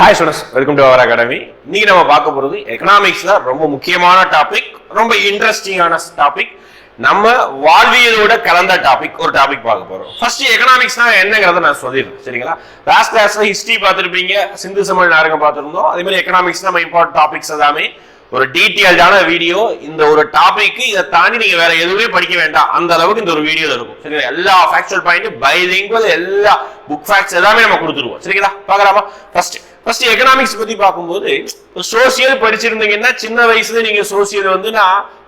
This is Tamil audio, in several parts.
Hi students, welcome to our academy. இன்னைக்கு நம்ம பார்க்க போறது எக்கனாமிக்ஸ்ல ரொம்ப முக்கியமான டாபிக், ரொம்ப இன்ட்ரெஸ்டிங்கான டாபிக், நம்ம வாழ்வியலோட கலந்த டாபிக். ஒரு டாபிக் பார்க்க போறோம். ஃபர்ஸ்ட் எக்கனாமிக்ஸ்னா என்னங்கறத நான் சொல்லிடுறேன், சரிங்களா? லாஸ்ட் கிளாஸ்ல ஹிஸ்டரி பார்த்துருப்பீங்க, சிந்து சமவெளி நாகரிகம் பார்த்துருந்தோம். அதே மாதிரி எக்கனாமிக்ஸ் நம்ம இம்பார்ட்டன்ட் டாபிக்ஸ் எல்லாமே ஒரு டீடைல்டான வீடியோ. இந்த ஒரு டாபிக் இதை தாண்டி நீங்க வேற எதுவுமே படிக்க வேண்டாம், அந்த அளவுக்கு இந்த ஒரு வீடியோல இருக்கும், சரிங்களா? எல்லா ஃபேக்சுவல் பாயிண்ட், பைலிங்குவல், எல்லா புக் ஃபேக்ட்ஸ் எல்லாமே நம்ம கொடுத்துருவோம், சரிங்களா? பார்க்கலாமா? ஃபர்ஸ்ட் எக்கனாமிக்ஸ் பத்தி பார்க்கும்போது, சோசியல் படிச்சிருந்தீங்கன்னா சின்ன வயசுல நீங்க சோசியல்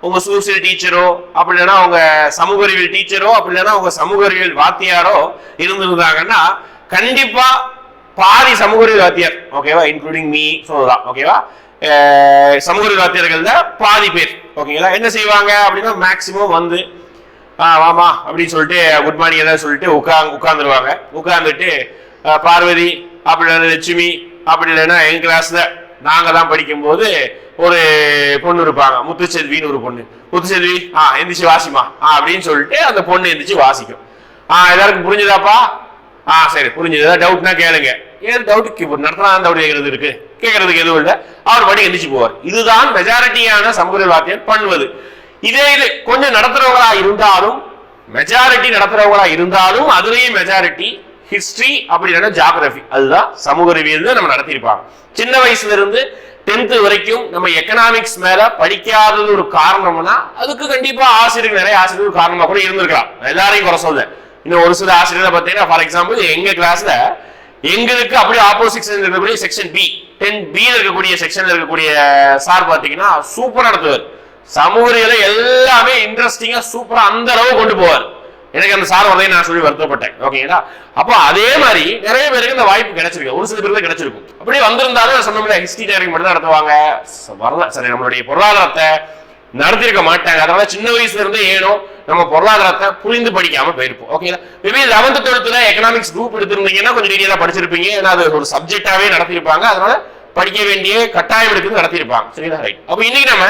உங்க சோசியல் டீச்சரோ, அப்படி இல்லைன்னா உங்க சமூக அறிவியல் டீச்சரோ, அப்படி இல்லைன்னா உங்க சமூக அறிவியல் வாத்தியாரோ இருந்திருந்தாங்கன்னா கண்டிப்பா பாதி சமூக அறிவியல் வாத்தியார், ஓகேவா, இன்க்ளூடிங் மீ சொல்லலாம், ஓகேவா? சமூக வாத்தியர்கள் பாதி பேர், ஓகேங்களா, என்ன செய்வாங்க அப்படின்னா மேக்சிமம் வந்து வாமா அப்படின்னு சொல்லிட்டு குட் மார்னிங் ஏதாவது சொல்லிட்டு உட்கார்ந்துருவாங்க. உட்கார்ந்துட்டு பார்வதி, அப்படி இல்லைன்னா லட்சுமி, அப்படி இல்லைன்னா எங்க கிளாஸ்ல நாங்க தான் படிக்கும் போது ஒரு பொண்ணு இருப்பாங்க, முத்துச்செல்வின்னு ஒரு பொண்ணு. முத்துச்செல்வி எந்திரிச்சு வாசிமா அப்படின்னு சொல்லிட்டு அந்த பொண்ணு எந்திரிச்சு வாசிக்கும். எல்லாருக்கும் புரிஞ்சுதாப்பா? சரி, புரிஞ்சுது. ஏதாவது டவுட்னா கேளுங்க. ஏன் டவுட் நடத்தலாம், டவுட் கேட்கறது இருக்கு, கேட்கறதுக்கு எதுவும் இல்லை. அவர் படி எந்திரிச்சு போவார். இதுதான் மெஜாரிட்டியான சமூக வாத்தியம் பண்ணுவது. இது கொஞ்சம் நடத்துறவங்களா இருந்தாலும், மெஜாரிட்டி நடத்துறவங்களா இருந்தாலும், அதுலயும் மெஜாரிட்டி ஹிஸ்டரி அப்படி இல்லைன்னா ஜியோகிராஃபி, அதுதான் சமூக அறிவியல் நம்ம நடத்திருப்பாங்க. சின்ன வயசுல இருந்து 10th வரைக்கும் நம்ம எக்கனாமிக்ஸ் மேல படிக்காதது ஒரு காரணம்னா, அதுக்கு கண்டிப்பா ஆசிரியர்கள், நிறைய ஆசிரியர்கள் காரணமா கூட இருந்திருக்கலாம். எல்லாரையும் குறை சொல்ல. இன்னும் ஒரு சில ஆசிரியர்கள் பார்த்தீங்கன்னா, ஃபார் எக்ஸாம்பிள் எங்க கிளாஸ்ல எங்களுக்கு அப்படி ஆப்போசிட் இருக்கக்கூடிய செக்ஷன் பி, 10B இருக்கக்கூடிய செக்ஷன்ல இருக்கக்கூடிய சார் பாத்தீங்கன்னா சூப்பரா நடத்துவார். சமூக எல்லாமே இன்ட்ரெஸ்டிங்கா சூப்பரா அந்த அளவு கொண்டு போவார். எனக்கு அந்த சார் வரதை நான் சொல்லி வருத்தப்பட்டேன், ஓகேங்களா? அப்போ அதே மாதிரி நிறைய பேருக்கு இந்த வாய்ப்பு கிடைச்சிருக்கு, ஒரு சில பேருக்கு கிடைச்சிருக்கும். அப்படியே வந்திருந்தாலும் சொன்னோம்ல, ஹிஸ்டரி டைரிங் மட்டும் தான் நடத்துவாங்க, வரல, சரி, நம்மளுடைய பொருளாதாரத்தை நடத்திருக்க மாட்டாங்க. அதனால சின்ன வயசுல இருந்தே ஏனோ நம்ம பொருளாதாரத்தை புரிந்து படிக்காம போயிருப்போம், ஓகேங்களா? Maybe 11th 12th economics group எடுத்திருந்தீங்கன்னா கொஞ்சம் டீடைலா படிச்சிருப்பீங்க, ஏன்னா அது ஒரு சப்ஜெக்டாவே நடத்திருப்பாங்க. அதனால படிக்க வேண்டிய கட்டாயம் எடுத்து நடத்திருப்பாங்க, சரிங்களா? ரைட். அப்ப இன்னைக்கு நம்ம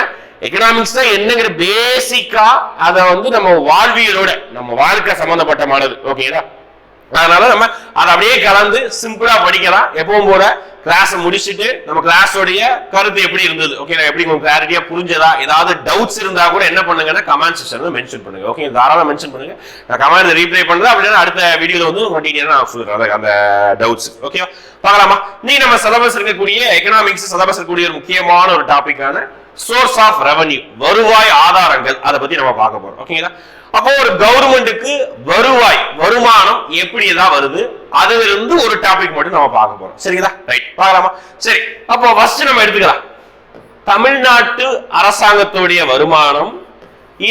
எக்கனாமிக்ஸ் தான் என்னங்கிற பேசிக்கா அதை நம்ம வாழ்வியலோட, நம்ம வாழ்க்கை சம்பந்தப்பட்டமானது, ஓகேங்களா? அதனால நம்ம அதை அப்படியே கலந்து சிம்பிளா படிக்கலாம். எப்பவும் போல கிளாஸ் முடிச்சுட்டு நம்ம கிளாஸோடைய கருத்து எப்படி இருந்தது, ஓகே, எப்படி உங்களுக்கு கிளாரிட்டியா புரிஞ்சதா, ஏதாவது டவுட்ஸ் இருந்தா கூட என்ன பண்ணுங்கன்னா கமெண்ட் செக்ஷன்ல மென்ஷன் பண்ணுங்க, ஓகே? தாராளமா மென்ஷன் பண்ணுங்க, நான் கமெண்ட் ரீப்ளை பண்றேன். அப்படின்னா அடுத்த வீடியோல உங்க டீடைலா நான் சொல்றேன் அந்த டவுட்ஸ், ஓகேவா? பார்க்கலாமா? நீ நம்ம சிலபஸ் இருக்கக்கூடிய எக்கனாமிக்ஸ் சிலபஸ் இருக்கக்கூடிய ஒரு முக்கியமான ஒரு டாபிக்கான சோர்ஸ் ஆஃப் ரெவன்யூ, வருவாய் ஆதாரங்கள், அதை பத்தி நம்ம பார்க்க போறோம், ஓகேங்களா? அப்போ ஒரு கவர்மெண்ட்டுக்கு வருவாய், வருமானம் எப்படி எல்லாம் வருது, அதுல இருந்து ஒரு டாபிக் மட்டும் நம்ம பார்க்க போறோம், சரிங்களா? ரைட், பார்க்கலாமா? சரி, அப்போ ஃபர்ஸ்ட் நம்ம எடுத்துக்கலாம் தமிழ்நாட்டு அரசாங்கத்துடைய வருமானம்,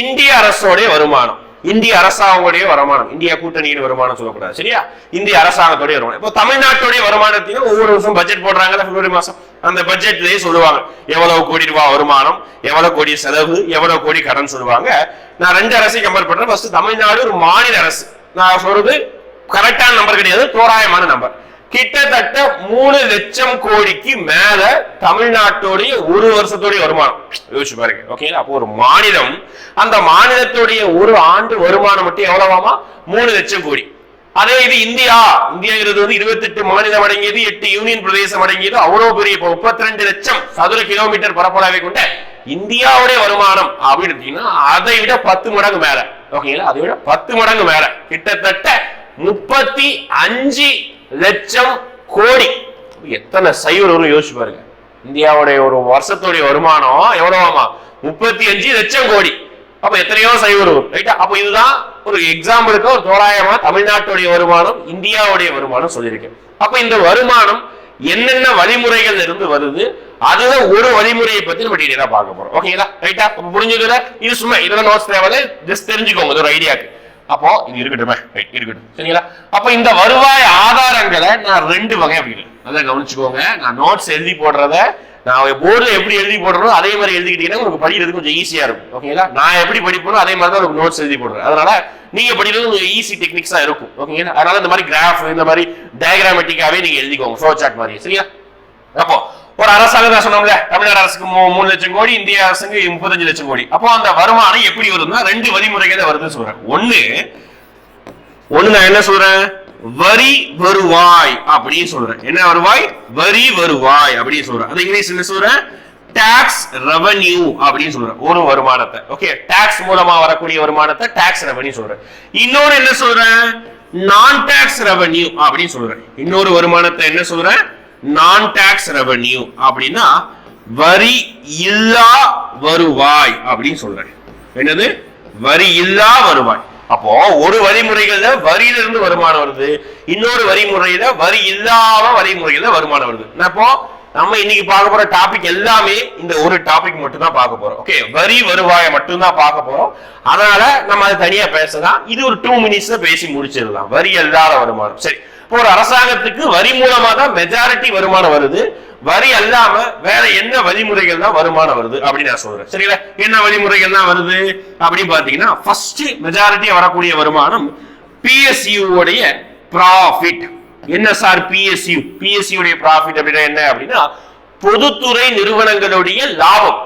இந்திய அரசோடைய வருமானம். இந்திய அரசாங்கத்துடைய வருமானம், இந்தியா கூட்டணியின் வருமானம் சொல்லக்கூடாது, சரியா? இந்திய அரசாங்கத்துடைய வருமானம். இப்போ தமிழ்நாட்டுடைய வருமானத்தையும் ஒவ்வொரு வருஷம் பட்ஜெட் போடுறாங்கல்ல, பிப்ரவரி மாசம், அந்த பட்ஜெட்லயே சொல்லுவாங்க எவ்வளவு கோடி ரூபாய் வருமானம், எவ்வளவு கோடி செலவு, எவ்வளவு கோடி கடன் சொல்லுவாங்க. நான் ரெண்டு அரசையும் கம்பேர் பண்றேன். ஃபர்ஸ்ட் தமிழ்நாடு ஒரு மாநில அரசு, நான் சொல்றது கரெக்டான நம்பர் கிடையாது, தோராயமான நம்பர். கிட்டத்தட்ட 3 லட்சம் கோடிக்கு மேல தமிழ்நாட்டுடைய ஒரு வருஷத்துடைய வருமானம் யோசிச்சு பாருங்க, ஓகே? அப்போ ஒரு மாநிலம், அந்த மாநிலத்துடைய ஒரு ஆண்டு வருமானம் மட்டும் எவ்வளவாமா? 3 லட்சம் கோடி. அதே இது இந்தியாங்கிறது 28 மாநிலம் அடங்கியது, 8 யூனியன் பிரதேசம் அடங்கியது, அவ்வளவு பெரிய 32 லட்சம் சதுர கிலோமீட்டர் பரப்பளவை கொண்ட இந்தியாவுடைய வருமானம் அப்படின்னு எடுத்தீங்கன்னா அதை விட 10 மடங்கு மேல, ஓகேங்களா? அதை விட 10 மடங்கு மேல, கிட்டத்தட்ட 35 லட்சம் கோடி. எத்தனை சைவரும் யோசிச்சு பாருங்க. இந்தியாவுடைய ஒரு வருஷத்துடைய வருமானம் எவ்வளவாமா? 35 லட்சம் கோடி. அப்ப எத்தனையோ சைவரும், ரைட்டா? அப்ப இதுதான் ஒரு எக்ஸாம்பிளுக்கு ஒரு தோராயமா தமிழ்நாட்டுடைய வருமானம், இந்தியாவுடைய வருமானம் சொல்லியிருக்கேன். அப்ப இந்த வருமானம் என்னென்ன வழிமுறைகள் இருந்து வருது, அதுல ஒரு வழிமுறையை பத்தி நம்ம டீடைலா பார்க்க போறோம், ஓகேங்களா? ரைட்டா? அப்ப புரிஞ்சுக்கல, இது சும்மா இதெல்லாம் நோட்ஸ் தேவை, ஜஸ்ட் தெரிஞ்சுக்கோங்க ஒரு ஐடியாக்கு. அப்போ இது இருக்கட்டுமே, இருக்கட்டும், சரிங்களா? அப்ப இந்த வருவாய் ஆதாரங்களை நான் 2 வகை அப்படின்னு அதை கவனிச்சுக்கோங்க. நான் நோட்ஸ் எழுதி போடுறத நான் போர்டுல எப்படி எழுதி போடுறோம் அதே மாதிரி எழுதிக்கிட்டீங்கன்னா உங்களுக்கு படிக்கிறது கொஞ்சம் ஈஸியா இருக்கும், ஓகேங்களா? நான் எப்படி படிப்போம் அதே மாதிரி தான் உங்களுக்கு நோட்ஸ் எழுதி போடுறேன். அதனால நீங்க படிக்கிறது கொஞ்சம் ஈஸி டெக்னிக்ஸா இருக்கும், ஓகேங்களா? அதனால இந்த மாதிரி கிராஃப், இந்த மாதிரி டயக்ராமேட்டிக்காவே நீங்க எழுதிக்கோங்க, ஃப்ளோ சார்ட் மாதிரி, சரியா? அப்போ ஒரு அரசாங்கம் தான் சொன்னோம்ல, தமிழ்நாடு அரசுக்கு 3 லட்சம் கோடி, இந்திய அரசுக்கு 35 லட்சம் கோடி. அப்போ அந்த வருமானம் எப்படி வருதுன்னா 2 வழிமுறைகள் வருதுன்னு சொல்றேன். ஒண்ணு நான் என்ன சொல்றேன், வரி வருவாய் அப்படின்னு சொல்றேன். என்ன வருவாய்? வரி வருவாய் அப்படின்னு சொல்றேன். அது இங்கிலீஷ் என்ன சொல்றேன்? டாக்ஸ் ரெவென்யூ அப்படின்னு சொல்றேன். ஒரு வருமானத்தை, ஓகே, டாக்ஸ் மூலமா வரக்கூடிய வருமானத்தை டாக்ஸ் ரெவென்யூ சொல்றேன். இன்னொரு என்ன சொல்றேன்? நான் டாக்ஸ் ரெவென்யூ அப்படின்னு சொல்றேன். இன்னொரு வருமானத்தை என்ன சொல்றேன்? நான் டாக்ஸ் ரெவென்யூ அப்படின்னா வரி இல்லா வருவாய் அப்படின்னு சொல்றேன். என்னது? வரி இல்லா வருவாய். அப்போ ஒரு வரிமுறைகள்ல வரியிலிருந்து வருமானம் வருது, இன்னொரு வரிமுறையில வரி இல்லாத வரிமுறைகள்ல வருமானம் வருது. அப்போ நம்ம இன்னைக்கு பார்க்க போற டாபிக் எல்லாமே இந்த ஒரு டாபிக் மட்டும் தான் பார்க்க போறோம். ஓகே, வரி வருவாயை மட்டும் தான் பார்க்க போறோம். அதனால நம்ம அது தனியா பேசலாம். இது ஒரு 2 மினிட்ஸ்ல பேசி முடிச்சிடலாம். வரி இல்லாத வருமானம். சரி, இப்போ ஒரு அரசாங்கத்துக்கு வரி மூலமா தான் மெஜாரிட்டி வருமானம் வருது. வரி அல்லாம வேற என்ன வழிமுறைகள் தான் வருமானம் வருது அப்படின்னு நான் சொல்றேன். சரிங்களா? என்ன வழிமுறைகள் தான் வருது அப்படின்னு பாத்தீங்கன்னா, ஃபர்ஸ்ட் மெஜாரிட்டியா வரக்கூடிய வருமானம் பிஎஸ்யூ உடைய ப்ராஃபிட். என்ன சார் பிஎஸ்யூ? பிஎஸ்யூ உடைய ப்ராஃபிட் அப்படின்னா என்ன அப்படின்னா, பொதுத்துறை நிறுவனங்களுடைய லாபம்.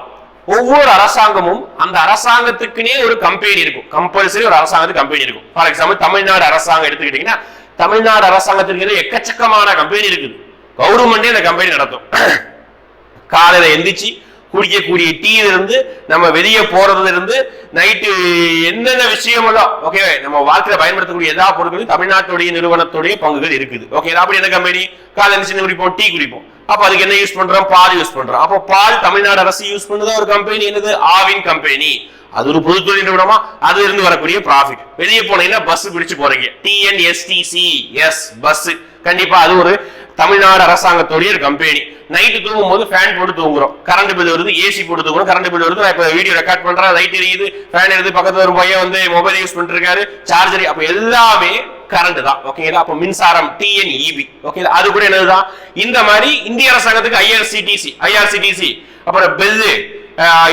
ஒவ்வொரு அரசாங்கமும் அந்த அரசாங்கத்துக்குனே ஒரு கம்பெனி இருக்கும். கம்பல்சரி ஒரு அரசாங்கத்துக்கு கம்பெனி இருக்கும். ஃபார் எக்ஸாம்பிள் தமிழ்நாடு அரசாங்கம் எடுத்துக்கிட்டீங்கன்னா, தமிழ்நாடு அரசாங்கத்திற்கு எக்கச்சக்கமான கம்பெனி இருக்குது. கவர்மெண்டே இந்த கம்பெனி நடத்தும். காலையில எந்திரிச்சு குடிக்கக்கூடிய டீல இருந்து நம்ம வெளியே போறதுல இருந்து நைட்டு என்னென்ன விஷயமெல்லாம், ஓகே, நம்ம வாழ்க்கையில பயன்படுத்தக்கூடிய எல்லா பொருட்களும் தமிழ்நாட்டுடைய நிறுவனத்துடைய பங்குகள் இருக்குது. ஓகே, அப்படி என்ன கம்பெனி? காலையில எந்திரிச்சு குடிப்போம், டீ குடிப்போம். அப்ப அதுக்கு என்ன யூஸ் பண்றோம்? பால் யூஸ் பண்றோம். அப்போ பால் தமிழ்நாடு அரசு யூஸ் பண்ணதா ஒரு கம்பெனி. என்னது? ஆவின் கம்பெனி. அது ஒரு பொதுத்துறை நிறுவனமா, அது இருந்து வரக்கூடிய ப்ராஃபிட். வெளியே போனீங்கன்னா பஸ் பிடிச்சு போறீங்க, டிஎன்எஸ்டிசி, எஸ் பஸ், கண்டிப்பா அது ஒரு தமிழ்நாடு அரசாங்கத்துடைய ஒரு கம்பெனி. நைட்டு தூங்கும் போது ஃபேன் போட்டு தூங்குறோம், கரண்ட் பில் வருது, ஏசி போட்டு தூங்குறோம், கரண்ட் பில் வருது. நான் இப்ப வீடியோ ரெக்கார்ட் பண்றேன், லைட் எரியுது, ஃபேன் எடுத்து பக்கத்துல ஒரு பையன் வந்து மொபைல் யூஸ் பண்ணிட்டு இருக்காரு, சார்ஜர், அப்ப எல்லாமே கரண்ட் தான். ஓகேங்களா? அப்ப மின்சாரம், டிஎன்இபி. ஓகே, அது கூட என்னதுதான்? இந்த மாதிரி இந்திய அரசாங்கத்துக்கு ஐஆர்சிடிசி, அப்புறம் பெல்லு,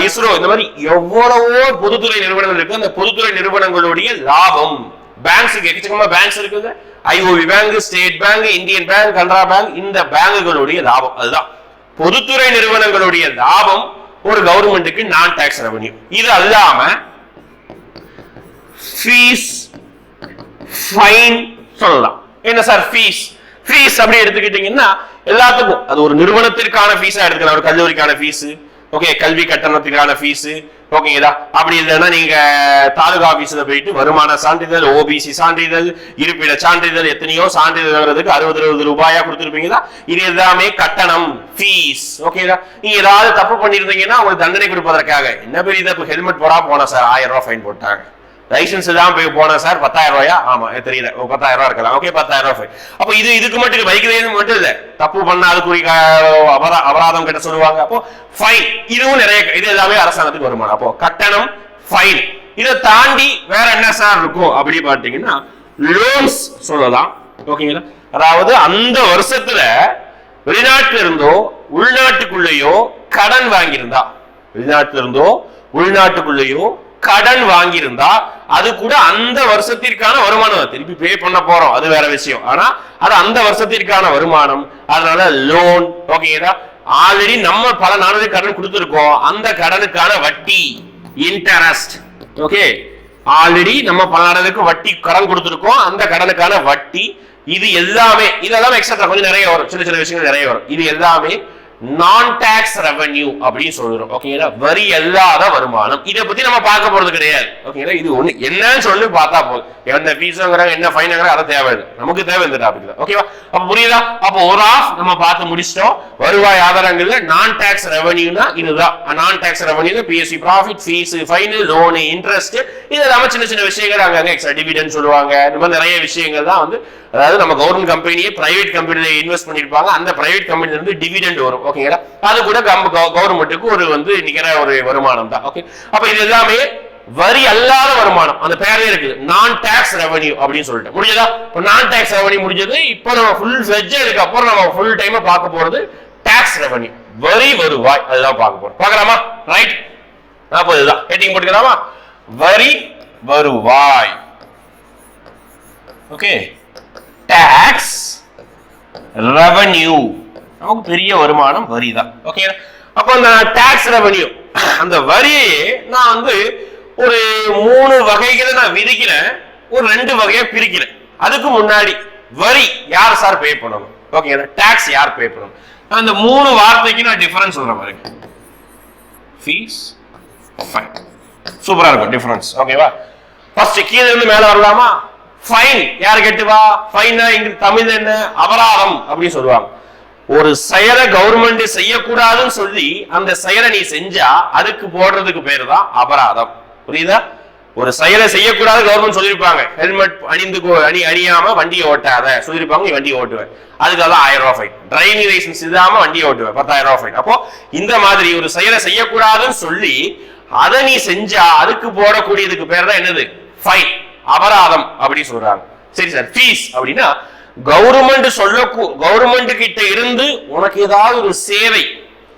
இஸ்ரோ, இந்த மாதிரி எவ்வளவோ பொதுத்துறை நிறுவனங்கள் இருக்கு. அந்த பொதுத்துறை நிறுவனங்களுடைய லாபம், பேங்க்ஸுக்கு எக்கச்சக்கமா பேங்க்ஸ் இருக்குது. IOB bank, state bank, Indian bank, Canara bank, இந்த பேங்குகளுடைய லாபம். அதுதான் பொதுத்துறை நிறுவனங்களுடைய லாபம். ஒரு கவர்மெண்ட்டுக்கு நான் டாக்ஸ் ரெவென்யூ. இது அல்லாம ஃபீஸ், ஃபைன் சொல்லலாம். என்ன சார் ஃபீஸ்? ஃபீஸ் அப்படி எடுத்துக்கிட்டீங்கன்னா எல்லாத்துக்கும் அது ஒரு நிறுவனத்திற்கான ஃபீஸா எடுத்துக்கலாம். ஒரு கல்லூரிக்கான ஃபீஸ், ஓகே, கல்வி கட்டணத்துக்கான ஃபீஸ், ஓகேங்களா? அப்படி இல்லைன்னா நீங்க தாலுகா ஆபீஸ்ல போயிட்டு வருமான சான்றிதழ், ஓபிசி சான்றிதழ், இருப்பிட சான்றிதழ், எத்தனையோ சான்றிதழ் 60-70 ரூபாயா கொடுத்துருப்பீங்களா? இது எல்லாமே கட்டணம், ஃபீஸ். ஓகேங்களா? நீங்க ஏதாவது தப்பு பண்ணிருந்தீங்கன்னா உங்களுக்கு தண்டனை கொடுப்பதற்காக என்ன பெரிய தப்பு, ஹெல்மெட் போடா போனா சார் 1000 ரூபாய் ஃபைன் போட்டாங்க. லைசன்ஸ் தான் போய் போனா சார் 10,000 ரூபாயா? ஆமா, தெரியல, 10,000 ரூபாய் இருக்கலாம். ஓகே, 10,000 ரூபாய். அப்ப இதுக்கு மட்டும் பைக் மட்டும் இல்ல, தப்பு பண்ணா அதுக்குரிய அபராதம் கிட்ட சொல்லுவாங்க. அப்போ ஃபைன், இதுவும் நிறைய, இது எல்லாமே அரசாங்கத்துக்கு வருமானம். அப்போ கட்டணம், ஃபைன். இதை தாண்டி வேற என்ன சார் இருக்கும் அப்படி பாத்தீங்கன்னா, லோன்ஸ் சொல்லலாம். ஓகேங்களா? அதாவது அந்த வருஷத்துல வெளிநாட்டுல இருந்தோ உள்நாட்டுக்குள்ளேயோ கடன் வாங்கியிருந்தா, வெளிநாட்டுல இருந்தோ உள்நாட்டுக்குள்ளேயோ கடன் வாங்கியிருந்தா அது கூட அந்த வருஷத்திற்கான வருமானம். திருப்பி பே பண்ண போறோம், அது வேற விஷயம். ஆனா அது அந்த வருஷத்திற்கான வருமானம். அதனால லோன். ஓகேங்களா? ஆல்ரெடி நம்ம பல நாடுகளுக்கு கடன் கொடுத்திருக்கோம், அந்த கடனுக்கான வட்டி, இன்டரஸ்ட். ஓகே, ஆல்ரெடி நம்ம பல நாடுகளுக்கு வட்டி கடன் கொடுத்திருக்கோம், அந்த கடனுக்கான வட்டி. இது எல்லாமே, இதெல்லாம் எக்ஸ்ட்ரா கொஞ்சம் நிறைய வரும், சின்ன சின்ன விஷயங்கள் நிறைய வரும். இது எல்லாமே நான் டாக்ஸ் ரெவென்யூ அப்படின்னு சொல்றோம். ஓகேங்களா? வரி அல்லாத வருமானம். இதை பத்தி நம்ம பார்க்க போறது கிடையாது. ஓகேங்களா? இது ஒண்ணு என்னன்னு சொல்லி பார்த்தா போதும். என்ன ஃபீஸ்ங்கிறாங்க, என்ன ஃபைன்ங்கிறாங்க, அதை தேவையில்லை. நமக்கு தேவை இந்த டாபிக் தான். ஓகேவா? அப்ப புரியுதா? அப்போ ஒரு ஆஃப் நம்ம பார்த்து முடிச்சிட்டோம். வருவாய் ஆதாரங்கள்ல நான் டாக்ஸ் ரெவென்யூனா இதுதான். நான் டாக்ஸ் ரெவென்யூ பிஎஸ்சி profit, fees, fine, loan, interest, இது எல்லாமே சின்ன சின்ன விஷயங்கள். அங்க எக்ஸ்ட்ரா டிவிடெண்ட் சொல்லுவாங்க. இந்த மாதிரி நிறைய விஷயங்கள் தான் வந்து, அதாவது நம்ம கவர்மெண்ட் கம்பெனியே பிரைவேட் கம்பெனில இன்வெஸ்ட் பண்ணிருப்பாங்க, அந்த பிரைவேட் கம்பெனில இருந்து டிவிடெண்ட் வரும். ஓகேங்களா? அது கூட கவர்மெண்ட்டுக்கு ஒரு வந்து நிகர ஒரு வருமானம் தான். ஓகே, அப்ப இது எல்லாமே வரி அல்லாத வருமானம். அந்த பேரே இருக்குது, நான் டாக்ஸ் ரெவென்யூ அப்படின்னு சொல்லிட்டு. முடிஞ்சதா? நான் டாக்ஸ் ரெவென்யூ முடிஞ்சது. இப்போ நம்ம ஃபுல் ஃபிளெட்ஜ், இதுக்கு அப்புறம் நம்ம ஃபுல் டைம் பார்க்க போறது டாக்ஸ் ரெவென்யூ, வரி வருவாய். அதுதான் பார்க்க போறோம். பார்க்கலாமா? ரைட், அப்போ இதுதான் ஹெட்டிங் போட்டுக்கலாமா? வரி வருவாய். ஓகே, டாக்ஸ் ரெவென்யூ, நமக்கு பெரிய வருமானம் வரி தான். ஓகே, அப்ப அந்த டாக்ஸ் ரெவென்யூ, அந்த வரியை நான் வந்து ஒரு 3 வகைகளை நான் விதிக்கிறேன், ஒரு 2 வகையா பிரிக்கிறேன். அதுக்கு முன்னாடி வரி யார் சார் பே பண்ணணும்? ஓகேங்களா, டாக்ஸ் யார் பே பண்ணணும்? அந்த மூணு வார்த்தைக்கு நான் டிஃபரன்ஸ் சொல்ற மாதிரி ஃபீஸ் ஃபைன். சூப்பரா இருக்கும் டிஃபரன்ஸ். ஓகேவா, ஃபர்ஸ்ட் கீழ இருந்து மேல வரலாமா? ஃபைன் யார் கட்டுவா? ஃபைன் இங்க தமிழ் என்ன? அபராதம் அப்படின்னு சொல்லுவாங்க. ஒரு செயலை கவர்மெண்ட் செய்யக்கூடாதுன்னு சொல்லி அந்த செயலை நீ செஞ்சா அதுக்கு போடுறதுக்கு பேரு தான் அபராதம். புரியுதா? ஒரு செயலை செய்யக்கூடாது கவர்மெண்ட் சொல்லிருப்பாங்க, ஹெல்மெட் அணியாம வண்டியை ஓட்டாத சொல்லிருப்பாங்க, நீ வண்டியை ஓட்டுவேன், அதுக்காக 1000 ரூபாய் ஃபைன். டிரைவிங் லைசன்ஸ் இல்லாம வண்டியை ஓட்டுவேன், 10,000 ரூபாய் ஃபைன். அப்போ இந்த மாதிரி ஒரு செயலை செய்யக்கூடாதுன்னு சொல்லி அதை நீ செஞ்சா அதுக்கு போடக்கூடியதுக்கு பேர் தான் என்னது? ஃபைன், அபராதம் அப்படி சொல்றாங்க. சரி சார், ஃபீஸ் அப்படின்னா கவர்மெண்ட் கிட்ட இருந்து உனக்கு ஏதாவது ஒரு சேவை,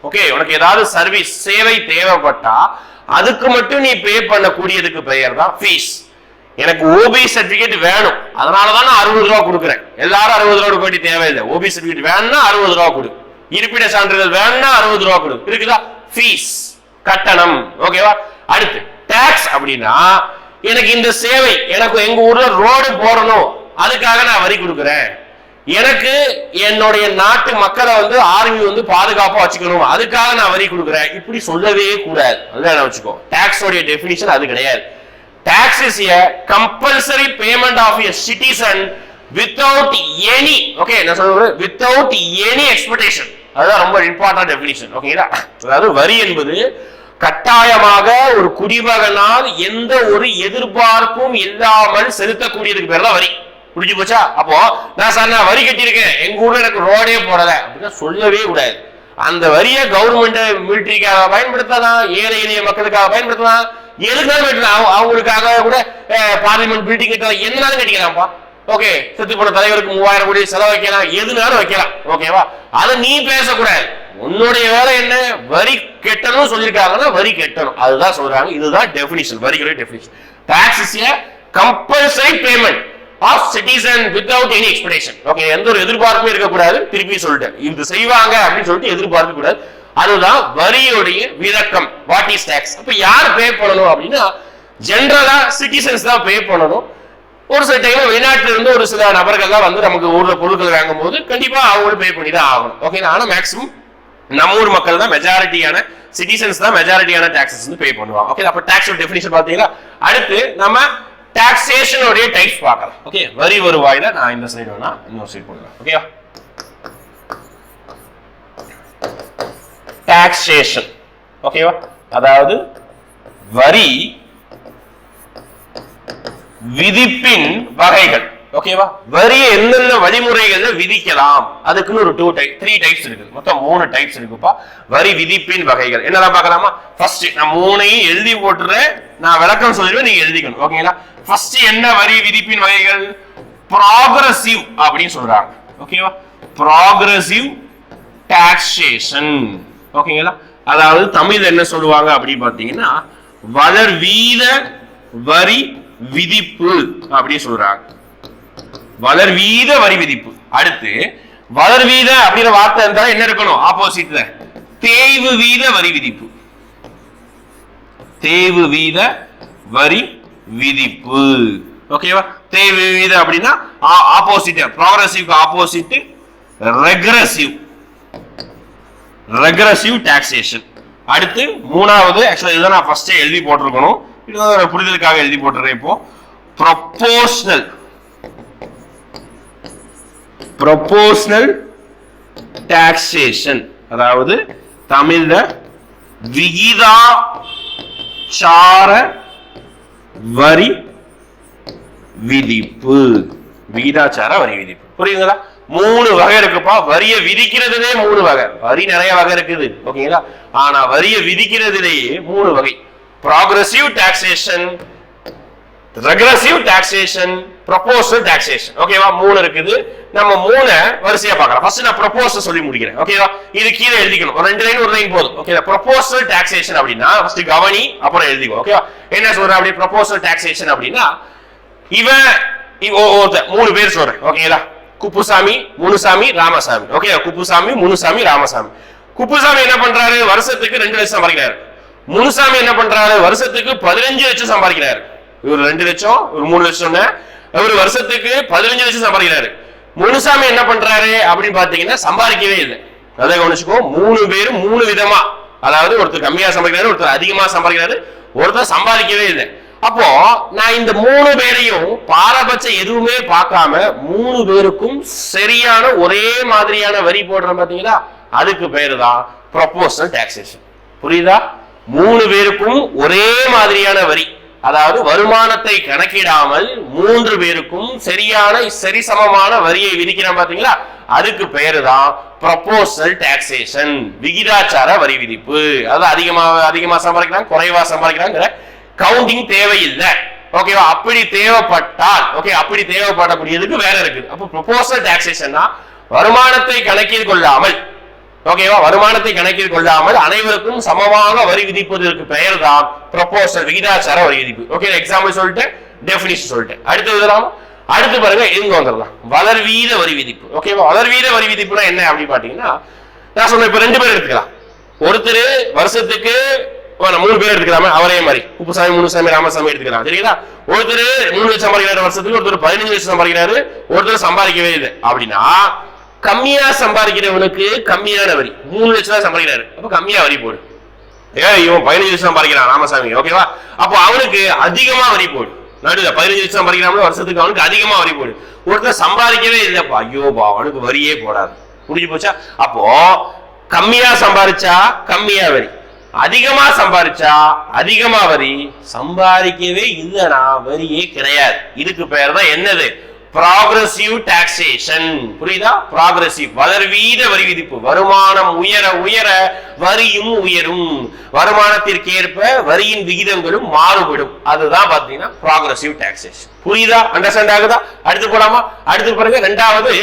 ஓகே, உனக்கு ஏதாவது சர்வீஸ் சேவை தேவைப்பட்டா அதுக்கு மட்டும் நீ பே பண்ணக்கூடியதுக்கு பெயர் தான் ஃபீஸ். எனக்கு ஓபி சர்டிபிகேட் வேணும், அதனாலதான் நான் 60 ரூபா கொடுக்குறேன். எல்லாரும் 60 ரூபா கொடுக்க வேண்டிய தேவையில்லை. ஓபி சர்டிபிகேட் வேணும்னா 60 ரூபா கொடு, இருப்பிட சான்றிதழ் வேணும்னா 60 ரூபா கொடு, இருக்குதா? ஃபீஸ், கட்டணம். ஓகேவா? அடுத்து டாக்ஸ் அப்படின்னா எனக்கு இந்த சேவை, எனக்கு எங்க ஊர்ல ரோடு போடணும், அதுக்காக நான் வரி கொடுக்குறேன். எனக்கு என்னுடைய நாட்டு மக்களை ஆர்மி பாதுகாப்பா வச்சுக்கணும், அதுக்காக நான் வரி கொடுக்குறேன். இப்படி சொல்லவே கூடாது. அதுதான் வச்சுக்கோ, டாக்ஸோட டெஃபினிஷன் அது கிடையாது. Tax is a compulsory payment of a citizen without any, okay, நான் சொல்றேன் without any expectation. அதுதான் ரொம்ப இம்பார்ட்டன்ட் டெஃபினிஷன். ஓகேங்களா? அதாவது வரி என்பது கட்டாயமாக ஒரு குடிமகனால் எந்த ஒரு எதிர்பார்ப்பும் இல்லாமல் செலுத்தக்கூடியதுக்கு பேர் தான் வரி. புரிஞ்சு போச்சா? அப்போ நான் வரி கட்டியிருக்கேன், எங்க ஊர்ல எனக்கு ரோடே போடல அப்படின்னா சொல்லவே கூடாது. அந்த வரியை கவர்மெண்ட் மிலிட்டரிக்காக பயன்படுத்தலாம், ஏழை எளிய மக்களுக்காக பயன்படுத்தலாம், எதுக்காக அவங்களுக்காக கூட பார்லிமெண்ட் பில்டிங் கட்டலாம், எதுனாலும் கட்டிக்கலாம்ப்பா. ஓகே, செத்து போன தலைவருக்கு 3000 கோடி செலவு வைக்கலாம், எதுனாலும் வைக்கலாம். ஓகேவா? அதை நீ பேசக்கூடாது. உன்னுடைய வேலை என்ன? வரி கட்டணும் சொல்லிருக்காங்கன்னா வரி கட்டணும், அதுதான் சொல்றாங்க. இதுதான் டெஃபினிஷன், வரிகளுடைய definition. Tax is a compulsory payment of citizen without any expectation. Okay, எந்த ஒரு எதிர்பார்ப்பும் இருக்கக்கூடாது. திருப்பி சொல்லிட்டேன், இது செய்வாங்க அப்படின்னு சொல்லிட்டு எதிர்பார்க்க கூடாது. அதுதான் வரியுடைய விளக்கம். What is tax? அப்ப யார் பே பண்ணணும் அப்படின்னா ஜெனரலா சிட்டிசன்ஸ் தான் பே பண்ணணும். ஒரு சில டைம்ல வெளிநாட்டுல இருந்து ஒரு சில நபர்கள் தான் நமக்கு ஊர்ல பொருட்கள் வாங்கும் போது கண்டிப்பா அவங்களும் பே பண்ணி தான் ஆகணும். ஓகே, ஆனா மேக்ஸிமம் நம்ம ஊர் மக்கள் தான் மெஜாரிட்டியான சிட்டிசன்ஸ் தான் மெஜாரிட்டியான டாக்ஸஸ் பே பண்ணுவாங்க. ஓகே, அப்ப டாக்ஸோட டெஃபினிஷன் பாத்தீங்களா? அடுத்து நம்ம டாக்ஸேஷன் உடைய டைப்ஸ் பார்க்கலாம். ஓகே, வரி வருவாயில நான் இந்த சைடு வேணா இன்னொரு சைடு போடுறேன். ஓகேவா? டாக்ஸேஷன், ஓகேவா? அதாவது வரி விதிப்பின் வகைகள். ஓகேவா? வரியை எந்தெந்த வழிமுறைகள்ல விதிக்கலாம் அதுக்குன்னு ஒரு 3 டைப்ஸ் இருக்கு. மொத்தம் 3 டைப்ஸ் இருக்குப்பா. வரி விதிப்பின் வகைகள் என்னெல்லாம் பார்க்கலாமா? ஃபர்ஸ்ட் நான் 3ஐயும் எழுதி போட்டுறேன், நான் விளக்கம் சொல்லிடுவேன், நீங்க எழுதிக்கணும். ஓகேங்களா? ஃபர்ஸ்ட் என்ன வரி விதிப்பின் வகைகள்? ப்ராக்ரசிவ் அப்படின்னு சொல்றாங்க. ஓகேவா? Progressive taxation. ஓகேங்களா? அதாவது தமிழ் என்ன சொல்லுவாங்க அப்படின்னு பாத்தீங்கன்னா வளர் வீத வரி விதிப்பு அப்படின்னு சொல்றாங்க. வளர் வீத வரி விதிப்பு. அடுத்து வளர் வீத அப்படிங்கிற வார்த்தை இருந்தா என்ன இருக்கணும்? ஆப்போசிட்ல தேய்வு வீத வரி விதிப்பு. தேய்வு வீத வரி விதிப்பு. ஓகேவா? தேய்வு வீத அப்படின்னா opposite, progressive opposite regressive. Regressive taxation. அடுத்து மூணாவது, ஆக்சுவலா இதை நான் ஃபர்ஸ்டே எழுதி போட்டிருக்கணும், இது புரிதலுக்காக எழுதி போட்டுறேன். இப்போ ப்ரொபோஷனல். ப்ரொபோஷனல் டாக்ஸேஷன் அதாவது தமிழ்ல விகிதாச்சார வரி விதிப்பு. விகிதாச்சார வரி விதிப்பு. புரியுதுங்களா? 3 வகை இருக்குப்பா. வரியை விதிக்கிறதுலே 3 வகை. வரி நிறைய வகை இருக்குது. ஓகேங்களா? ஆனா வரியை விதிக்கிறதுலேயே 3 வகை. Progressive taxation, regressive taxation, proportional taxation. ஓகேவா? 3 இருக்குது. நம்ம 3 வரிசையா பார்க்கலாம். ஃபர்ஸ்ட் நான் ப்ரொபோஷனல் சொல்லி முடிக்கிறேன். ஓகேவா? இது கீழே எழுதிக்கணும். ஒரு 2 லைன் ஒரு லைன் போதும். ஓகே, ப்ரொபோஷனல் டாக்ஸேஷன் அப்படின்னா ஃபர்ஸ்ட் கவனி, அப்புறம் எழுதிக்கோ. ஓகேவா? என்ன சொல்றேன் அப்படி? ப்ரொபோஷனல் டாக்ஸேஷன் அப்படின்னா இவன் 3 பேர் சொல்றேன். ஓகேங்களா? குப்புசாமி, முனுசாமி, ராமசாமி. ஓகே, குப்புசாமி, முனுசாமி, ராமசாமி. குப்புசாமி என்ன பண்றாரு? வருஷத்துக்கு 2 லட்சம் சம்பாதிக்கிறாரு. முனுசாமி என்ன பண்றாரு? வருஷத்துக்கு 15 லட்சம் சம்பாதிக்கிறாரு. இவர் 2 லட்சம், இவர் 3 லட்சம், இவர் வருஷத்துக்கு 15 லட்சம் சம்பாதிக்கிறாரு. முனுசாமி என்ன பண்றாரு அப்படின்னு பாத்தீங்கன்னா சம்பாதிக்கவே இல்லை. அதை கவனிச்சுக்கோ, 3 பேரும் 3 விதமா, அதாவது ஒருத்தர் கம்மியா சம்பாதிக்கிறாரு, ஒருத்தர் அதிகமா சம்பாதிக்கிறாரு, ஒருத்தர் சம்பாதிக்கவே இல்லை. அப்போ நான் இந்த 3 பேரையும் பாரபட்சம் எதுவுமே பார்க்காம 3 பேருக்கும் சரியான ஒரே மாதிரியான வரி போடுறேன் பாத்தீங்களா, அதுக்கு பேரு தான் ப்ரொபோஷனல் டாக்ஸேஷன். புரியுதா? 3 பேருக்கும் ஒரே மாதிரியான வரி, அதாவது வருமானத்தை கணக்கிடாமல் 3 பேருக்கும் சரிசமமான வரியை விதிக்கிறேன் பாத்தீங்களா, அதுக்கு பேரு தான் ப்ரொபோஷனல் டாக்ஸேஷன், விகிதாச்சார வரி விதிப்பு. அதாவது அதிகமா சம்பாதிக்கிறாங்க, குறைவா சம்பாதிக்கிறாங்க, கவுண்டிங் தேவையில்லை. ஓகேவா? அப்படி தேவைப்பட்டால், ஓகே, அப்படி தேவைப்படக்கூடியதுக்கு வேற இருக்குது. அப்போ ப்ரொபோஷனல் டாக்ஸேஷன்னா வருமானத்தை கணக்கில் கொள்ளாமல், ஓகேவா, வருமானத்தை கணக்கில் கொள்ளாமல் அனைவருக்கும் சமமாக வரி விதிப்பதற்கு பெயர் தான் ப்ரொபோஷனல் விகிதாச்சார வரி விதிப்பு. ஓகே, எக்ஸாம்பிள் சொல்லிட்டு டெஃபினிஷன் சொல்லிட்டு அடுத்து பாருங்க, எங்க வந்துடலாம், வளர்வீத வரி விதிப்பு. ஓகேவா? வளர்வீத வரி விதிப்புனா என்ன அப்படின்னு பாத்தீங்கன்னா, நான் சொன்ன இப்ப 2 பேர் எடுத்துக்கலாம். ஒருத்தர் வருஷத்துக்கு 3 பேர் எடுத்துக்கலாமே, அவரே மாதிரி குப்புசாமி, முனுசாமி, ராமசாமி எடுத்துக்கலாம். சரிங்களா? ஒருத்தர் 3 லட்சம் சம்பாதிக்கிறாரு வருஷத்துக்கு, ஒருத்தர் 15 லட்சம் சம்பாதிக்கிறாரு, ஒருத்தர் சம்பாதிக்கவே இல்லை. அப்படின்னா கம்மியா சம்பாதிக்கிறவனுக்கு கம்மியான வரி, 3 லட்சம் தான் சம்பாதிக்கிறாரு, அப்ப கம்மியா வரி போடு. இவன் 15 லட்சம் சம்பாதிக்கிறான் ராமசாமி, ஓகேவா, அப்போ அவனுக்கு அதிகமா வரி போடு. நடுவில் 15 லட்சம் சம்பாதிக்கிறான் வருஷத்துக்கு, அவனுக்கு அதிகமா வரி போடு. ஒருத்தர் சம்பாதிக்கவே இல்லப்பா, ஐயோப்பா, அவனுக்கு வரியே போடாது. புரிஞ்சு போச்சா? அப்போ கம்மியா சம்பாதிச்சா கம்மியா வரி, அதிகமா சம்பாதிச்சா அதிகமா வரி, சம்பாதிக்கவே இல்லைனா வரியே கிடையாது. இதுக்கு பேர் தான் என்னது? Progressive taxation. புரியுதா? ப்ராக்ரெசிவ், வளர்வீத வரி விதிப்பு. வருமானம் உயர உயர வரியும் உயரும், வருமானத்திற்கு ஏற்ப வரியின் விகிதங்களும் மாறுபடும். அதுதான் பாத்தீங்கன்னா ப்ராக்ரெசிவ் டாக்ஸேஷன். புரியுதா? அண்டர்ஸ்டாண்ட் ஆகுதா? அடுத்து போலாமா? அடுத்து பாருங்க, 2வது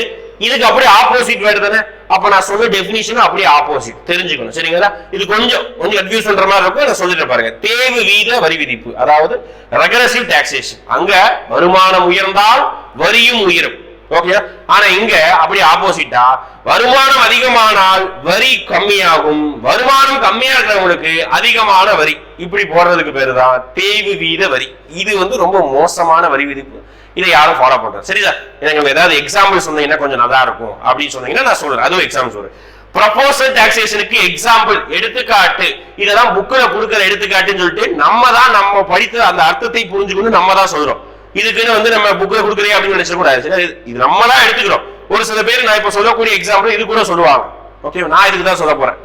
இதுக்கு அப்படியே ஆப்போசிட் வேர்டு தானே. அப்ப நான் சொன்ன டெஃபினிஷன் அப்படியே ஆப்போசிட் தெரிஞ்சுக்கணும். சரிங்களா? இது கொஞ்சம் கன்ஃபியூஸ் பண்ற மாதிரி இருக்கும், நான் சொல்லிட்டு பாருங்க. தேவு வீத வரி விதிப்பு, அதாவது ரெக்ரெசிவ் டாக்ஸேஷன். அங்க வருமானம் உயர்ந்தால் வரியும் உயரும். ஓகே, ஆனா இங்க அப்படியே ஆப்போசிட்டா, வருமானம் அதிகமானால் வரி கம்மியாகும், வருமானம் கம்மியா இருக்கிறவங்களுக்கு அதிகமான வரி. இப்படி போடுறதுக்கு பேரு தான் தேவு வீத வரி. இது ரொம்ப மோசமான வரி விதிப்பு. இதை யாரும் ஃபாலோ பண்றாங்க. சரிதா? எனக்கு ஏதாவது எக்ஸாம்பிள் சொன்னீங்கன்னா கொஞ்சம் நல்லா இருக்கும் அப்படின்னு சொன்னீங்கன்னா நான் சொல்றேன், அதுவும் எக்ஸாம்பிள் சொல்றேன். ப்ரொபோஷனல் டாக்ஸேஷனுக்கு எக்ஸாம்பிள், எடுத்துக்காட்டு, இதெல்லாம் புக்ல கொடுக்கிற எடுத்துக்காட்டுன்னு சொல்லிட்டு நம்ம படித்த அந்த அர்த்தத்தை புரிஞ்சுக்கணும், நம்ம தான் சொல்றோம். இதுக்குன்னு நம்ம புக்ல கொடுக்குறேன் அப்படின்னு நினைச்ச கூடாது. இது நம்ம தான் எடுத்துக்கிறோம். ஒரு சில பேர் நான் இப்ப சொல்லக்கூடிய எக்ஸாம்பிள் இது கூட சொல்லுவாங்க. ஓகே, நான் இதுக்கு தான் சொல்ல போறேன்.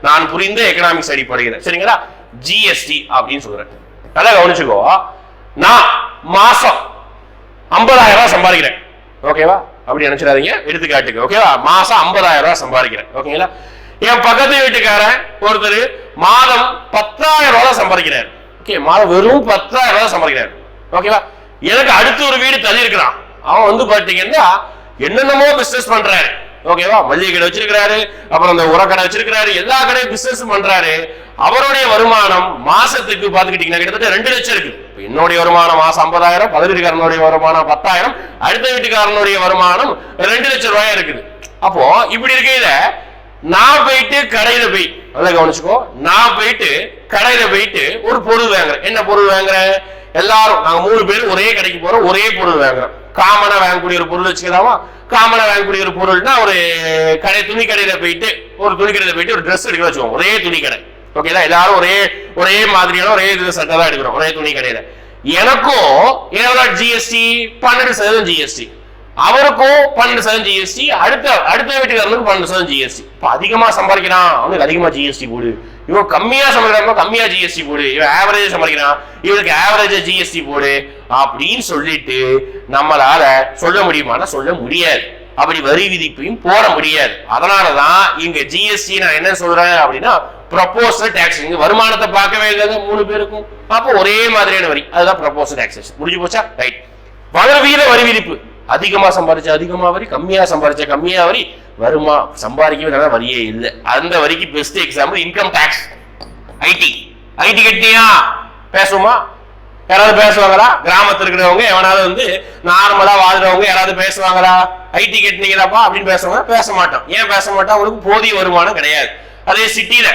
நான் புரிந்த எக்கனாமிக்ஸ் அடிப்படையில். சரிங்களா? ஜிஎஸ்டி அப்படின்னு சொல்றேன். நல்லா கவனிச்சுக்கோ. நான் மாசம் 50,000 ரூபாய் சம்பாதிக்கிறேன். ஓகேவா? அப்படி நினைச்சிடாதீங்க, எடுத்துக்காட்டுக்கு. ஓகேவா? மாசம் 50,000 ரூபாய் சம்பாதிக்கிறேன். ஓகேங்களா? என் பக்கத்து வீட்டுக்காரன் ஒருத்தர் மாதம் 10,000 ரூபாய் சம்பாதிக்கிறார். ஓகே, மாதம் வெறும் 10,000 ரூபாய் சம்பாதிக்கிறார். ஓகேவா? எனக்கு அடுத்து ஒரு வீடு தள்ளி இருக்கிறான். அவன் பாத்தீங்கன்னா என்னென்னமோ பிசினஸ் பண்றாரு. ஓகேவா? மல்லிகை கடை வச்சிருக்கிறாரு, அப்புறம் அந்த உரக்கடை வச்சிருக்கிறாரு, எல்லா கடையும் பிசினஸ் பண்றாரு. அவருடைய வருமானம் மாசத்துக்கு பாத்துக்கிட்டீங்கன்னா கிட்டத்தட்ட 2 லட்சம் இருக்கு. என்னுடைய வருமானம் மாசம் 50,000, பக்கத்து வீட்டுக்காரனுடைய வருமானம் 10,000, அடுத்த வீட்டுக்காரனுடைய வருமானம் 2 லட்சம் ரூபாய் இருக்குது. அப்போ இப்படி இருக்கையில நான் போயிட்டு கடையில போய், நல்லா கவனிச்சுக்கோ, நான் போயிட்டு கடையில போயிட்டு ஒரு பொருள் வாங்குறேன். என்ன பொருள் வாங்குறேன்? எல்லாரும் நாங்க 3 பேரும் ஒரே கடைக்கு போறோம், ஒரே பொருள் வாங்குறோம். காமனா வாங்கக்கூடிய ஒரு பொருள் வச்சுக்கலாமா? காமனா வாங்கக்கூடிய ஒரு பொருள்னா ஒரு துணி கடையில போயிட்டு ஒரு ட்ரெஸ் எடுக்க வச்சுக்கோங்க, ஒரே துணி கடை. ஓகேங்களா? எல்லாரும் ஒரே மாதிரியான ஒரே சட்டை தான் எடுக்கிறோம், ஒரே துணி கடையில. எனக்கும் எவ்வளவு ஜிஎஸ்டி? 12% ஜிஎஸ்டி. அவருக்கும் 12% ஜிஎஸ்டி. அடுத்த வீட்டுக்காரனுக்கு 12% ஜிஎஸ்டி. இப்ப அதிகமா சம்பாதிக்கிறான், அவனுக்கு அதிகமா ஜிஎஸ்டி போடு. இவன் கம்மியா சம்பாதிக்கிறான், கம்மியா ஜிஎஸ்டி போடு. இவன் ஆவரேஜ் சம்பாதிக்கிறான், இவனுக்கு ஆவரேஜ் ஜிஎஸ்டி போடு அப்படின்னு சொல்லிட்டு நம்மளால சொல்ல முடியுமானா சொல்ல முடியாது. அப்படி வரி விதிப்பையும் போட முடியாது. அதனாலதான் இங்க ஜிஎஸ்டி நான் என்ன சொல்றேன் அப்படின்னா ப்ரொபோஷனல் டாக்ஸேஷன். வருமானத்தை பார்க்கவே இல்லை 3 பேருக்கும், அப்போ ஒரே மாதிரியான வரி, அதுதான் ப்ரொபோஷனல் டாக்ஸேஷன். முடிஞ்சு போச்சா? ரைட். வளர்வீத வரி விதிப்பு, அதிகமா சம்பாதிச்சா அதிகமா வரி, கம்மியா சம்பாதிச்சா கம்மியா வரி, சம்பாதிக்கவே வரியே இல்லை. அந்த வரிக்கு best example income tax. IT கட்டியா பேசுமா? யாராவது பேசுவாங்களா? கிராமத்தில் இருக்கிறவங்க எவனாவது நார்மலா வாழ்றவங்க யாராவது பேசுவாங்களா? ஐடி கட்டினீங்களாப்பா அப்படின்னு பேசுவாங்க? பேச மாட்டோம். ஏன் பேச மாட்டோம்? அவங்களுக்கு போதிய வருமானம் கிடையாது. அதே சிட்டில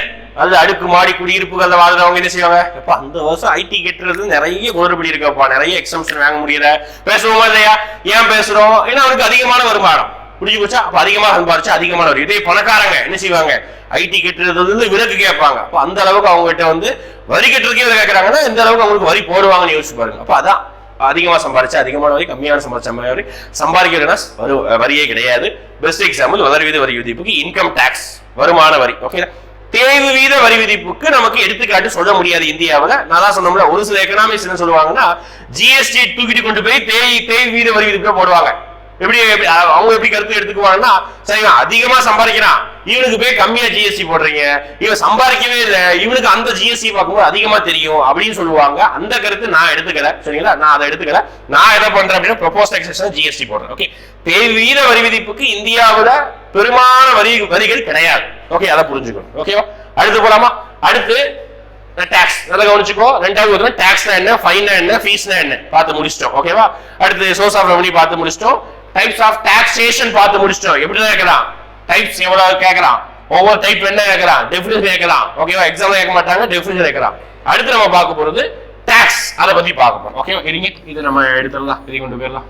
அது அடுக்குமாடி குடியிருப்புகள்ல வாழ்றவங்க என்ன செய்வாங்க, எப்ப அந்த வருஷம் ஐடி கெட்டுறது நிறைய குளறுபடி இருக்கப்பா, நிறைய எக்ஸம்ஷன் வாங்க முடியல, பேசுவோமா இல்லையா? ஏன் பேசுறோம்? ஏன்னா அவனுக்கு அதிகமான வருமானம் புரிஞ்சு போச்சா? அப்ப அதிகமா சம்பாரிச்சு அதிகமான வரும். இதே பணக்காரங்க என்ன செய்வாங்க, ஐடி கெட்டுறது விலக்கு கேட்பாங்க. அப்ப அந்த அளவுக்கு அவங்க கிட்ட வரி கட்டுறதுக்கே கேட்கறாங்கன்னா எந்த அளவுக்கு அவங்களுக்கு வரி போடுவாங்கன்னு யோசிச்சு பாருங்க. அப்ப அதான் அதிகமா சம்பாரிச்சு அதிகமான வரி, கம்மியான சம்பாரிச்ச வரி, சம்பாதிக்கிறதுனா வரியே கிடையாது. பெஸ்ட் எக்ஸாம்பிள் வரி விதிப்புக்கு இன்கம் டாக்ஸ், வருமான வரி. ஓகே, தேய்வு வீத வரி விதிப்புக்கு நமக்கு எடுத்துக்காட்டு சொல்ல முடியாது இந்தியாவில். நான் தான் சொன்னோம்ல, ஒரு சில எக்கனாமிக்ஸ் என்ன சொல்லுவாங்கன்னா ஜிஎஸ்டி தூக்கிட்டு கொண்டு போய் தேய்வு வீத வரி விதிப்பு போடுவாங்க. எப்படி அவங்க எப்படி கருத்து எடுத்துக்குவாங்கன்னா, சரி அதிகமா சம்பாதிக்கிறான், இவனுக்கு போய் கம்மியா ஜிஎஸ்டி போடுறீங்க, இவன் சம்பாதிக்கவே இல்லை, இவனுக்கு அந்த ஜிஎஸ்டி பார்க்கும்போது அதிகமா தெரியும் அப்படின்னு சொல்லுவாங்க. அந்த கருத்து நான் எடுத்துக்கல, சரிங்களா? நான் அதை எடுத்துக்கல. நான் எதை பண்றேன் அப்படின்னா ப்ரொபோஸ் டாக்ஸேஷன் ஜிஎஸ்டி போடுறேன். ஓகே, தேய்வீத வரி விதிப்புக்கு இந்தியாவில் பெருமான வரிகள் கிடையாது. ஓகே, அதை புரிஞ்சுக்கணும். ஓகேவா? அடுத்து போலாமா? அடுத்து டாக்ஸ் நல்லா கவனிச்சுக்கோ. ரெண்டாவது டாக்ஸ்னா என்ன, ஃபைன் என்ன, ஃபீஸ்னா என்ன பார்த்து முடிச்சிட்டோம். ஓகேவா? அடுத்து சோர்ஸ் ஆஃப் ரெவென்யூ பார்த்து முடிச்சிட்டோம். டைப்ஸ் ஆஃப் டாக்ஸேஷன் பார்த்து முடிச்சிட்டோம். எப்படிதான் கேட்கலாம், டைப்ஸ் எவ்வளவு கேட்கலாம், ஒவ்வொரு டைப் என்ன கேட்கலாம், டெஃபினிஷன் கேட்கலாம். ஓகேவா? எக்ஸாம்ல கேட்க மாட்டாங்க, டெஃபினிஷன் கேட்கலாம். அடுத்து நம்ம பார்க்க போறது டாக்ஸ், அதை பத்தி பார்க்க போறோம். ஓகேவா? இருங்க, இது நம்ம எடுத்துடலாம், இதை கொண்டு போயிடலாம்.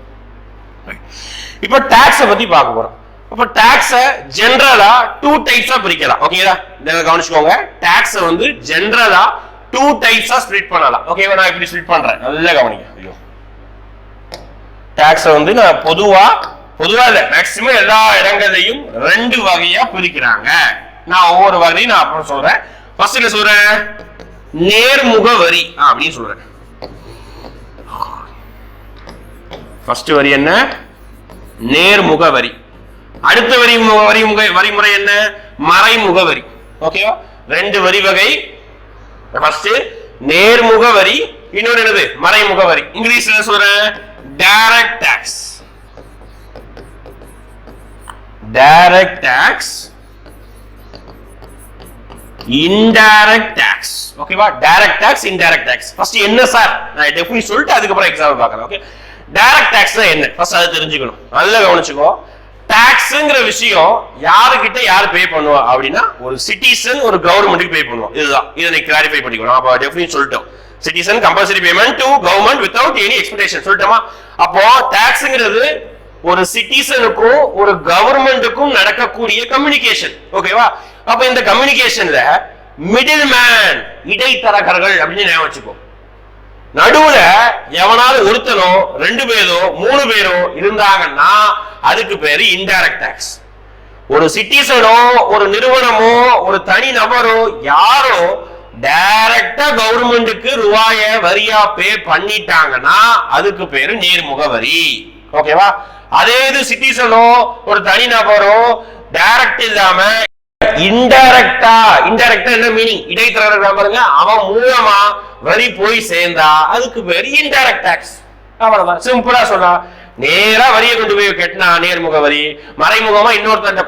இப்போ டாக்ஸை பத்தி பார்க்க போறோம். அப்ப டாக்ஸ ஜெனரலா 2 டைப்ஸா பிரிக்கலாம். ஓகேவா? இத கவனிச்சுக்கோங்க. டாக்ஸ ஜெனரலா 2 டைப்ஸா ஸ்ப்ளிட் பண்ணலாம். ஓகேவா? நான் இப்படி ஸ்ப்ளிட் பண்றேன், நல்லா கவனிங்க. ஐயோ, டாக்ஸ நான் பொதுவா இல்ல, மேக்ஸிமம் எல்லா இடங்களையும் 2 வகையா பிரிக்கிறாங்க. நான் ஒவ்வொரு வகையும் நான் அப்புறம் சொல்றேன். ஃபர்ஸ்ட் என்ன சொல்றேன், நேர்முக வரி அப்படின்னு சொல்றேன். ஃபர்ஸ்ட் வரி என்ன, நேர்முக வரி. அடுத்த வரிமுறை என்ன, மறைமுக வரி. ஓகேவா? 2 வரி வகை. ஃபர்ஸ்ட் நேர்முக வரி, இன்னொரு என்னது, மறைமுக வரி. இங்கிலீஷ்ல சொல்றேன் direct tax. Direct tax, indirect tax. ஓகேவா? Direct tax, indirect tax. First என்ன சார், நான் டெஃபினிஷன் சொல்லிட்டு அதுக்கப்புறம் எக்ஸாம்பிள் பார்க்கலாம். ஓகே, டைரக்ட் டாக்ஸ்னா என்ன ஃபர்ஸ்ட் அதை தெரிஞ்சுக்கணும். நல்லா கவனிச்சுக்கோ. டாக்ஸ்ங்கிற விஷயம் யாருக்கிட்ட யார் பே பண்ணுவா அப்படின்னா, ஒரு சிட்டிசன் ஒரு கவர்மெண்ட்டுக்கு பே பண்ணுவோம். இதுதான், இதை நீ கிளாரிஃபை பண்ணிக்கணும். அப்போ டெஃபினிஷன் சொல்லிட்டோம். Citizen compulsory payment to government without any expectation சொல்லிட்டோமா? அப்போ டாக்ஸ்ங்கிறது ஒரு சிட்டிசனுக்கும் ஒரு கவர்மெண்ட்டுக்கும் நடக்கக்கூடிய கம்யூனிகேஷன். ஓகேவா? அப்ப இந்த கம்யூனிகேஷன்ல மிடில் மேன், இடைத்தரகர்கள் அப்படின்னு ஞாபகம் வச்சுக்கோ. நடுவுல எவனாலும் ஒருத்தனோ 2 பேரோ 3 பேரோ இருந்தாங்கன்னா அதுக்கு பேரு இன்டைரக்ட் டாக்ஸ். ஒரு சிட்டிசனோ ஒரு நிறுவனமோ ஒரு தனி நபரோ யாரோ டைரக்டா கவர்மெண்ட்டுக்கு ரூபாய வரியா பே பண்ணிட்டாங்கன்னா அதுக்கு பேரு நேர்முக வரி. ஓகேவா? அதே இது சிட்டிசனோ ஒரு தனி நபரோ டைரக்ட் இல்லாம இன்டைரக்டா என்ன மீனிங், இடைத்தரகர்கள் பாருங்க, அவன் மூலமா வரி போய் சேர்ந்தா அதுக்கு பேரு இன்டைரக்ட் டாக்ஸ். அவ்வளவுதான், சிம்பிளா சொன்னா. நேரா வரியை கொண்டு போய் கட்டினா நேர்முக வரி, மறைமுகமா இன்னொருத்தன்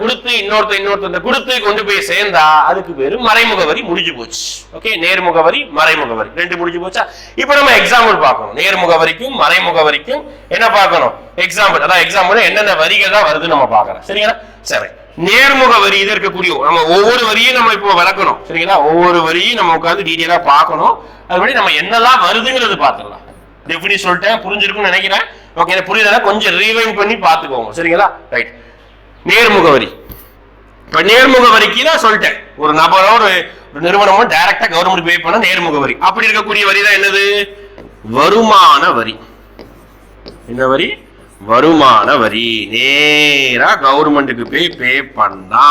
கொடுத்து கொண்டு போய் சேர்ந்தா அதுக்கு பேரு மறைமுக வரி. முடிஞ்சு போச்சு. ஓகே, நேர்முக வரி மறைமுக வரி 2 முடிஞ்சு போச்சா? இப்ப நம்ம எக்ஸாம்பிள் பார்க்கணும். நேர்முக வரிக்கும் மறைமுக வரிக்கும் என்ன பார்க்கணும், எக்ஸாம்பிள். அதான் எக்ஸாம்பிள் என்னென்ன வரிகள் தான் வருது நம்ம பார்க்கறோம். சரிங்களா? சரி, நேர்முக வரி இது இருக்கக்கூடிய நம்ம ஒவ்வொரு வரியும் நம்ம இப்போ விளக்கணும். சரிங்களா? ஒவ்வொரு வரியும் நம்ம உட்காந்து டீடைலா பார்க்கணும். அதுபடி நம்ம என்னெல்லாம் வருதுங்கிறது பார்த்துக்கலாம். டெஃபினிஷன் சொல்லிட்டேன், புரிஞ்சிருக்கும்னு நினைக்கிறேன். ஓகே, புரியுதா? கொஞ்சம் ரீவைண்ட் பண்ணி பார்த்துக்கோங்க. சரிங்களா? ரைட். நேர்முக வரி. இப்ப நேர்முக வரிக்கு தான் சொல்லிட்டேன், ஒரு நபரோ ஒரு நிறுவனமோ டைரக்டா கவர்மெண்ட் பே பண்ண நேர்முக வரி. அப்படி இருக்கக்கூடிய வரி தான் என்னது, வருமான வரி. என்ன வரி, வருமான வரி. நேரா கவர்மெண்ட்டுக்கு பே பண்ணா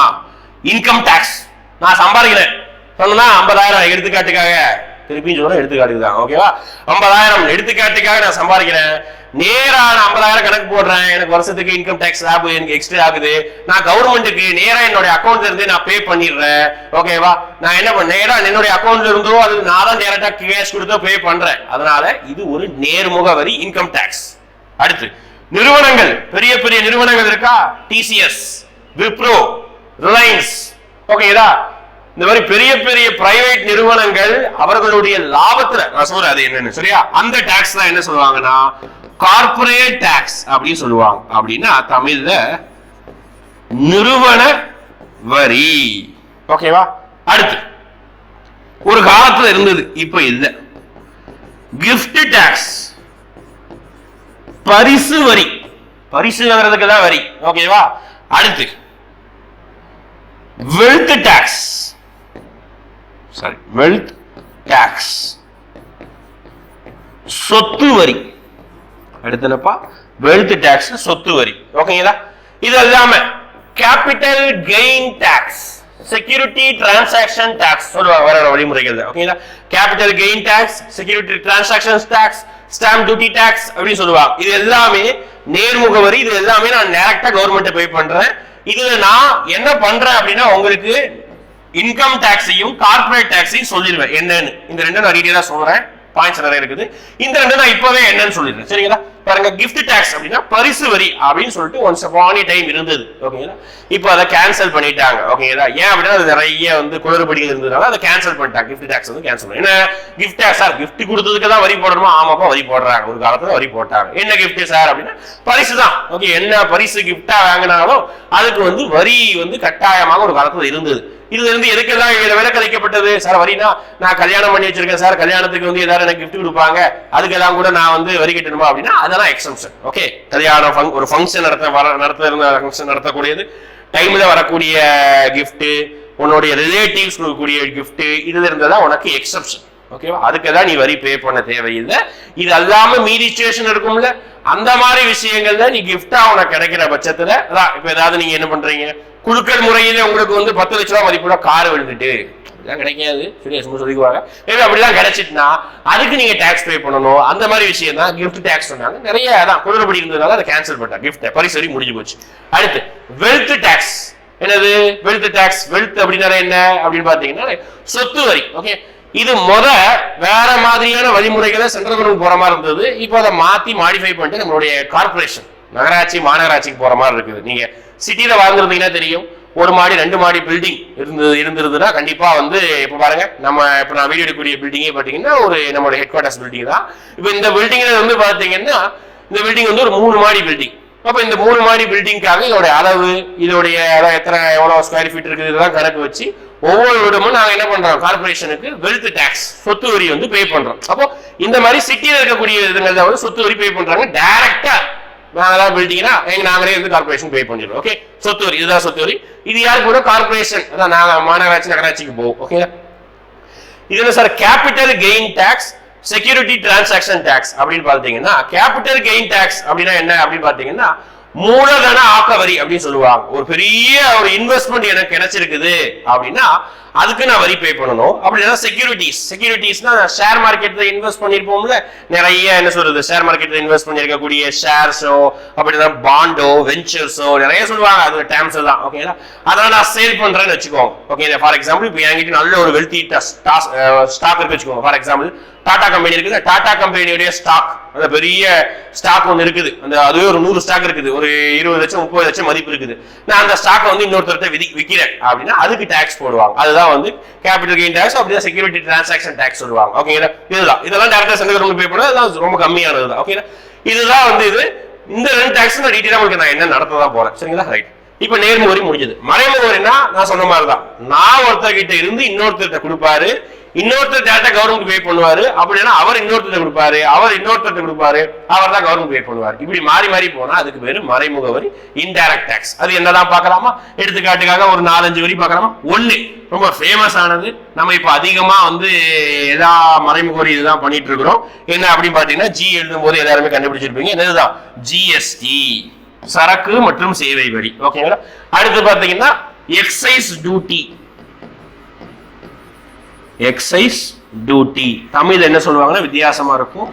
இன்கம் டாக்ஸ். நான் சம்பாதிக்கிறேன் சொன்னா 50,000 எடுத்துக்காட்டுக்காக, திருப்பியும் சொல்றேன் எடுத்துக்காட்டுக்கு தான். ஓகேவா? 50,000 எடுத்துக்காட்டுக்காக நான் சம்பாதிக்கிறேன். நேரா நான் 50,000 கணக்கு போடுறேன், எனக்கு வருஷத்துக்கு இன்கம் டாக்ஸ் லாபம் எனக்கு எக்ஸ்ட்ரா ஆகுது. நான் கவர்மெண்ட்டுக்கு நேரா என்னுடைய அக்கௌண்ட்ல இருந்து நான் பே பண்ணிடுறேன். ஓகேவா? நான் என்ன பண்ண, நேரா என்னுடைய அக்கௌண்ட்ல இருந்தோ அது நான் தான் டேரக்டா கேஷ் கொடுத்தோ பே பண்றேன். அதனால இது ஒரு நேர்முக வரி, இன்கம் டாக்ஸ். அடுத்து நிறுவனங்கள், பெரிய பெரிய நிறுவனங்கள் இருக்கா, டிசிஎஸ், விப்ரோ, ரிலையன்ஸ். ஓகேதா? இந்த மாதிரி பெரிய பெரிய பிரைவேட் நிறுவனங்கள் அவர்களுடைய லாபத்துல, நான் சொல்றேன் அது என்னன்னு, சரியா? அந்த டாக்ஸ் தான் என்ன சொல்லுவாங்கன்னா கார்ப்பரேட் டாக்ஸ் அப்படின்னு சொல்லுவாங்க. அப்படின்னா தமிழ்ல நிறுவன வரி. ஓகேவா? அடுத்து ஒரு காலத்துல இருந்தது, இப்ப இல்ல. கிஃப்ட் டாக்ஸ், பரிசு வரி, பரிசு வாங்குறதுக்கு தான் வரி. ஓகேவா? அடுத்து wealth tax, sorry wealth tax, சொத்து வரி. அடுத்தனப்பா வெல்த் டாக்ஸ், சொத்து வரி. ஓகேங்களா? இது இல்லாம capital gain tax, security transaction tax சொல்லுவாங்க வர வழிமுறைகள். ஓகேங்களா? Capital gain tax, security transaction tax, stamp duty tax அப்படின்னு சொல்லுவாங்க. இது எல்லாமே நேர்முக வரி. இது எல்லாமே நான் டைரக்டா கவர்மெண்ட் பே பண்றேன். இதுல நான் என்ன பண்றேன் அப்படின்னா உங்களுக்கு இன்கம் டாக்ஸையும் கார்பரேட் டாக்ஸையும் சொல்லிடுவேன் என்னன்னு. இந்த ரெண்டும் நான் டீடைலா சொல்றேன், பாயிண்ட்ஸ் நிறைய இருக்குது. இந்த ரெண்டு நான் இப்பவே என்னன்னு சொல்லிடுறேன். சரிங்களா? பாருங்க, கிஃப்ட் டாக்ஸ் அப்படின்னா பரிசு வரி அப்படின்னு சொல்லிட்டு ஒன்ஸ் அப்பான் எ டைம் இருந்தது. ஓகேங்களா? இப்போ அதை கேன்சல் பண்ணிட்டாங்க. ஓகேங்களா? ஏன் அப்படின்னா அது நிறைய குளறுபடிகள் இருந்ததுனால அதை கேன்சல் பண்ணிட்டாங்க. கிஃப்ட் டாக்ஸ் கேன்சல் பண்ணி, என்ன கிஃப்ட் டாக்ஸ் சார், கிஃப்ட் கொடுத்ததுக்கு தான் வரி போடணுமா? ஆமாப்பா வரி போடுறாங்க, ஒரு காலத்துல வரி போட்டாங்க. என்ன கிஃப்ட் சார் அப்படின்னா பரிசு தான். ஓகே, என்ன பரிசு கிஃப்டா வாங்கினாலும் அதுக்கு வரி கட்டாயமாக ஒரு காலத்துல இருந்தது. இதுல இருந்து எதுக்கெல்லாம் விலக்களிக்கப்பட்டது சார்? வரினா நான் கல்யாணம் பண்ணி வச்சிருக்கேன் சார், கல்யாணத்துக்கு ஏதாவது எனக்கு கிஃப்ட் கொடுப்பாங்க, அதுக்கெல்லாம் கூட நான் வரி கட்டணுமா அப்படின்னா அதெல்லாம் எக்ஸம்ஷன். ஓகே, கல்யாணம் ஒரு ஃபங்க்ஷன் நடத்தக்கூடியது டைம்ல வரக்கூடிய கிஃப்ட், உன்னுடைய ரிலேட்டிவ்ஸ் கொடுக்கக்கூடிய கிஃப்ட், இதுல இருந்ததா உனக்கு எக்ஸப்ஷன். ஓகேவா? அதுக்குதான் நீ வரி பே பண்ண தேவையில்லை. இது அல்லாம மீதி சிச்சுவேஷன் இருக்கும்ல, அந்த மாதிரி விஷயங்கள்ல நீ கிஃப்டா உனக்கு கிடைக்கிற பட்சத்துல இப்ப ஏதாவது நீங்க என்ன பண்றீங்க, குழுக்கள் முறையில உங்களுக்கு 10 லட்ச ரூபாய் மதிப்புள்ள கார் விழுந்துட்டு கிடைக்காது, சரியா சும்மா சொல்லிக்குவாங்க. அப்படிலாம் கிடைச்சிட்டுனா அதுக்கு நீங்க டாக்ஸ் பே பண்ணணும். அந்த மாதிரி விஷயம் தான் கிஃப்ட் டாக்ஸ் சொன்னாங்க. நிறைய அதான் குளறுபடி இருந்ததுனால அதை கேன்சல் பண்ணாங்க. கிஃப்ட் பரிசு வரி முடிஞ்சு போச்சு. அடுத்து வெல்த் டாக்ஸ். என்னது வெல்த் டாக்ஸ்? வெல்த் அப்படின்னா என்ன அப்படின்னு பாத்தீங்கன்னா சொத்து வரி. ஓகே, இது வேற மாதிரியான வழிமுறைகளை சென்ட்ரல் கவர்மெண்ட் போற மாதிரி இருந்தது. இப்போ அதை மாத்தி மாடிஃபை பண்ணிட்டு நம்மளுடைய கார்பரேஷன், நகராட்சி, மாநகராட்சிக்கு போற மாதிரி இருக்குது. நீங்க சிட்டில வாழ்ந்துருந்தீங்கன்னா தெரியும், ஒரு மாடி 2 மாடி பில்டிங் இருந்திருந்ததுன்னா கண்டிப்பா இப்ப பாருங்க, இப்ப நான் வீடியோ எடுக்கக்கூடிய பில்டிங்கே பாத்தீங்கன்னா நம்மளுடைய ஹெட் குவார்டர்ஸ் பில்டிங் தான். இப்ப இந்த பில்டிங்ல பாத்தீங்கன்னா இந்த பில்டிங் ஒரு 3 மாடி பில்டிங். அப்ப இந்த 3 மாடி பில்டிங்காக இதோட அளவு, இதோடைய எவ்வளவு ஸ்கொயர் ஃபீட் இருக்குது, இதெல்லாம் கணக்கு வச்சு ஒவ்வொரு இடமும் நாங்க என்ன பண்றோம், கார்பரேஷனுக்கு வெல்த் டாக்ஸ், சொத்து வரி பே பண்றோம். அப்போ இந்த மாதிரி சிட்டியில இருக்கக்கூடிய இதுங்கள்ல சொத்து வரி பே பண்றாங்க டைரக்டா. நாங்களாம் பில்டிங்னா நாங்களே கார்பரேஷன் பே பண்ணிடுவோம். ஓகே, சொத்து வரி, இதுதான் சொத்து வரி. இது யாருக்கு கூட கார்பரேஷன், அதான் நாங்க மாநகராட்சி நகராட்சிக்கு போவோம். ஓகே, இது என்ன சார்? Capital gain tax, security transaction tax அப்படின்னு பாத்தீங்கன்னா, கேபிட்டல் கெயின் டாக்ஸ் அப்படின்னா என்ன அப்படின்னு பாத்தீங்கன்னா மூலதன ஆக்க வரி அப்படின்னு சொல்லுவாங்க. ஒரு பெரிய இன்வெஸ்ட்மெண்ட் எனக்கு கிடைச்சிருக்குது அப்படின்னா அதுக்கு நான் வரி பே பண்ணணும். அப்படின்னா செக்யூரிட்டிஸ்னா ஷேர் மார்க்கெட்ல இன்வெஸ்ட் பண்ணிருப்போம்ல, நிறைய என்ன சொல்றது, ஷேர் மார்க்கெட்ல இன்வெஸ்ட் பண்ணிருக்கக்கூடிய ஷேர்ஸோ அப்படின்னா பாண்டோ, வெஞ்சர்ஸோ நிறைய சொல்லுவாங்க. அது டேர்ம்ஸ் தான். ஓகேங்களா? அதனால நான் சேல் பண்றேன்னு வச்சுக்கோங்க. ஓகே, ஃபார் எக்ஸாம்பிள் இப்போ என்கிட்ட நல்ல ஒரு வெல்த்தி ஸ்டாக் இருக்கு வச்சுக்கோங்க. ஃபார் எக்ஸாம்பிள் டாடா கம்பெனி இருக்குது. டாடா கம்பெனியுடைய ஸ்டாக், அந்த பெரிய ஸ்டாக் ஒன்று இருக்குது, அதுவே ஒரு 100 ஸ்டாக் இருக்குது, ஒரு 20 லட்சம் 30 லட்சம் மதிப்பு இருக்குது. நான் அந்த ஸ்டாக்கை இன்னொருத்தர்கிட்ட விற்கிறேன் அப்படின்னா அதுக்கு டாக்ஸ் போடுவாங்க. அதுதான் கேபிட்டல் கெயின் டாக்ஸ், அப்படிதான் செக்யூரிட்டி டிரான்சாக்ஷன் டாக்ஸ் சொல்லுவாங்க. ஓகேங்களா? இதெல்லாம் டேரக்டா சென்ட்ரல் கவர்மெண்ட் பே பண்ணா அதுதான் ரொம்ப கம்மியானது. ஓகேங்களா? இதுதான் இந்த 2 டாக்ஸ் நான் டீடைலா உங்களுக்கு நான் என்ன நடத்ததான் போறேன். சரிங்களா? ரைட். இப்ப நேர்முக வரி முடிஞ்சது. மறைமுக வரினா நான் சொன்ன மாதிரிதான், நான் ஒருத்தர்கிட்ட இருந்து இன்னொருத்தர்கிட்ட கொடுப்பாரு, இன்னொருத்தர் டேரக்டா கவர்மெண்ட் பே பண்ணுவாரு. அப்படின்னா அவர் இன்னொருத்தர் கொடுப்பாரு, அவர் இன்னொருத்தர் கொடுப்பாரு, அவர் தான் கவர்மெண்ட் பே பண்ணுவார். இப்படி மாறி மாறி போனா அதுக்கு பேரு மறைமுக வரி, இன்டைரக்ட் டாக்ஸ். அது என்னதான் பார்க்கலாமா? எடுத்துக்காட்டுக்காக ஒரு 4-5 வரி பார்க்கலாமா? ஒண்ணு ரொம்ப ஃபேமஸ் ஆனது, நம்ம இப்ப அதிகமா எதா மறைமுக வரி இதுதான் பண்ணிட்டு இருக்கிறோம். என்ன அப்படின்னு பாத்தீங்கன்னா ஜி எழுதும் போது எல்லாருமே கண்டுபிடிச்சிருப்பீங்க, என்னதுதான் ஜிஎஸ்டி, சரக்கு மற்றும் சேவை வரி. ஓகேங்களா? அடுத்து பாத்தீங்கன்னா excise duty. Excise duty Tamil என்ன சொல்லுவாங்கன்னா வித்தியாசமா இருக்கும்,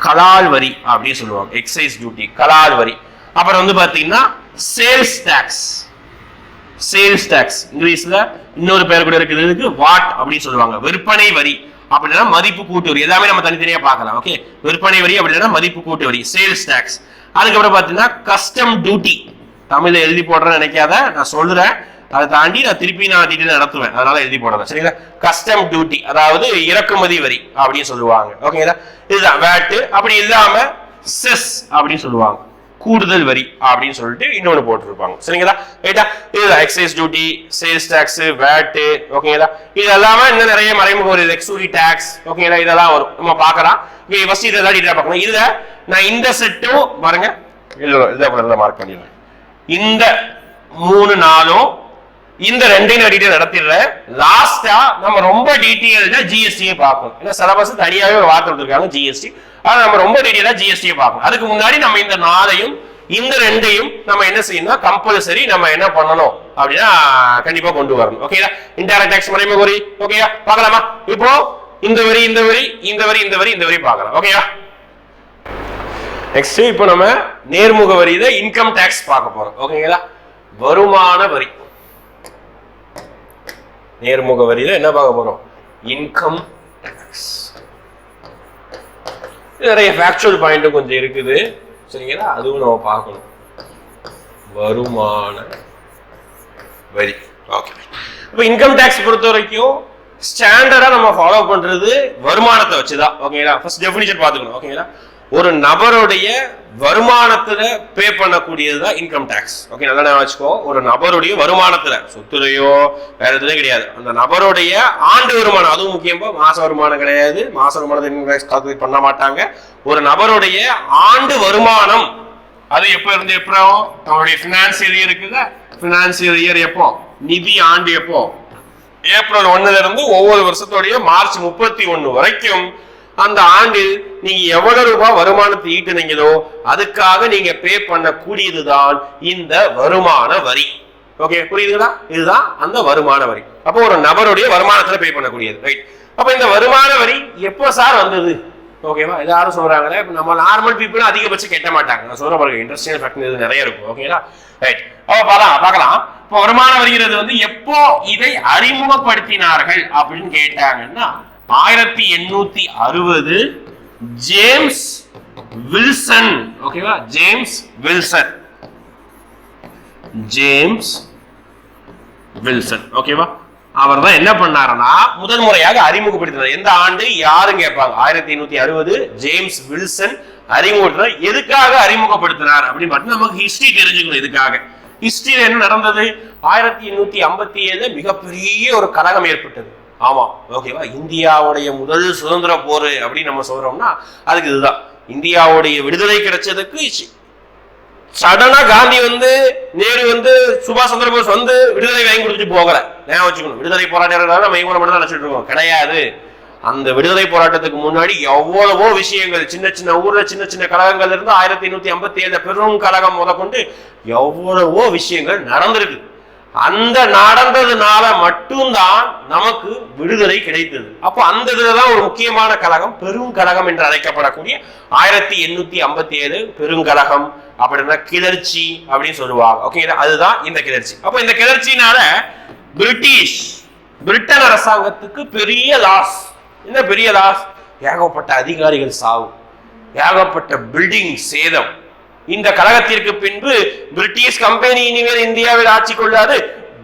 கலால் வரி அப்படின்னு சொல்லுவாங்க. எக்ஸைஸ் டியூட்டி, கலால் வரி. அப்புறம் பாத்தீங்கன்னா சேல்ஸ் டாக்ஸ். சேல்ஸ் டாக்ஸ் இங்கிலீஷ்ல இன்னொரு பேர் கூட இருக்குது, வாட் அப்படின்னு சொல்லுவாங்க. விற்பனை வரி அப்படின்னா மதிப்பு கூட்டு வரி. எல்லாமே நம்ம தனித்தனியா பார்க்கலாம். ஓகே, விற்பனை வரி அப்படின்னா மதிப்பு கூட்டு வரி, சேல்ஸ் டாக்ஸ். அதுக்கப்புறம் பாத்தீங்கன்னா கஸ்டம் டியூட்டி. தமிழ்ல எழுதி போடுறேன்னு நினைக்காத, நான் சொல்றேன், அதை தாண்டி நான் திருப்பி நடத்துவேன், அதனால எழுதி போடுறேன். சரிங்களா? கஸ்டம் டியூட்டி அதாவது இறக்குமதி வரி அப்படின்னு சொல்லுவாங்க. ஓகேங்களா? இதுதான் வேட். அப்படி இல்லாம செஸ் அப்படின்னு சொல்லுவாங்க. கூடுதல் வரி அப்படின்னு சொல்லிட்டு இன்னொன்னு போட்டிருப்பாங்க. சரிங்களா? ரைட்டா? இது excise duty, sales tax, VAT, ஓகேங்களா? இது எல்லாமே இன்னும் நிறைய மறைமுக வரி, எக்ஸூரி டாக்ஸ், ஓகேங்களா? இதெல்லாம் வரும், நம்ம பார்க்கலாம். ஃபர்ஸ்ட் இதெல்லாம் டீடைலா பார்க்கணும். இதுல நான் இந்த செட்டும் பாருங்க, இதை மார்க் பண்ணிடுறேன். இந்த 3 நாளும் இந்த ரெண்டையும் டீடைல் நடத்திடுறேன். லாஸ்டா நம்ம ரொம்ப டீடைல்டா ஜிஎஸ்டியை பார்க்கணும். ஏன்னா சிலபஸ் தனியாவே ஒரு வார்த்தை கொடுத்துருக்காங்க ஜிஎஸ்டி. ஆனா நம்ம ரொம்ப டீடைலா ஜிஎஸ்டியை பார்க்கணும். அதுக்கு முன்னாடி நம்ம இந்த 4ஐயும் இந்த 2ஐயும் நம்ம என்ன செய்யணும், கம்பல்சரி நம்ம என்ன பண்ணணும் அப்படின்னா கண்டிப்பா கொண்டு வரணும். ஓகேயா? இன்டைரக்ட் டாக்ஸ் மறைமுக வரி. ஓகேயா? பார்க்கலாமா? இப்போ இந்த வரி இந்த வரி இந்த வரி இந்த வரி இந்த வரி பார்க்கலாம். ஓகேயா? நெக்ஸ்ட் இப்போ நம்ம நேர்முக வரி, இன்கம் டாக்ஸ் பார்க்க போறோம். ஓகேங்களா? வருமான வரி. நேர்முக வரியில என்ன பார்க்க போறோம்? Income tax. நிறைய ஃபேக்சுவல் பாயிண்ட் கொஞ்சம் இருக்குது. சரிங்களா? அதுவும் நம்ம பார்க்கணும். வருமான வரி. ஓகே. இப்போ இன்கம் டாக்ஸ் பொறுத்த வரைக்கும் ஸ்டாண்டர்டா நம்ம ஃபாலோ பண்றது வருமானத்தை வச்சுதான். ஓகேங்களா? ஃபர்ஸ்ட் டெஃபினிஷன் பார்த்துக்கணும். ஓகேங்களா? ஒரு நபருடைய வருமானத்துல பே பண்ணக்கூடியதுதான் இன்கம் டாக்ஸ். ஓகே, நல்லா வச்சுக்கோ. ஒரு நபருடைய வருமானத்துல, சொத்துலையோ வேற எதுவும் கிடையாது, அந்த நபருடைய ஆண்டு வருமானம், அதுவும் முக்கியமா மாச வருமானம் கிடையாது. மாச வருமானத்தை இன்கம் டாக்ஸ் கால்குலேட் பண்ண மாட்டாங்க. ஒரு நபருடைய ஆண்டு வருமானம் அது எப்ப இருந்து எப்போ, நம்மளுடைய பினான்சியல் இயர் இருக்குல்ல, பினான்சியல் இயர் எப்போ, நிதி ஆண்டு எப்போ, ஏப்ரல் 1ல இருந்து ஒவ்வொரு வருஷத்துடைய மார்ச் 31 வரைக்கும் அந்த ஆண்டில் நீங்க எவ்வளவு ரூபாய் வருமானத்தை ஈட்டுனீங்களோ அதுக்காக நீங்க பே பண்ணக்கூடியதுதான் இந்த வருமான வரி. ஓகே, புரியுதுங்களா? இதுதான் அந்த வருமான வரி. அப்போ ஒரு நபருடைய வருமானத்துல பே பண்ணக்கூடியது. ரைட். அப்ப இந்த வருமான வரி எப்போ சார் வந்தது? ஓகேவா? எல்லாரும் சொல்றாங்களே, நம்ம நார்மல் பீப்புள் அதிகபட்சம் கட்ட மாட்டாங்க. நான் சொல்ற பாருங்க, இண்டஸ்ட்ரியல் ஃபேக்டர் நிறைய இருக்கும். ஓகேங்களா? ரைட். அப்ப பார்க்கலாம். இப்போ வருமான வரிங்கிறது வந்து எப்போ இதை அறிமுகப்படுத்தினார்கள் அப்படின்னு கேட்டாங்கன்னா 1860 ஜேம்ஸ் வில்சன். ஓகேவா? James Wilson. ஓகேவா? அவர் தான் என்ன பண்ணாருன்னா முதல் முறையாக அறிமுகப்படுத்தினார். எந்த ஆண்டு யாரும் கேட்பாங்க, 1860 ஜேம்ஸ் வில்சன் அறிமுகப்படுத்தினார். எதுக்காக அறிமுகப்படுத்தினார் அப்படின்னு பார்த்தா நமக்கு ஹிஸ்டரி தெரிஞ்சுக்கணும். எதுக்காக ஹிஸ்டரியில என்ன நடந்தது? 1857 மிகப்பெரிய ஒரு கலகம் ஏற்பட்டது. ஆமா, ஓகேவா? இந்தியாவுடைய முதல் சுதந்திர போர் அப்படின்னு நம்ம சொல்றோம்னா அதுக்கு இதுதான். இந்தியாவுடைய விடுதலை கிடைச்சதுக்கு சடனா காந்தி வந்து, நேரு வந்து, சுபாஷ் சந்திர போஸ் வந்து விடுதலை வாங்கி கொடுத்துட்டு போகல. ஞாபகம் வச்சுக்கணும். விடுதலை போராட்டம் நம்ம இவங்களை மட்டும் தான் நினைச்சிட்டு இருக்கோம், கிடையாது. அந்த விடுதலை போராட்டத்துக்கு முன்னாடி எவ்வளவோ விஷயங்கள், சின்ன சின்ன ஊர்ல சின்ன சின்ன கழகங்கள் இருந்து 1857 பெரும் கழகம் முதற்கொண்டு எவ்வளவோ விஷயங்கள் நடந்திருக்கு. அந்த நடந்ததுனால மட்டும்தான் நமக்கு விடுதலை கிடைத்தது. அப்போ அந்த இதுலதான் ஒரு முக்கியமான கழகம், பெரும் கழகம் என்று அழைக்கப்படக்கூடிய 1857 பெருங்கழகம் அப்படின்னா கிளர்ச்சி அப்படின்னு சொல்லுவாங்க. ஓகே, அதுதான் இந்த கிளர்ச்சி. அப்ப இந்த கிளர்ச்சினால பிரிட்டன் அரசாங்கத்துக்கு பெரிய லாஸ். என்ன பெரிய லாஸ்? ஏகப்பட்ட அதிகாரிகள் சாவு, ஏகப்பட்ட பில்டிங் சேதம். இந்த கழகத்திற்கு பின்பு பிரிட்டிஷ் கம்பெனி இனிமேல் இந்தியாவில் ஆட்சி கொள்ளாது,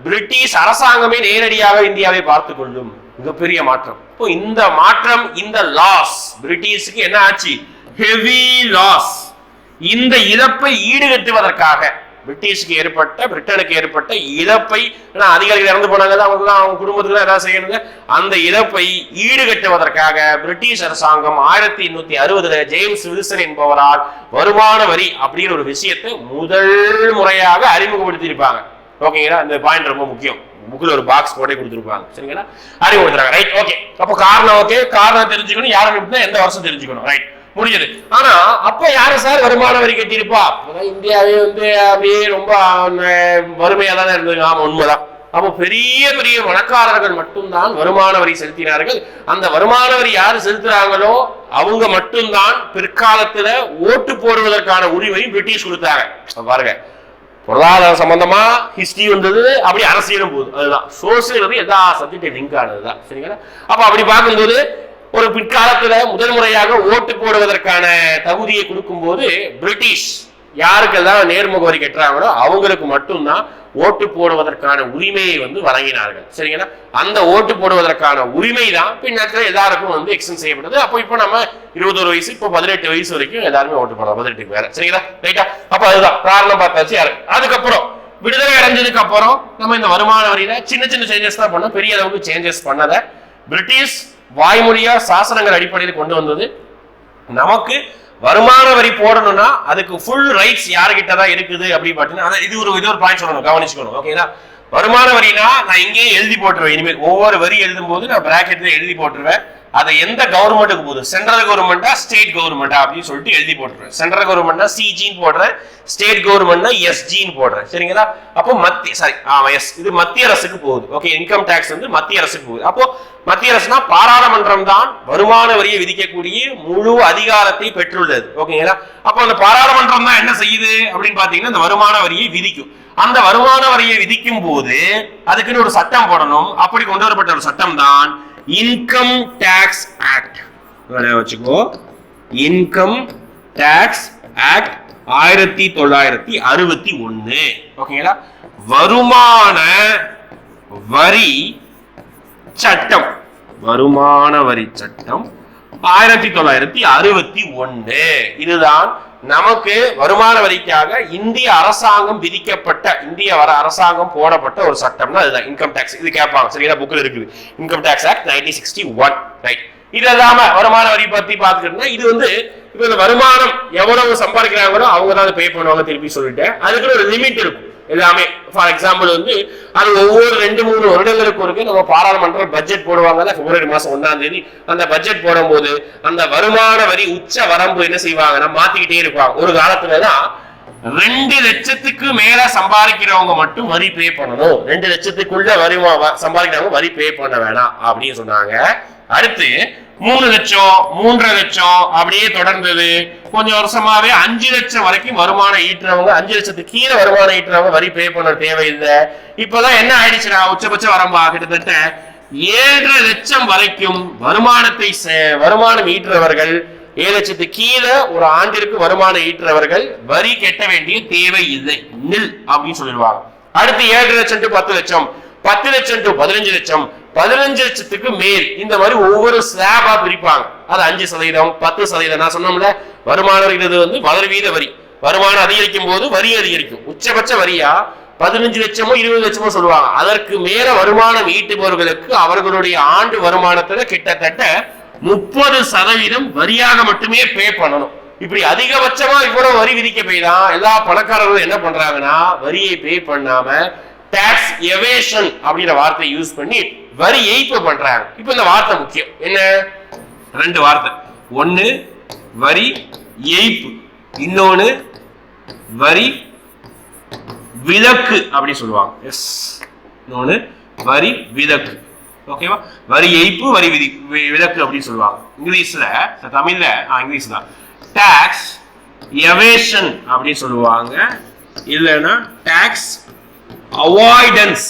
பிரிட்டிஷ் அரசாங்கமே நேரடியாக இந்தியாவை பார்த்துக் கொள்ளும். மிகப்பெரிய மாற்றம். இப்போ இந்த மாற்றம், இந்த லாஸ் பிரிட்டிஷுக்கு என்ன ஆச்சு? Heavy loss. இந்த இழப்பை ஈடுகட்டுவதற்காக பிரிட்டிஷுக்கு ஏற்பட்ட, பிரிட்டனுக்கு ஏற்பட்ட இழப்பை, அதிகாரிகள் இறந்து போனாங்க, அவங்க குடும்பத்துக்கு ஏதாவது செய்யணுங்க, அந்த இழப்பை ஈடுகட்டுவதற்காக பிரிட்டிஷ் அரசாங்கம் 1860 ஜேம்ஸ் வில்சன் என்பவரால் வருமான வரி அப்படின்னு ஒரு விஷயத்தை முதல் முறையாக அறிமுகப்படுத்தி இருப்பாங்க. ஓகேங்களா? இந்த பாயிண்ட் ரொம்ப முக்கியம். புக்கில் ஒரு பாக்ஸ் போட்டே கொடுத்துருப்பாங்க. சரிங்களா? அறிமுகப்படுத்துறாங்க. ரைட். ஓகே. அப்போ காரணம், ஓகே, காரணம் தெரிஞ்சுக்கணும், யாரும் எந்த வருஷம் தெரிஞ்சுக்கணும். ரைட், முடிஞ்சது. ஆனா அப்ப யாரு சார் வருமான வரி கட்டியிருப்பா? இந்தியாவே வந்து அப்படியே ரொம்ப வறுமையா தானே இருந்தது. ஆமா, உண்மைதான். அப்போ பெரிய பெரிய பணக்காரர்கள் மட்டும்தான் வருமான வரி செலுத்தினார்கள். அந்த வருமான வரி யாரு செலுத்துறாங்களோ அவங்க மட்டும்தான் பிற்காலத்துல ஓட்டு போடுவதற்கான உரிமையும் பிரிட்டிஷ் கொடுத்தாங்க. பாருங்க, பொருளாதார சம்பந்தமா ஹிஸ்டரி வந்தது, அப்படி அரசியலும் போகுது. அதுதான் சோசியல், எல்லா சப்ஜெக்டும் லிங்க் ஆனதுதான். சரிங்களா? அப்ப அப்படி பார்க்கும்போது ஒரு பிற்காலத்துல முதல் முறையாக ஓட்டு போடுவதற்கான தகுதியை கொடுக்கும் போது பிரிட்டிஷ் யாருக்கெல்லாம் நேர்முக வரி கட்டுறாங்களோ அவங்களுக்கு மட்டும்தான் ஓட்டு போடுவதற்கான உரிமையை வந்து வழங்கினார்கள். சரிங்களா? அந்த ஓட்டு போடுவதற்கான உரிமை தான் பின்னாட்கள் எல்லாருக்கும் வந்து எக்ஸ்டெண்ட் செய்யப்பட்டது. அப்போ இப்போ நம்ம 21 வயசு, இப்போ 18 வயசு வரைக்கும் எல்லாருமே ஓட்டு போடலாம், 18க்கு வேற. சரிங்களா? ரைட்டா? அப்ப அதுதான் காரணம் பார்த்தாச்சு. அதுக்கப்புறம் விடுதலை அடைஞ்சதுக்கு அப்புறம் நம்ம இந்த வருமான வரியில சின்ன சின்ன சேஞ்சஸ் தான் பண்ணோம். பெரிய அளவுக்கு சேஞ்சஸ் பண்ணத பிரிட்டிஷ் வாய்மொழியா சாசனங்கள் அடிப்படையில் கொண்டு வந்தது. நமக்கு வருமான வரி போடணும்னா அதுக்கு ஃபுல் ரைட்ஸ் யாருகிட்ட தான் இருக்குது அப்படின்னு பார்த்தீங்கன்னா, இது ஒரு பாயிண்ட் சொல்லணும், கவனிச்சுக்கணும். ஓகேங்களா? வருமான வரினா நான் இங்கேயே எழுதி போட்டுருவேன். இனிமேல் ஒவ்வொரு வரி எழுதும் போது நான் பிராக்கெட்ல எழுதி போட்டுருவேன். அதை எந்த கவர்மெண்ட்டுக்கு போகுது, சென்ட்ரல் கவர்மெண்டா ஸ்டேட் கவர்மெண்டா அப்படின்னு சொல்லிட்டு எழுதி போட்டுருவேன். சென்ட்ரல் கவர்மெண்ட்னா சிஜின்னு போடுறேன், ஸ்டேட் கவர்மெண்ட்னா எஸ்ஜின்னு போடுறேன். சரிங்களா? அப்போ இது மத்திய அரசுக்கு போகுது. ஓகே, இன்கம் டாக்ஸ் வந்து மத்திய அரசுக்கு போகுது. அப்போ மத்திய அரசுனா பாராளுமன்றம் தான் வருமான வரியை விதிக்கக்கூடிய முழு அதிகாரத்தை பெற்றுள்ளது. ஓகேங்களா? அப்போ அந்த பாராளுமன்றம் தான் என்ன செய்யுது அப்படின்னு பாத்தீங்கன்னா இந்த வருமான வரியை விதிக்கும். அந்த வருமான வரியை விதிக்கும் போது அதுக்குன்னு ஒரு சட்டம் போடணும். அப்படி கொண்டு வரப்பட்ட ஒரு சட்டம் தான் இன்கம் டாக்ஸ் ஆக்ட். வச்சுக்கோ, இன்கம் டாக்ஸ் ஆக்ட் 1961. ஓகேங்களா? வருமான வரி சட்டம், வருமான வரி சட்டம் 1961. இதுதான் நமக்கு வருமான வரிக்காக இந்திய அரசாங்கம் விதிக்கப்பட்ட, இந்திய அரசாங்கம் போடப்பட்ட ஒரு சட்டம்னா அதுதான் இன்கம் டாக்ஸ். இது கேட்பாங்க. சரிங்களா? புக்ல இருக்குது இன்கம் டாக்ஸ் ஆக்ட் 1961. ரைட். இது இல்லாம வருமான வரி பத்தி பாத்துக்கிட்டோம்னா இது வந்து இப்ப இந்த வருமானம் எவ்வளவு சம்பாதிக்கிறாங்களோ அவங்க தான் பே பண்ணுவாங்க. திருப்பி சொல்லிட்டேன், அதுக்கு ஒரு லிமிட் இருக்கும் எல்லாமே. ஃபார் எக்ஸாம்பிள் வந்து அது ஒவ்வொரு 2-3 வருடங்களுக்கு ஒருக்கு நம்ம பாராளுமன்றம் பட்ஜெட் போடுவாங்கல்ல, பிப்ரவரி மாசம் 1ஆம் தேதி அந்த பட்ஜெட் போடும்போது அந்த வருமான வரி உச்ச வரம்பு என்ன செய்வாங்கன்னா மாத்திக்கிட்டே இருப்பாங்க. ஒரு காலத்துலதான் 2 லட்சத்துக்கு மேல சம்பாதிக்கிறவங்க மட்டும் வரி பே பண்ணணும், 2 லட்சத்துக்குள்ள வரி சம்பாதிக்கிறவங்க வரி பே பண்ண வேணாம் அப்படின்னு சொன்னாங்க. அடுத்து 3 லட்சம், 3.5 லட்சம் அப்படியே தொடர்ந்தது. கொஞ்சம் வருஷமாவே 5 லட்சம் வரைக்கும் வருமானம் ஈட்டுறவங்க, 5 லட்சத்துக்கு கீழே வருமானம் ஈட்டுறவங்க வரி பே பண்ண தேவையில்லை. இப்பதான் என்ன ஆயிடுச்சுன்னா உச்சபட்ச வரம்பா கிட்டத்தட்ட 7.5 லட்சம் வரைக்கும் வருமானம் ஈட்டுறவர்கள், 7 லட்சத்துக்கு கீழே ஒரு ஆண்டிற்கு வருமானம் ஈட்டுறவர்கள் வரி கட்ட வேண்டிய தேவை இல்லை, நில் அப்படின்னு சொல்லிடுவாங்க. அடுத்து 7.5 லட்சம் டு 10 லட்சம், 10 லட்சம் டு 15 லட்சம், 15 லட்சத்துக்கு மேல் இந்த மாதிரி ஒவ்வொரு ஸ்லாபா பிரிப்பாங்க. அது 5%, 10%. நான் சொன்னோம்ல, வருமானம் வந்து வளர்வீத வரி. வருமானம் அதிகரிக்கும் போது வரி அதிகரிக்கும். உச்சபட்ச வரியா 15 லட்சமோ 20 லட்சமோ சொல்லுவாங்க. அதற்கு மேல வருமானம் ஈட்டுபவர்களுக்கு அவர்களுடைய ஆண்டு வருமானத்துல கிட்டத்தட்ட 30% வரியாக மட்டுமே பே பண்ணணும். இப்படி அதிகபட்சமா இவ்வளவு வரி விதிக்க போய் தான் எல்லா பணக்காரர்களும் என்ன பண்றாங்கன்னா வரியை பே பண்ணாம டாக்ஸ் எவேஷன் அப்படிங்கிற வார்த்தையை யூஸ் பண்ணி வரி ஏய்ப்பு பண்றாங்க. இப்ப இந்த வார்த்தை முக்கியம். என்ன? 2 வார்த்தை. ஒன்னு வரி ஏய்ப்பு, இன்னொன்னு வரி விலக்கு அப்படி சொல்லுவாங்க. எஸ், இன்னொன்னு வரி விலக்கு. ஓகேவா? வரி ஏய்ப்பு, வரி விலக்கு அப்படின்னு சொல்லுவாங்க. இங்கிலீஷ்ல, தமிழ்ல இங்கிலீஷ் தான் டாக்ஸ் எவேஷன் அப்படின்னு சொல்லுவாங்க, இல்லைன்னா டாக்ஸ் அவாய்டன்ஸ்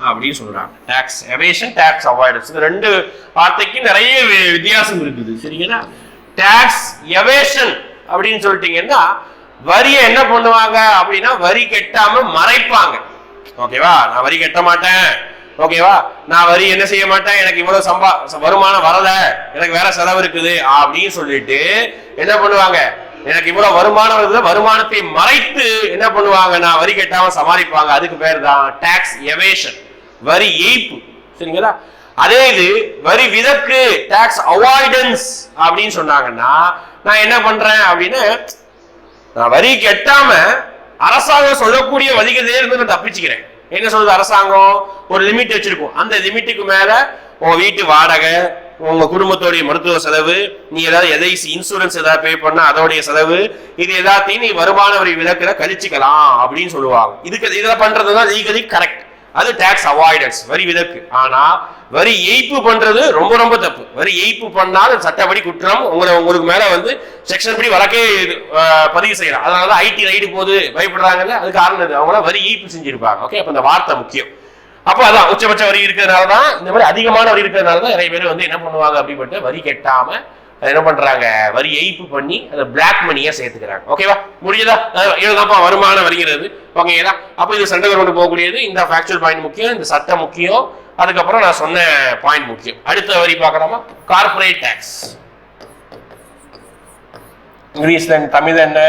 அப்படின்னு சொல்றாங்க. டாக்ஸ் எவேஷன், டாக்ஸ் அவாய்டன்ஸ், இந்த 2 வார்த்தைக்கு நிறைய வித்தியாசம் இருக்குது. சரிங்களா? டாக்ஸ் எவேஷன் அப்படின்னு சொல்லிட்டீங்கன்னா வரியை என்ன பண்ணுவாங்க அப்படின்னா வரி கட்டாம மறைப்பாங்க. ஓகேவா? நான் வரி கட்ட மாட்டேன், ஓகேவா, நான் வரி என்ன செய்ய மாட்டேன், எனக்கு இவ்வளவு வருமானம் வரல, எனக்கு வேற செலவு இருக்குது அப்படின்னு சொல்லிட்டு என்ன பண்ணுவாங்க, எனக்கு இவ்வளவு வருமானம் வருது, வருமானத்தை மறைத்து என்ன பண்ணுவாங்க, நான் வரி கட்டாம சமாளிப்பாங்க. அதுக்கு பேர் தான் டாக்ஸ் எவேஷன், வரி ஏய்ப்பு. சரிங்களா? அதே இது வரி விலக்கு, டாக்ஸ் அவாய்டன்ஸ் அப்படின்னு சொன்னாங்கன்னா நான் என்ன பண்றேன் அப்படின்னு, நான் வரி கட்டாம அரசாங்கம் சொல்லக்கூடிய வரிகளே இருந்து நான் தப்பிச்சுக்கிறேன். என்ன சொல்றது அரசாங்கம்? ஒரு லிமிட் வச்சிருக்கும். அந்த லிமிட்டுக்கு மேல உங்க வீட்டு வாடகை, உங்க குடும்பத்தோடைய மருத்துவ செலவு, நீ ஏதாவது எல்ஐசி இன்சூரன்ஸ் ஏதாவது பே பண்ணா அதோடைய செலவு, இது எல்லாத்தையும் நீ வருமான வரி விலக்குல கழிச்சுக்கலாம் அப்படின்னு சொல்லுவாங்க. இதெல்லாம் பண்றதுதான் லீகலி கரெக்ட். அது டாக்ஸ் அவாய்டன்ஸ், வரி விலக்கு. ஆனா வரி ஏய்ப்பு பண்றது ரொம்ப ரொம்ப தப்பு. வரி ஏய்ப்பு பண்ணால் சட்டப்படி குற்றம். உங்களுக்கு மேல வந்து செக்ஷன் படி வழக்கே பதிவு செய்யலாம். அதனால ஐடி ரைடு போது பயப்படுறாங்கல்ல, அது காரணம் இது. அவங்கள வரி ஏய்ப்பு செஞ்சிருப்பாங்க. ஓகே, அப்ப இந்த வார்த்தை முக்கியம். அப்போ அதான் உச்சபட்ச வரி இருக்கிறதுனாலதான், இந்த மாதிரி அதிகமான வரி இருக்கிறதுனாலதான் நிறைய பேர் வந்து என்ன பண்ணுவாங்க அப்படிப்பட்ட வரி கட்டாம என்ன பண்றாங்க, வரி ஏய்ப்பு பண்ணி அதை பிளாக் மணியா சேர்த்துக்கிறாங்க. ஓகேவா, முடியுதா? இதுதான்ப்பா வருமான வரிங்கிறது. ஓகேங்களா? அப்ப இது சென்ட்ரல் கவர்மெண்ட் போகக்கூடியது. இந்த ஃபேக்சுவல் பாயிண்ட் முக்கியம், இந்த சட்டம் முக்கியம், அதுக்கப்புறம் நான் சொன்ன பாயிண்ட் முக்கியம். அடுத்த வரி பார்க்கலாமா? Corporate tax. இங்கிலீஷ்ல தமிழ் என்ன?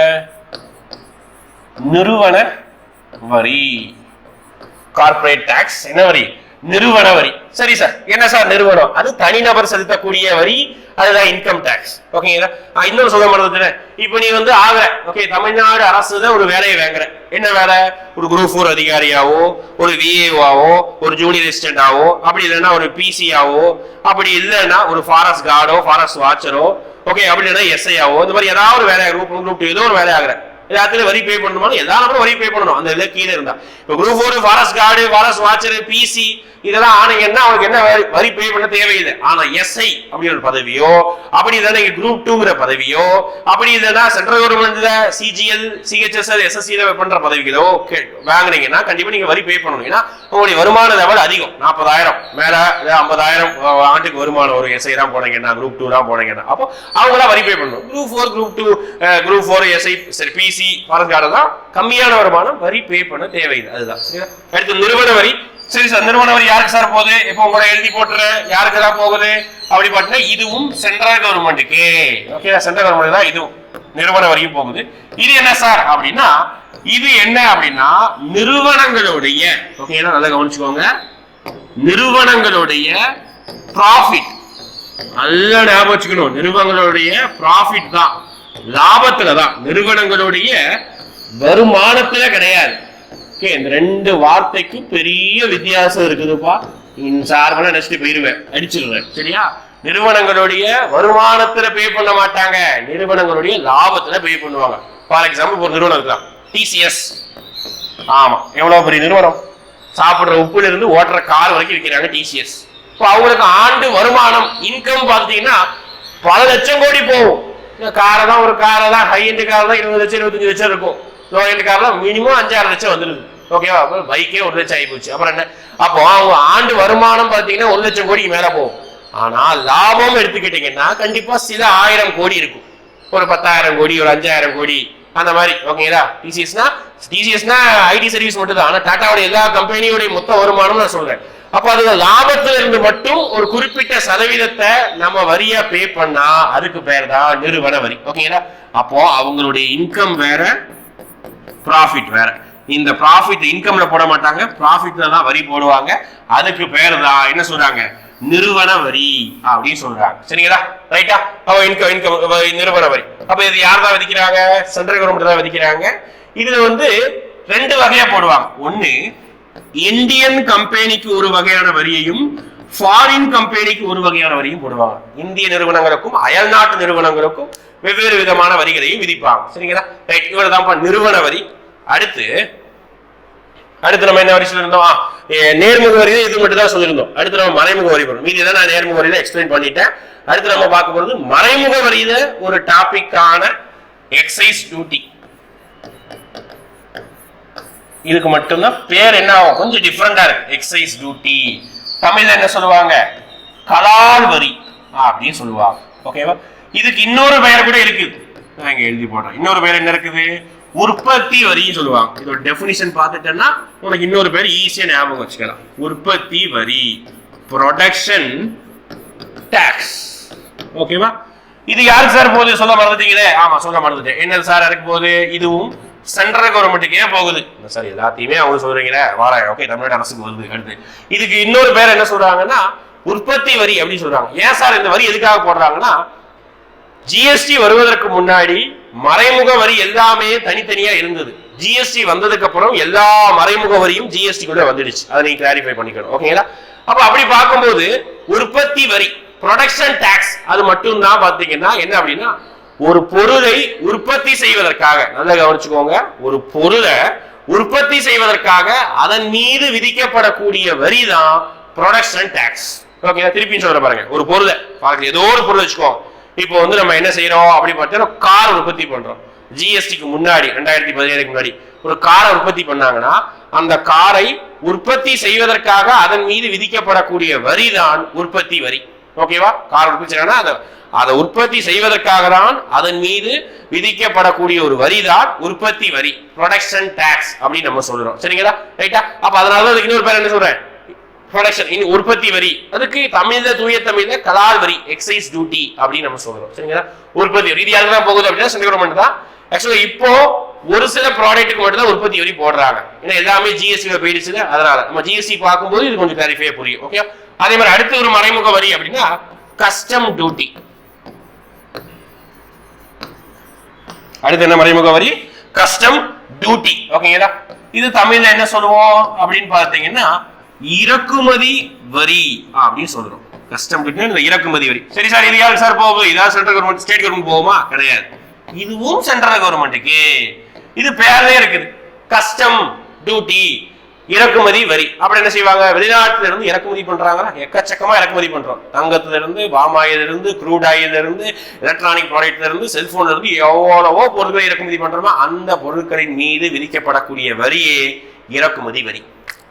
நிறுவன வரி. கார்பரேட் டாக்ஸ் என்ன வரி? நிறுவன வரி. சரி சார், என்ன சார் நிறுவனம்? அது தனிநபர் செலுத்தக்கூடிய வரி, அதுதான் இன்கம் டாக்ஸ். ஓகேங்களா? இன்னொரு சொல்ல மறந்துட்டேன். இப்போ நீ வந்து ஆகிற, ஓகே, தமிழ்நாடு அரசு தான் ஒரு வேலையை வாங்குற. என்ன வேலை? ஒரு குரூப் 4 அதிகாரியாவோ, ஒரு விஏஓவோ, ஒரு ஜூனியர் அசிஸ்டன்டாவோ, அப்படி இல்லைன்னா ஒரு பிசியாவோ, அப்படி இல்லைன்னா ஒரு ஃபாரஸ்ட் கார்டோ, ஃபாரஸ்ட் வாட்சரோ, ஓகே, அப்படி இல்லைன்னா எஸ்ஐயாவோ, இந்த மாதிரி ஏதாவது ஒரு வேலை, குரூப் 2 ஏதோ ஒரு வேலை ஆகுற. எல்லாத்துலயும் வரி பே பண்ணணுமா? எல்லாரும் வரி பே பண்ணணும். அந்த இதுல கீழே இருந்தா இப்போ group 4 forest guard, forest watcher, PC இதெல்லாம் ஆனீங்கன்னா அவங்களுக்கு என்ன வரி பே பண்ண தேவையில்லை. ஆனா எஸ்ஐ அப்படிங்கிற ஒரு பதவியோ, அப்படி இல்லைன்னா குரூப் 2ங்கிற பதவியோ, அப்படி இல்லைன்னா சென்ட்ரல் கவர்மெண்ட்ல சிஜிஎல், சிஹெச்எஸ்எல், எஸ்எஸ்சில பண்ற பதவிகளோ வாங்குனீங்கன்னா கண்டிப்பா நீங்க வரி பே பண்ணணும். ஏன்னா உங்களுடைய வருமான லெவல் அதிகம், 40,000 மேல 50,000 ஆண்டுக்கு வருமானம் வரும். எஸ்ஐ தான் போனீங்கன்னா, குரூப் 2 தான் போனீங்கன்னா, அப்போ அவங்க தான் வரி பே பண்ணணும். குரூப் 4, குரூப் 2, குரூப் 4 எஸ்ஐ, சரி, பிசி, ஃபாரஸ்ட் கார்டு தான் கம்மியான வருமானம், வரி பே பண்ண தேவையில்லை. அதுதான். அடுத்து நிறுவன வரி. சரி சார், நிறுவன வரி யாருக்கு சார் போகுது? இப்போ உங்களை எழுதி போட்டுற யாருக்கு தான் போகுது அப்படி பார்த்தா இதுவும் சென்ட்ரல் கவர்மெண்ட்டுக்கு. ஓகே, சென்ட்ரல் கவர்மெண்ட் தான் இதுவும் நிறுவன வரியும் போகுது. இது என்ன சார் அப்படின்னா, இது என்ன அப்படின்னா நிறுவனங்களுடைய, ஓகே, நல்லா கவனிச்சுக்கோங்க, நிறுவனங்களுடைய ப்ராஃபிட். நல்லா ஞாபகம் வச்சுக்கணும், நிறுவனங்களுடைய ப்ராஃபிட் தான், லாபத்துல தான், நிறுவனங்களுடைய வருமானத்துல கிடையாது. இந்த ரெண்டு வார்த்தைக்கும் பெரிய வித்தியாசம் இருக்குதுப்பா. சார்பா நினைச்சிட்டு போயிருவேன், அடிச்சிருவேன். சரியா? நிறுவனங்களுடைய வருமானத்துல பே பண்ண மாட்டாங்க, நிறுவனங்களுடைய லாபத்துல பே பண்ணுவாங்க. ஃபார் எக்ஸாம்பிள் ஒரு நிறுவனம் இருக்கலாம், டிசிஎஸ். ஆமா, எவ்வளவு பெரிய நிறுவனம், சாப்பிடுற உப்புல இருந்து ஓட்டுற கார் வரைக்கும் விற்கிறாங்க டிசிஎஸ். இப்போ அவங்களுக்கு ஆண்டு வருமானம், இன்கம் பாத்தீங்கன்னா பல லட்சம் கோடி போகும். காரை தான், ஒரு காரை தான், ஹை எண்ட் கார் தான் 20 லட்சம் 25 லட்சம் இருக்கும். லோ எண்ட் கார் தான் மினிமம் 5-6 லட்சம் வந்துருது. ஓகேவா? பைக்கே 1 லட்சம் ஆகி போச்சு. அப்புறம் என்ன? அப்போ அவங்க ஆண்டு வருமானம் பாத்தீங்கன்னா 1 லட்சம் கோடிக்கு மேல போகும். ஆனா லாபம் எடுத்துக்கிட்டீங்கன்னா கண்டிப்பா சில 1000 கோடி இருக்கும். ஒரு 10,000 கோடி, ஒரு 5,000 கோடி, அந்த மாதிரி. ஓகேங்களா? டிசிஎஸ்னா ஐடி சர்வீஸ் மட்டும் தான். ஆனா டாட்டாவோட எல்லா கம்பெனியோட மொத்த வருமானம் நான் சொல்றேன். அப்ப அது லாபத்துல இருந்து மட்டும் ஒரு குறிப்பிட்ட சதவீதத்தை நம்ம வரியா பே பண்ணா அதுக்கு பேர் தான் நிறுவன வரி. ஓகேங்களா? அப்போ அவங்களுடைய இன்கம் வேற, ப்ராஃபிட் வேற. இந்த ப்ராஃபிட் இன்கம்ல போட மாட்டாங்க, ப்ராஃபிட்ல தான் வரி போடுவாங்க. அதுக்கு பேர் தான் என்ன சொல்றாங்க? நிறுவன வரி அப்படின்னு சொல்றாங்க. சரிங்களா? ரைட்டா? இன்கம் நிறுவன வரி. அப்ப இது யார் தான் விதிக்கிறாங்க? சென்ட்ரல் கவர்மெண்ட் தான் விதிக்கிறாங்க. இதுல வந்து 2 வகையா போடுவாங்க. ஒன்னு இந்தியன் கம்பெனிக்கு ஒரு வகையான வரியையும், ஃபாரின் கம்பெனிக்கு ஒரு வகையான வரியும் போடுவாங்க. இந்திய நிறுவனங்களுக்கும் அயல்நாட்டு நிறுவனங்களுக்கும் வெவ்வேறு விதமான வரிகளையும் விதிப்பாங்க. சரிங்களா? ரைட், இவர் தான் நிறுவன வரி. அடுத்து நம்ம என்ன வரி சொல்லியிருந்தோம்? நேர்முக வரி இது மட்டும் தான் சொல்லியிருந்தோம். அடுத்து நம்ம மறைமுக வரி போறோம். மீதி தான் நான் நேர்முக வரியில எக்ஸ்பிளைன் பண்ணிட்டேன். அடுத்து நம்ம பார்க்க போறது மறைமுக வரியில ஒரு டாபிக்கான எக்ஸைஸ் டியூட்டி. இதுக்கு மட்டும்தான் பேர் என்ன ஆகும், கொஞ்சம் டிஃபரெண்டா இருக்கு. எக்ஸைஸ் டியூட்டி தமிழ்ல என்ன சொல்லுவாங்க? கலால் வரி அப்படின்னு சொல்லுவாங்க. ஓகேவா? இதுக்கு இன்னொரு பெயர் கூட இருக்குது, நான் இங்க எழுதி போடுறேன். இன்னொரு பேர் என்ன இருக்குது? உற்பத்தி வரி சொல்லுவாங்க. இதோட டெஃபினிஷன் பார்த்துட்டேன்னா உனக்கு இன்னொரு பேர் ஈஸியா ஞாபகம் வச்சுக்கலாம். உற்பத்தி வரி, ப்ரொடக்ஷன் டாக்ஸ். ஓகேவா? இது யாருக்கு சார் போகுது? சொல்ல மறந்துட்டீங்களே. ஆமா, சொல்ல மறந்துட்டேன். என்ன சார் யாருக்கு போகுது? இதுவும் சென்ட்ரல் கவர்மெண்ட்டுக்கே போகுது. சார் எல்லாத்தையுமே அவங்க சொல்றீங்களே, வாராங்க. ஓகே, தமிழ்நாடு அரசுக்கு வருது. அடுத்து இதுக்கு இன்னொரு பேர் என்ன சொல்றாங்கன்னா உற்பத்தி வரி அப்படின்னு சொல்றாங்க. ஏன் சார் இந்த வரி எதுக்காக போடுறாங்கன்னா, ஜிஎஸ்டி வருவதற்கு முன்னாடி மறைமுக வரி எல்லாமே தனித்தனியா இருந்தது. ஜிஎஸ்டி வந்ததுக்கு அப்புறம் எல்லா மறைமுக வரியும் ஜிஎஸ்டி கூட வந்துடுச்சு. அதை நீங்க கிளாரிஃபை பண்ணிக்கணும். ஓகேங்களா? அப்ப அப்படி பார்க்கும்போது உற்பத்தி வரி, ப்ரொடக்ஷன் டாக்ஸ், அது மட்டும் தான் பாத்தீங்கன்னா என்ன அப்படின்னா, ஒரு பொருளை உற்பத்தி செய்வதற்காக, நல்லா கவனிச்சுக்கோங்க, ஒரு பொருளை உற்பத்தி செய்வதற்காக அதன் மீது விதிக்கப்படக்கூடிய வரி தான் ப்ரொடக்ஷன் டாக்ஸ். ஓகே, திருப்பி சொல்ற பாருங்க. ஒரு பொருளை ஏதோ ஒரு பொருள் வச்சுக்கோங்க. இப்போ வந்து நம்ம என்ன செய்யறோம் அப்படி பார்த்தா கார் உற்பத்தி பண்றோம். ஜிஎஸ்டிக்கு முன்னாடி 2017 முன்னாடி ஒரு காரை உற்பத்தி பண்ணாங்கன்னா அந்த காரை உற்பத்தி செய்வதற்காக அதன் மீது விதிக்கப்படக்கூடிய வரி தான் உற்பத்தி வரி. ஓகேவா? கார் உற்பத்தி செய்யணும்னா அதை உற்பத்தி செய்வதற்காக தான் அதன் மீது விதிக்கப்படக்கூடிய ஒரு வரி தான் உற்பத்தி வரி, ப்ரொடக்ஷன் டாக்ஸ் அப்படின்னு நம்ம சொல்றோம். சரிங்களா? ரைட்டா? அப்ப அதனால அதுக்கு இன்னொரு பேர் என்ன சொல்றேன், ப்ரொடக்ஷன் உற்பத்தி வரி. அதுக்கு தமிழ்ல தூய தமிழ்ல கலால் வரி, எக்ஸைஸ் டியூட்டி அப்படின்னு நம்ம சொல்றோம். சரிங்களா? உற்பத்தி வரி இது யாருக்கு தான் போகுது அப்படின்னா சென்ட்ரல் கவர்மெண்ட் தான். ஆக்சுவலா இப்போ ஒரு சில ப்ராடக்ட்டுக்கு மட்டும் தான் உற்பத்தி வரி போடுறாங்க, ஏன்னா எல்லாமே ஜிஎஸ்டி போயிடுச்சு. அதனால நம்ம ஜிஎஸ்டி பார்க்கும்போது இது கொஞ்சம் கிளாரிஃபையா புரியும். ஓகே, அதே மாதிரி அடுத்து ஒரு மறைமுக வரி அப்படின்னா கஸ்டம் டியூட்டி. அடுத்து என்ன மறைமுக வரி? Custom duty. ஓகேங்களா? இது தமிழ்ல என்ன சொல்லுவோம் அப்படின்னு பார்த்தீங்கன்னா இறக்குமதி வரி அப்படின்னு சொல்றோம். கஸ்டம் டியூட்டி இறக்குமதி வரி. சரி சார், இது யாருக்கு சார் போகும்? இதான் சென்ட்ரல் கவர்மெண்ட், ஸ்டேட் கவர்மெண்ட் போகுமா? கிடையாது, இதுவும் சென்ட்ரல் கவர்மெண்ட்டுக்கு. இது பேர்லயே இருக்குது, கஸ்டம் டியூட்டி, இறக்குமதி வரி. அப்படி என்ன செய்வாங்க, வெளிநாட்டுல இருந்து இறக்குமதி பண்றாங்க, எக்கச்சக்கமா இறக்குமதி பண்றோம். தங்கத்துல இருந்து, பாமாயில இருந்து, க்ரூட் ஆயில இருந்து, எலக்ட்ரானிக் ப்ராடக்ட்ல இருந்து, செல்போன்ல இருந்து எவ்வளவோ பொருட்களை இறக்குமதி பண்றோமா, அந்த பொருட்களின் மீது விதிக்கப்படக்கூடிய வரியே இறக்குமதி வரி.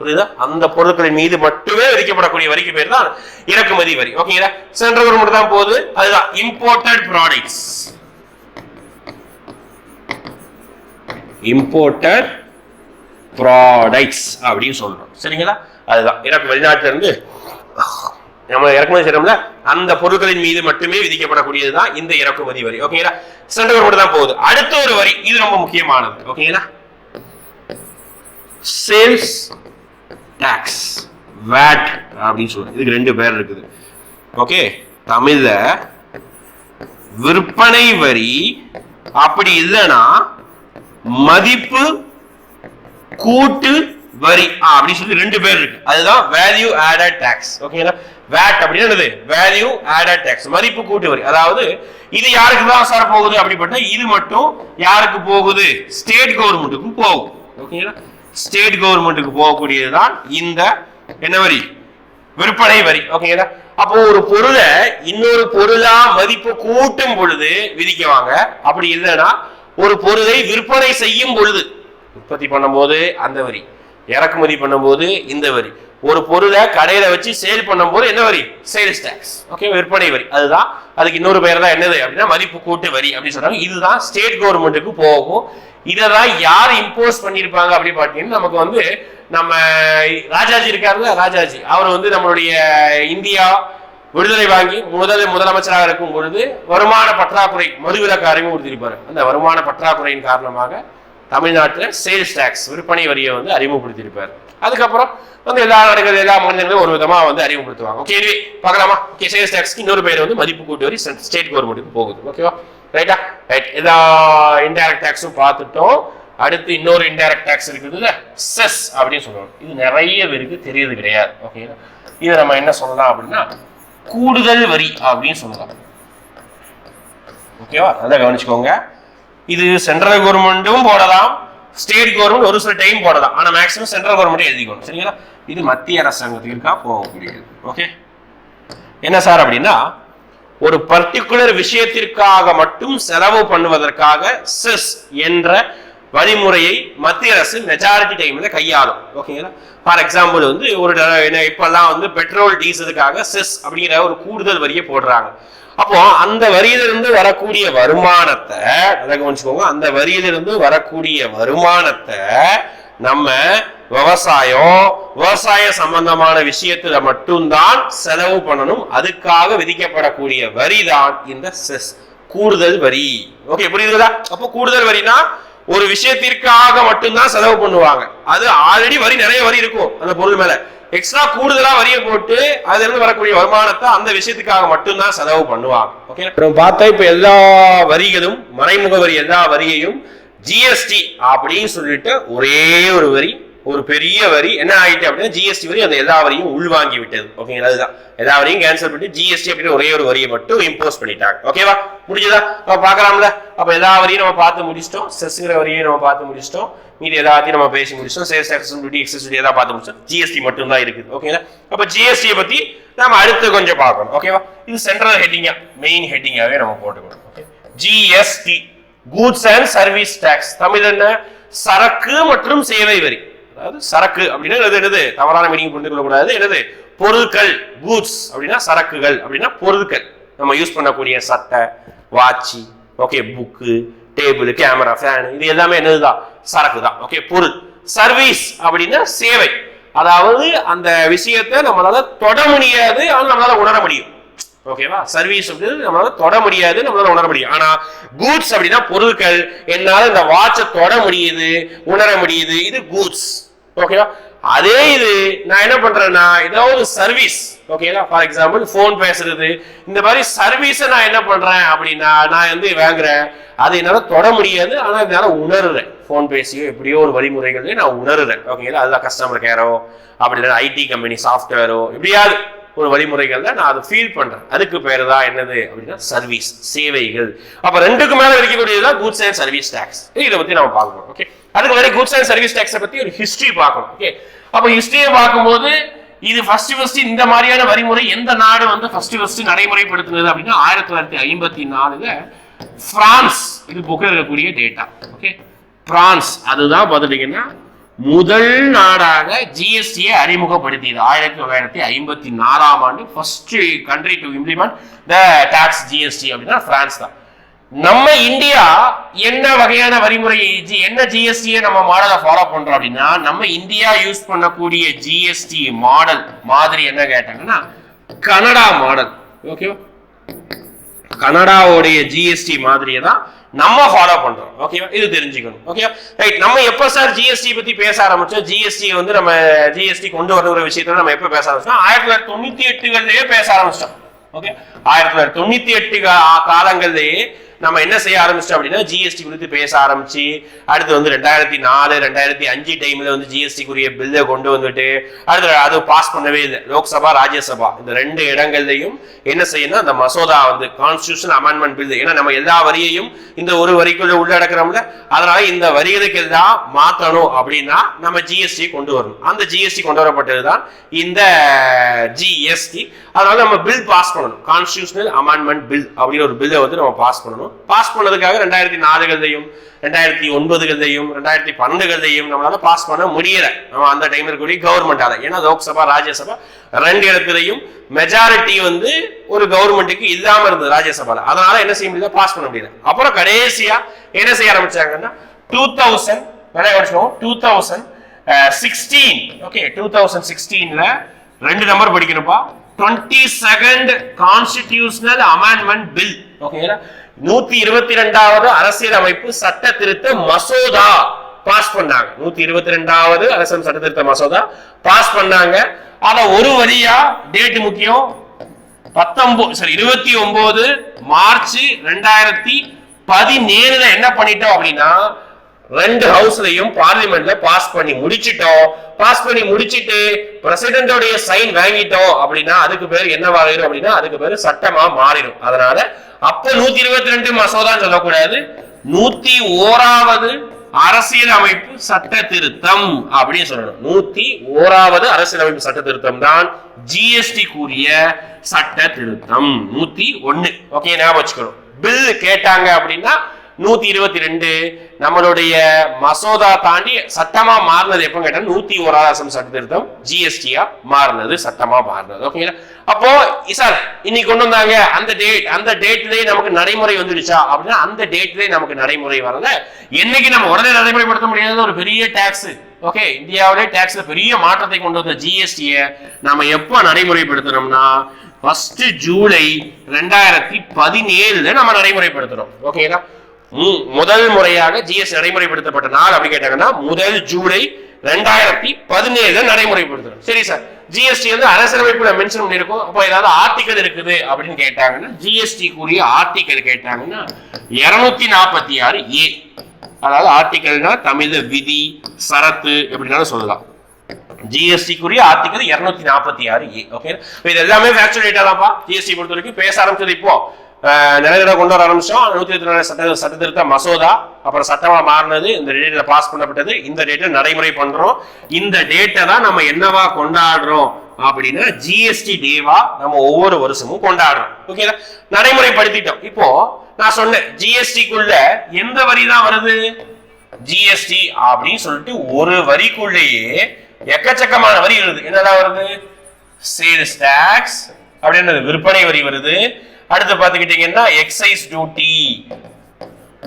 புரியுதா? அந்த பொருட்களின் மீது மட்டுமே விதிக்கப்படக்கூடிய வரிக்கு பேர் தான் இறக்குமதி வரி. ஓகேங்களா? சென்ட்ரல் கவர்மெண்ட் தான் போகுது, அதுதான் இம்போர்ட்டட் ப்ராடக்ட்ஸ். இம்போர்ட்டட் ப்ராடக்ட்ஸ் அப்படின்னு சொல்றோம். சரிங்களா? அதுதான் வெளிநாட்டுல இருந்து நம்ம இறக்குமதி செய்யறோம்ல, அந்த பொருட்களின் மீது மட்டுமே விதிக்கப்படக்கூடியதுதான் இந்த இறக்குமதி வரி. ஓகேங்களா? சென்ட்ரல் கவர்மெண்ட் தான் போகுது. அடுத்த ஒரு வரி, இது ரொம்ப முக்கியமானது. ஓகேங்களா? சேல்ஸ் டாக்ஸ், வேட் அப்படின்னு சொல்றோம். இதுக்கு ரெண்டு பேர் இருக்குது. ஓகே, தமிழ்ல விற்பனை வரி, அப்படி இல்லைன்னா மதிப்பு கூட்டு வரி அப்படி சொல்லி ரெண்டு பேர் இருக்கு. அதுதான் வேல்யூ ஆடட் டாக்ஸ். ஓகேங்களா? வேட் அப்படின்னா என்னது? வேல்யூ ஆடட் டாக்ஸ், மதிப்பு கூட்டு வரி. அதாவது இது யாருக்கு தான் சார் போகுது அப்படிப்பட்ட, இது மட்டும் யாருக்கு போகுது? ஸ்டேட் கவர்மெண்ட்டுக்கு போகும். ஓகேங்களா? ஸ்டேட் கவர்மெண்ட்டுக்கு போகக்கூடியதுதான் இந்த என்ன வரி? விற்பனை வரி. ஓகேங்களா? அப்போ ஒரு பொருளை இன்னொரு பொருளா மதிப்பு கூட்டும் பொழுது விதிக்குவாங்க. அப்படி இல்லைன்னா ஒரு பொருளை விற்பனை செய்யும் பொழுது, உற்பத்தி பண்ணும் போது அந்த வரி, இறக்குமதி பண்ணும் போது இந்த வரி, ஒரு பொருளை கடையில வச்சு சேல் பண்ணும் போது என்ன வரி? Sales tax. ஓகே, விற்பனை வரி. அதுதான், அதுக்கு இன்னொரு பேர் தான் என்னது அப்படின்னா மதிப்பு கூட்டு வரி அப்படின்னு சொல்றாங்க. இதுதான் ஸ்டேட் கவர்மெண்ட்டுக்கு போகும். இதெல்லாம் யார் இம்போஸ் பண்ணிருப்பாங்க அப்படின்னு பாத்தீங்கன்னா, நமக்கு நம்ம ராஜாஜி இருக்காருல்ல, ராஜாஜி அவர் நம்மளுடைய இந்தியா விடுதலை வாங்கி முதலமைச்சராக இருக்கும் பொழுது வருமான பற்றாக்குறை மதுவிலக்கு அறிமுகப்படுத்தியிருப்பாரு. அந்த வருமான பற்றாக்குறையின் காரணமாக தமிழ்நாட்டில் சேல்ஸ் டாக்ஸ், விற்பனை வரியை அறிமுகப்படுத்தியிருப்பாரு. அதுக்கப்புறம் எல்லா நாடுகள், எல்லா மாநிலங்களும் ஒரு விதமா அறிமுகப்படுத்துவாங்க. ஓகே, பார்க்கலாமா? ஓகே, சேல்ஸ் டாக்ஸ்க்கு இன்னொரு பேர் மதிப்பு கூட்டு வரி, ஸ்டேட் கவர்மெண்ட்டுக்கு போகுது. ஓகேவா? ரைட்டா? ரைட். எல்லா இன்டைரக்ட் டாக்ஸும் பார்த்துட்டோம். அடுத்து இன்னொரு இன்டைரக்ட் டாக்ஸ் இருக்குதுல்ல, செஸ் அப்படின்னு சொல்லுவாங்க. இது நிறைய பேருக்கு தெரியுது கிடையாது. ஓகே, இதை நம்ம என்ன சொல்லலாம் அப்படின்னா கூடுதல் வரி அப்படின்னு சொல்லலாம். ஓகேவா? நல்லா கவனிச்சுக்கோங்க. இது சென்ட்ரல் கவர்மெண்ட்டும் போடலாம், ஸ்டேட் கவர்மெண்ட் ஒரு சில டைம் போடலாம். ஆனா மேக்ஸிமம் சென்ட்ரல் கவர்மெண்ட் எழுதிக்கணும். சரிங்களா? இது மத்திய அரசாங்கத்திற்கா போகக்கூடியது. ஓகே, என்ன சார் அப்படின்னா ஒரு பர்டிகுலர் விஷயத்திற்காக மட்டும் செலவு பண்ணுவதற்காக செஸ் என்ற வழிமுறையை மத்திய அரசு மெஜாரிட்டி டைம்ல கையாளும். ஓகேங்களா? ஃபார் எக்ஸாம்பிள் ஒரு இப்பெல்லாம் பெட்ரோல் டீசலுக்காக செஸ் அப்படிங்கிற ஒரு கூடுதல் வரியை போடுறாங்க. அப்போ அந்த வரியிலிருந்து வரக்கூடிய வருமானத்தை கவனிச்சுக்கோங்க, அந்த வரியிலிருந்து வரக்கூடிய வருமானத்தை நம்ம விவசாய சம்பந்தமான விஷயத்துல மட்டும்தான் செலவு பண்ணணும். அதுக்காக விதிக்கப்படக்கூடிய வரிதான் இந்த செஸ், கூடுதல் வரி. ஓகே, புரியுதுங்களா? அப்போ கூடுதல் வரினா ஒரு விஷயத்திற்காக மட்டும்தான் செலவு பண்ணுவாங்க. அது ஆல்ரெடி வரி, நிறைய வரி இருக்கும் அந்த பொருள் மேல, எக்ஸ்ட்ரா கூடுதலா வரியை போட்டு அதுல இருந்து வரக்கூடிய வருமானத்தை அந்த விஷயத்துக்காக மட்டும்தான் செலவு பண்ணுவாங்க. ஓகே, பார்த்தா இப்ப எல்லா வரிகளும், மறைமுக வரி எல்லா வரியையும் ஜிஎஸ்டி அப்படின்னு சொல்லிட்டு ஒரே ஒரு வரி, ஒரு பெரிய வரி என்ன ஆயிட்டு அப்படின்னா ஜிஎஸ்டி வரி அந்த எல்லா வரியும் உள்வாங்கி விட்டது. ஓகேங்களா? அதுதான் எல்லா வரியும் கேன்சல் பண்ணிட்டு ஜிஎஸ்டி அப்படின்னு ஒரே ஒரு வரியை மட்டும் இம்போஸ் பண்ணிட்டாங்க. ஓகேவா? முடிஞ்சதா? நம்ம பார்க்கலாம்ல. அப்ப எல்லா வரியும் நம்ம பார்த்து முடிச்சிட்டோம், செஸ்ங்கிற வரியை நம்ம பார்த்து முடிச்சிட்டோம், மீதி எல்லாத்தையும் நம்ம பேசி முடிச்சிட்டோம். Sales tax, duty, excise duty எல்லாம் பார்த்து முடிச்சோம். ஜிஎஸ்டி மட்டும் தான் இருக்குது. ஓகேங்களா? அப்ப ஜிஎஸ்டியை பத்தி நம்ம அடுத்து கொஞ்சம் பார்க்கணும். ஓகேவா? இது சென்ட்ரல் ஹெட்டிங்கா, மெயின் ஹெட்டிங்காவே நம்ம போட்டுக்கணும். Okay, GST, goods and service tax. Tamil என்ன? சரக்கு மற்றும் சேவை வரி. அதாவது சரக்கு அப்படின்னா என்னது, தவறான மீனிங் புரிந்து கொள்ளக்கூடாது. என்னது? பொருட்கள். கூட்ஸ் அப்படின்னா சரக்குகள் அப்படின்னா பொருட்கள். நம்ம யூஸ் பண்ணக்கூடிய சட்டை, watch, okay, book, table, camera, fan, இது எல்லாமே என்னதுதான்? சரக்கு தான். ஓகே, பொருள். சர்வீஸ் அப்படின்னா சேவை, அதாவது அந்த விஷயத்தை நம்மளால தொட முடியாது, ஆனா நம்மளால உணர முடியும். ஓகேவா? சர்வீஸ் அப்படின்றது நம்மளால தொட முடியாது, நம்மளால உணர முடியும். ஆனா கூட்ஸ் அப்படின்னா பொருட்கள், என்னால இந்த வாட்சை தொட முடியுது, உணர முடியுது, இது கூட்ஸ். ஓகேவா? அதே இது நான் என்ன பண்றேன்னா ஏதாவது சர்வீஸ், ஓகேங்களா, ஃபார் எக்ஸாம்பிள் போன் பேசுறது, இந்த மாதிரி சர்வீஸை நான் என்ன பண்றேன் அப்படின்னா நான் வந்து வாங்குறேன், அது என்னால தொட முடியாது, ஆனா என்னால உணர்றேன். போன் பேசியோ எப்படியோ ஒரு வழிமுறைகளே நான் உணர்றேன். ஓகேங்களா? அதுதான் கஸ்டமர் கேரோ அப்படி ஐடி கம்பெனி சாஃப்ட்வேரோ எப்படியாவது ஒரு வழிமுறைகள்ல நான் அதை ஃபீல் பண்றேன். அதுக்கு பேரு தான் என்னது அப்படின்னா சர்வீஸ், சேவைகள். அப்ப ரெண்டுக்கு மேல இருக்கக்கூடியதுதான் கூட்ஸ் அண்ட் சர்வீஸ் டாக்ஸ். இதை பத்தி நம்ம பார்க்கணும். ஓகே, அதுக்கு முன்னாடி கூட்ஸ் அண்ட் சர்வீஸ் டாக்ஸை பத்தி ஒரு ஹிஸ்டரி பார்க்கணும். ஓகே, அப்ப ஹிஸ்டரியை பார்க்கும்போது இது ஃபர்ஸ்ட் இந்த மாதிரியான வரிமுறை எந்த நாடு வந்து ஃபர்ஸ்ட் நடைமுறைப்படுத்தினது அப்படின்னா 1954 பிரான்ஸ். இது புக்கில் இருக்கக்கூடிய டேட்டா. ஓகே, பிரான்ஸ் அதுதான் பார்த்துட்டீங்கன்னா முதல் நாடாக ஜிஎஸ்டியை அறிமுகப்படுத்தியது. 1954 first country to implement the tax GST அப்படின்னா பிரான்ஸ் தான். நம்ம இந்தியா என்ன வகையான வரிமுறை, என்ன ஜிஎஸ்டியை நம்ம மாடலை ஃபாலோ பண்றோம் அப்படின்னா, நம்ம இந்தியா யூஸ் பண்ணக்கூடிய ஜிஎஸ்டி மாடல் மாதிரி என்ன கேட்டாங்கன்னா கனடா மாடல். ஓகேவா? கனடாவுடைய ஜிஎஸ்டி மாதிரியே தான் நம்ம ஃபாலோ பண்றோம். ஓகேவா? இது தெரிஞ்சுக்கணும். Okay, right. நம்ம எப்ப சார் ஜிஎஸ்டி பத்தி பேச ஆரம்பிச்சோம்? ஜிஎஸ்டி வந்து நம்ம ஜிஎஸ்டி கொண்டு வர விஷயத்துல நம்ம எப்ப பேச ஆரம்பிச்சோம்? 1998 பேச ஆரம்பிச்சோம். ஓகே, 1998 காலங்கள்லயே நம்ம என்ன செய்ய ஆரம்பிச்சிட்டோம் அப்படின்னா ஜிஎஸ்டி குறித்து பேச ஆரம்பிச்சு, அடுத்து வந்து 2004 2005 டைம்ல வந்து ஜிஎஸ்டிக்குரிய பில்லை கொண்டு வந்துட்டு அடுத்து அது பாஸ் பண்ணவே இல்லை. லோக்சபா ராஜ்யசபா இந்த ரெண்டு இடங்கள்லையும் என்ன செய்யணும், அந்த மசோதா வந்து கான்ஸ்டிடியூஷன் அமெண்ட்மெண்ட் பில். ஏன்னா நம்ம எல்லா வரியையும் இந்த ஒரு வரிக்குள்ள உள்ளடக்கிறோம்ல, அதனால இந்த வரிகளுக்கு எல்லாம் மாற்றணும் அப்படின்னா நம்ம ஜிஎஸ்டி கொண்டு வரணும். அந்த ஜிஎஸ்டி கொண்டு வரப்பட்டதுதான் இந்த ஜிஎஸ்டி. அதனால நம்ம பில் பாஸ் பண்ணணும், கான்ஸ்டிடியூஷனல் அமெண்ட்மெண்ட் பில் அப்படின்னு ஒரு பில்லை வந்து நம்ம பாஸ் பண்ணணும். பாஸ் பண்ணதுக்காக 2004 2009 2012 நம்மளால பாஸ் பண்ண முடியல. நம்ம அந்த டைம்ல இருக்கக்கூடிய கவர்மெண்டால, ஏன்னா லோக்சபா ராஜ்யசபா ரெண்டு இடத்துலையும் மெஜாரிட்டி வந்து ஒரு கவர்மெண்ட்டுக்கு இல்லாம இருந்தது ராஜ்யசபால. அதனால என்ன செய்ய முடியல, பாஸ் பண்ண முடியல. அப்புறம் கடைசியா என்ன செய்ய ஆரம்பிச்சாங்கன்னா 2016 ஓகே 2016ல ரெண்டு நம்பர் படிக்கணும்பா. 22nd constitutional amendment bill. ஓகேங்களா? 122வது அரசியலமைப்பு சட்ட திருத்த மசோதா பாஸ் பண்ணாங்க. 122வது அரசியல் சட்ட திருத்த மசோதா பாஸ் பண்ணாங்க. அத ஒரு வழியா டேட் முக்கியம் 29 மார்ச் 2017 என்ன பண்ணிட்டோம் அப்படின்னா ரெண்டு ஹவுஸ்லயும் பார்லிமெண்ட்ல பாஸ் பண்ணி முடிச்சிட்டோம். பாஸ் பண்ணி முடிச்சிட்டு பிரசிடென்டோடைய சைன் வாங்கிட்டோம் அப்படின்னா அதுக்கு பேர் என்ன மாறிடும் அப்படின்னா அதுக்கு பேரு சட்டமா மாறிடும். அதனால அப்ப 122 மசோதான் சொல்லக்கூடாது, 101வது அரசியல் அமைப்பு சட்ட திருத்தம் அப்படின்னு சொல்லணும். 101வது அரசியல் அமைப்பு சட்ட திருத்தம் தான் ஜிஎஸ்டி கூறிய சட்ட திருத்தம் 101. ஓகே, ஞாபகம் வச்சுக்கணும். பில் கேட்டாங்க அப்படின்னா 122 நம்மளுடைய மசோதா தாண்டி சட்டமா மாறினது எப்ப கேட்டா 101வது சட்ட திருத்தம் ஜிஎஸ்டியா மாறினது, சட்டமா மாறினது. ஓகேங்களா? அப்போ சார் இன்னைக்கு கொண்டு வந்தாங்க அந்த டேட்லயே நமக்கு நடைமுறை வந்துடுச்சா அப்படின்னா அந்த டேட்லயே நமக்கு நடைமுறை வரல. என்னைக்கு நம்ம உடனே நடைமுறைப்படுத்த முடியாத ஒரு பெரிய டாக்ஸ். ஓகே, இந்தியாவிலே டாக்ஸ்ல பெரிய மாற்றத்தை கொண்டு வந்த ஜிஎஸ்டிய நம்ம எப்ப நடைமுறைப்படுத்தணும்னா 1 ஜூலை 2017 நம்ம நடைமுறைப்படுத்துறோம். ஓகேங்களா? முதல் முறையாக ஜிஎஸ்டி நடைமுறைப்படுத்தப்பட்ட நாள் அப்படி கேட்டாங்கன்னா 1 ஜூலை 2017 நடைமுறைப்படுத்துறோம். சரி சார், ஜிஎஸ்டி வந்து அரசியலமைப்புல மென்ஷன் பண்ணிருக்கோம். அப்போ ஏதாவது ஆர்டிகல் இருக்குது அப்படின்னு கேட்டாங்கன்னா ஜிஎஸ்டி கூறிய ஆர்டிகல் கேட்டாங்கன்னா 246A. அதாவது ஆர்டிகல்னா தமிழ்ல விதி சரத்து எப்படினாலும் சொல்லலாம். ஜிஎஸ்டி கூறிய ஆர்டிகல் 246A. ஓகே, இது எல்லாமே ஃபேக்சுவல் டேட்டா தான்ப்பா. ஜிஎஸ்டி பொறுத்த வரைக்கும் பேச ஆரம்பிச்சது இப்போ நிறைய கொண்டு வர ஆரம்பிச்சோம். 122 சட்ட திருத்த மசோதா அப்புறம் சட்டமா மாறினது, இந்த டேட்ல பாஸ் பண்ணப்பட்டது, இந்த டேட்டை நடைமுறை பண்றோம். இந்த டேட்டை தான் நம்ம என்னவா கொண்டாடுறோம் அப்படின்னா ஜிஎஸ்டி டேவா நம்ம ஒவ்வொரு வருஷமும் கொண்டாடுறோம். ஓகேங்களா? நடைமுறைப்படுத்திட்டோம். இப்போ நான் சொன்னேன் ஜிஎஸ்டிக்குள்ள எந்த வரி தான் வருது, ஜிஎஸ்டி அப்படின்னு சொல்லிட்டு ஒரு வரிக்குள்ளேயே எக்கச்சக்கமான வரி வருது. என்னதான் வருது, சேல்ஸ் டாக்ஸ் அப்படின்னு விற்பனை வரி வருது, அடுத்து பாத்துக்கிட்டீங்கன்னா எக்ஸைஸ் டியூட்டி,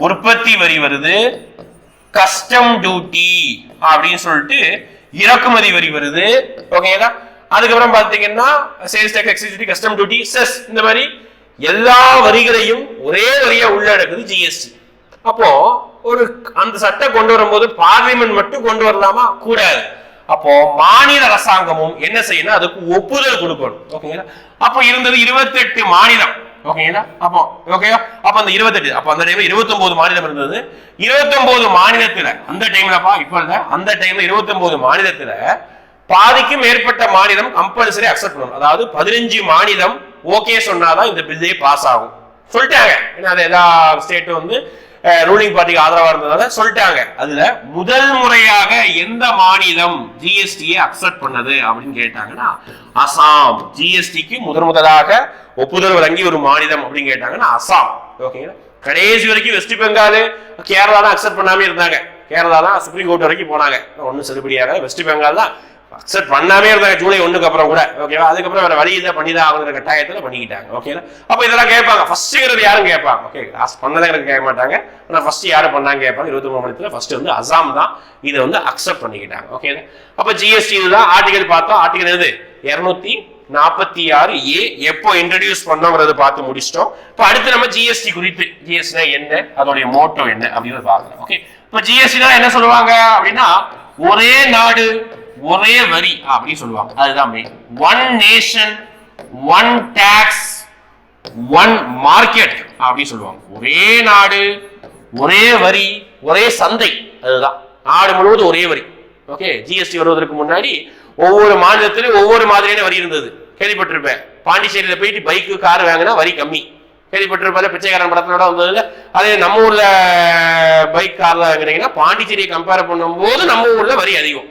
உற்பத்தி வரி வருது, கஸ்டம் டியூட்டி அப்படின்னு சொல்லிட்டு இறக்குமதி வரி வருது. ஓகேங்களா? அதுக்கப்புறம் பாத்தீங்கன்னா sales tax, excise duty, custom duty, cess, இந்த மாதிரி எல்லா வரிகளையும் ஒரே வரியா உள்ளடக்குது ஜிஎஸ்டி. அப்போ ஒரு அந்த சட்டம் கொண்டு வரும்போது பார்லிமெண்ட் மட்டும் கொண்டு வரலாமா? கூடாது. அப்போ மாநில அரசாங்கமும் என்ன செய்யணும்? அதுக்கு ஒப்புதல் கொடுக்கணும். ஓகேங்களா? அப்போ இருந்தது 28 மாநிலம். ஓகேங்களா? அப்போ ஓகேவா? அப்ப அந்த 28, அப்ப அந்த டைம்ல 29 மாநிலம் இருந்தது. 29 மாநிலத்துல அந்த டைம்லப்பா, இப்ப இல்ல, அந்த டைம்ல 29 மாநிலத்துல பாதிக்கும் மேற்பட்ட மாநிலம் கம்பல்சரி அக்செப்ட் பண்ணணும். அதாவது 15 மாநிலம் ஓகே சொன்னாதான் இந்த பில்லே பாஸ் ஆகும் சொல்லிட்டாங்க. ஏன்னா அது எல்லா ஸ்டேட்டும் வந்து ரூலிங் பார்ட்டிக்கு ஆதரவா இருந்ததால சொல்லிட்டாங்க. அதுல முதல் முறையாக எந்த மாநிலம் ஜிஎஸ்டியை அக்செப்ட் பண்ணது அப்படின்னு கேட்டாங்கன்னா அசாம். ஜிஎஸ்டிக்கு முதலாக ஒப்புதல் வழங்கி ஒரு மாநிலம் அப்படின்னு கேட்டாங்கன்னா அசாம். ஓகேங்களா? கடைசி வரைக்கும் வெஸ்ட் பெங்கால், கேரளா தான் அக்செப்ட் பண்ணாம இருந்தாங்க. கேரளா தான் சுப்ரீம் கோர்ட் வரைக்கும் போனாங்க, ஒன்னும் செல்லுபடியாக. வெஸ்ட் பெங்கால் தான் அக்செப்ட் பண்ணாமே இருந்தாங்க ஜூலை 1க்கு அப்புறம் கூட. ஓகேவா? அதுக்கப்புறம் வேற வழி இதை பண்ணிதான் ஆகுங்கிற கட்டாயத்துல பண்ணிக்கிட்டாங்க. ஓகேங்களா? அப்ப இதெல்லாம் கேட்பாங்க. ஃபர்ஸ்ட்ங்கிறது யாரும் கேட்பாங்க? ஓகே, லாஸ்ட் பண்ணதான் கேட்க மாட்டாங்க. ஆனா ஃபர்ஸ்ட் யாரு பண்ணாங்க கேட்பாங்க. 23 மாநிலத்துல ஃபர்ஸ்ட் வந்து அசாம் தான் இதை வந்து அக்செப்ட் பண்ணிக்கிட்டாங்க. ஓகே, அப்ப ஜிஎஸ்டி இதுதான். ஆர்டிகல் பார்த்தோம். ஆர்டிகல் எது? 246A எப்போ இன்ட்ரோடியூஸ் பண்ணோங்கிறத பார்த்து முடிச்சிட்டோம். இப்ப அடுத்து நம்ம ஜிஎஸ்டி குறித்து, ஜிஎஸ்டி என்ன, அதோடைய மோட்டோ என்ன அப்படின்னு பார்க்கலாம். ஓகே, இப்ப ஜிஎஸ்டி என்ன சொல்லுவாங்க அப்படின்னா ஒரே நாடு ஒரே வரி அப்படின்னு சொல்லுவாங்க. அதுதான் main. One nation one tax one market அப்படின்னு சொல்லுவாங்க. ஒரே நாடு ஒரே வரி ஒரே சந்தை, அதுதான். நாடு முழுவதும் ஒரே வரி. ஓகே, ஜிஎஸ்டி வருவதற்கு முன்னாடி ஒவ்வொரு மாநிலத்திலும் ஒவ்வொரு மாதிரியான வரி இருந்தது. கேள்விப்பட்டிருப்பேன். பாண்டிச்சேரியில போயிட்டு பைக்கு கார் வாங்கினா வரி கம்மி. கேள்விப்பட்டிருப்பாரு, பிச்சைக்காரன் படத்தோட வந்ததுல. அதே நம்ம ஊர்ல பைக் கார்ல வாங்கினீங்கன்னா பாண்டிச்சேரியை கம்பேர் பண்ணும்போது நம்ம ஊர்ல வரி அதிகம்.